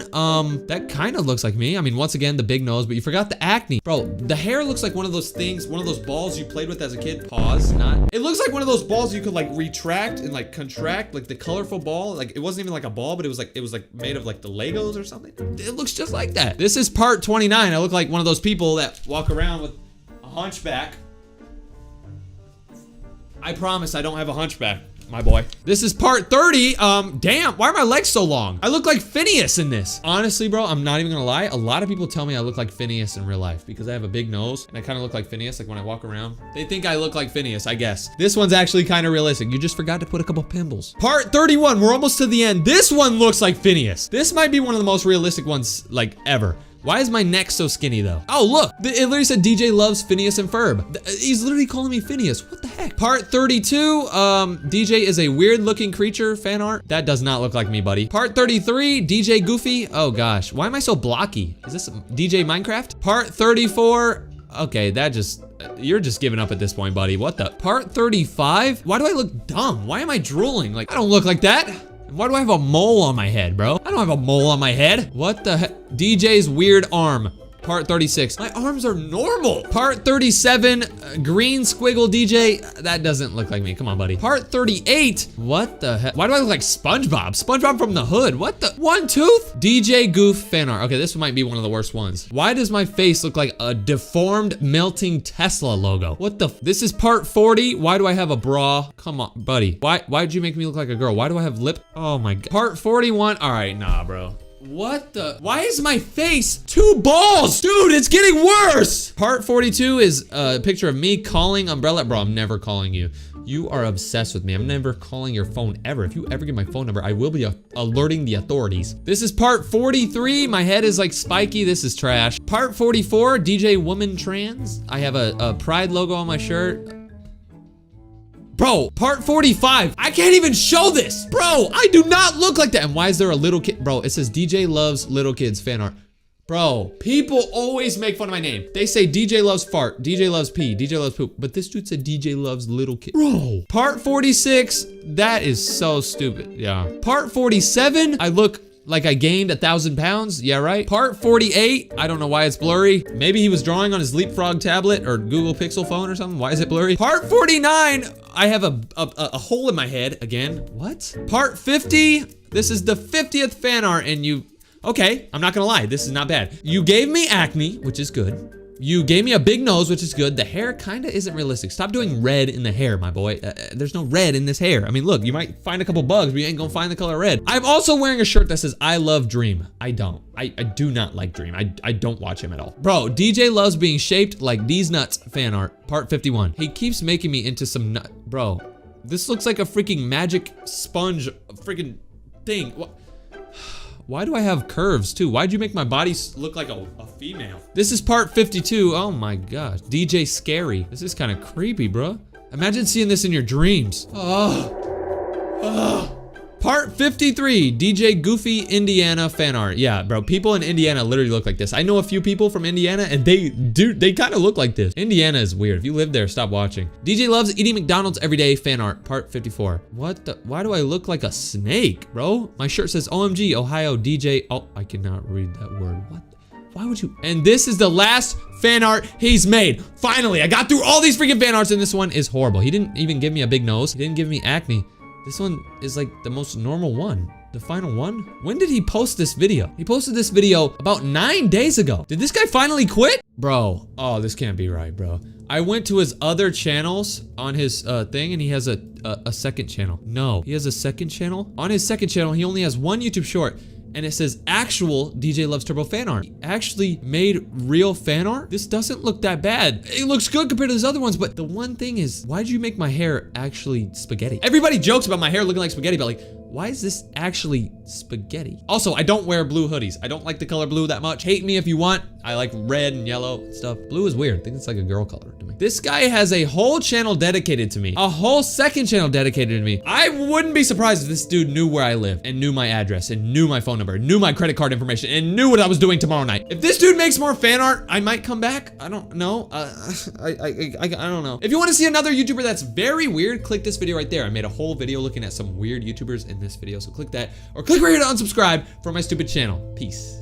That kind of looks like me. I mean, once again, the big nose, but you forgot the acne. Bro, the hair looks like one of those things, one of those balls you played with as a kid. Pause, not. It looks like one of those balls you could like retract and like contract, like the colorful ball. Like it wasn't even like a ball, but it was like made of like the Legos or something. It looks just like that. This is part 29. I look like one of those people that walk around with a hunchback. I promise I don't have a hunchback. my boy. This is part 30. Damn, why are my legs so long? I look like Phineas in this. Honestly, bro, I'm not even gonna lie. A lot of people tell me I look like Phineas in real life because I have a big nose and I kind of look like Phineas, like when I walk around. They think I look like Phineas, I guess. This one's actually kind of realistic. You just forgot to put a couple pimples. Part 31, we're almost to the end. This one looks like Phineas. This might be one of the most realistic ones, like, ever. Why is my neck so skinny though? Oh, look, it literally said DJ loves Phineas and Ferb. He's literally calling me Phineas. What the heck? Part 32, DJ is a weird looking creature, fan art. That does not look like me, buddy. Part 33, DJ Goofy. Oh gosh, why am I so blocky? Is this DJ Minecraft? Part 34, okay, that just, you're just giving up at this point, buddy. What the? Part 35, why do I look dumb? Why am I drooling? Like, I don't look like that. Why do I have a mole on my head, bro? I don't have a mole on my head. What the heck? DJ's weird arm. Part 36. My arms are normal. Part 37, green squiggle DJ. That doesn't look like me. Come on, buddy. Part 38. What the heck? Why do I look like SpongeBob? SpongeBob from the hood. What the? One tooth? DJ Goof fan art. Okay, this might be one of the worst ones. Why does my face look like a deformed melting Tesla logo? What the? This is part 40. Why do I have a bra? Come on, buddy. Why'd you make me look like a girl? Why do I have lip? Oh my God. Part 41. All right, nah, bro. What the? Why is my face 2 balls? Dude, it's getting worse. Part 42 is a picture of me calling Umbrella. Bro, I'm never calling you. You are obsessed with me. I'm never calling your phone ever. If you ever get my phone number, I will be alerting the authorities. This is part 43. My head is like spiky. This is trash. Part 44, DJ Woman Trans. I have a Pride logo on my shirt. Bro, part 45. I can't even show this. Bro, I do not look like that. And why is there a little kid? Bro, it says DJ loves little kids fan art. Bro, people always make fun of my name. They say DJ loves fart, DJ loves pee, DJ loves poop. But this dude said DJ loves little kids. Bro, part 46. That is so stupid. Yeah. Part 47. I look like I gained 1,000 pounds. Yeah, right. Part 48. I don't know why it's blurry. Maybe he was drawing on his Leapfrog tablet or Google Pixel phone or something. Why is it blurry? Part 49. I have a hole in my head again. What? Part 50. This is the 50th fan art and you, okay, I'm not gonna lie. This is not bad. You gave me acne, which is good. You gave me a big nose, which is good. The hair kind of isn't realistic. Stop doing red in the hair, my boy. There's no red in this hair. I mean, look, you might find a couple bugs, but you ain't gonna find the color red. I'm also wearing a shirt that says, I love Dream. I don't. I do not like Dream. I don't watch him at all. Bro, DJ loves being shaped like these nuts fan art. Part 51. He keeps making me into some nut. Bro, this looks like a freaking magic sponge freaking thing. What? Why do I have curves too? Why'd you make my body look like a female? This is part 52. Oh my gosh. DJ Scary. This is kind of creepy, bro. Imagine seeing this in your dreams. Oh. Part 53. DJ Goofy Indiana fan art. Yeah, bro. People in Indiana literally look like this. I know a few people from Indiana and they kind of look like this. Indiana is weird. If you live there, stop watching. DJ loves eating McDonald's every day fan art. Part 54. What the? Why do I look like a snake, bro? My shirt says OMG Ohio DJ. Oh, I cannot read that word. What? Why would you? And this is the last fan art he's made. Finally, I got through all these freaking fan arts and this one is horrible. He didn't even give me a big nose. He didn't give me acne. This one is like the most normal one. The final one? When did he post this video? He posted this video about 9 days ago. Did this guy finally quit? Bro, oh, this can't be right, bro. I went to his other channels on his thing and he has a second channel. No, he has a second channel. On his second channel, he only has one YouTube short. And it says actual DJ Loves Turbo fan art. He actually made real fan art. This doesn't look that bad. It looks good compared to those other ones, but the one thing is, why'd you make my hair actually spaghetti? Everybody jokes about my hair looking like spaghetti, but like, why is this actually spaghetti? Also, I don't wear blue hoodies. I don't like the color blue that much. Hate me if you want. I like red and yellow and stuff. Blue is weird. I think it's like a girl color to me. This guy has a whole channel dedicated to me. A whole second channel dedicated to me. I wouldn't be surprised if this dude knew where I live and knew my address and knew my phone number, knew my credit card information and knew what I was doing tomorrow night. If this dude makes more fan art, I might come back. I don't know. I don't know. If you want to see another YouTuber that's very weird, click this video right there. I made a whole video looking at some weird YouTubers in this video, so click that or click right here to unsubscribe from my stupid channel. Peace.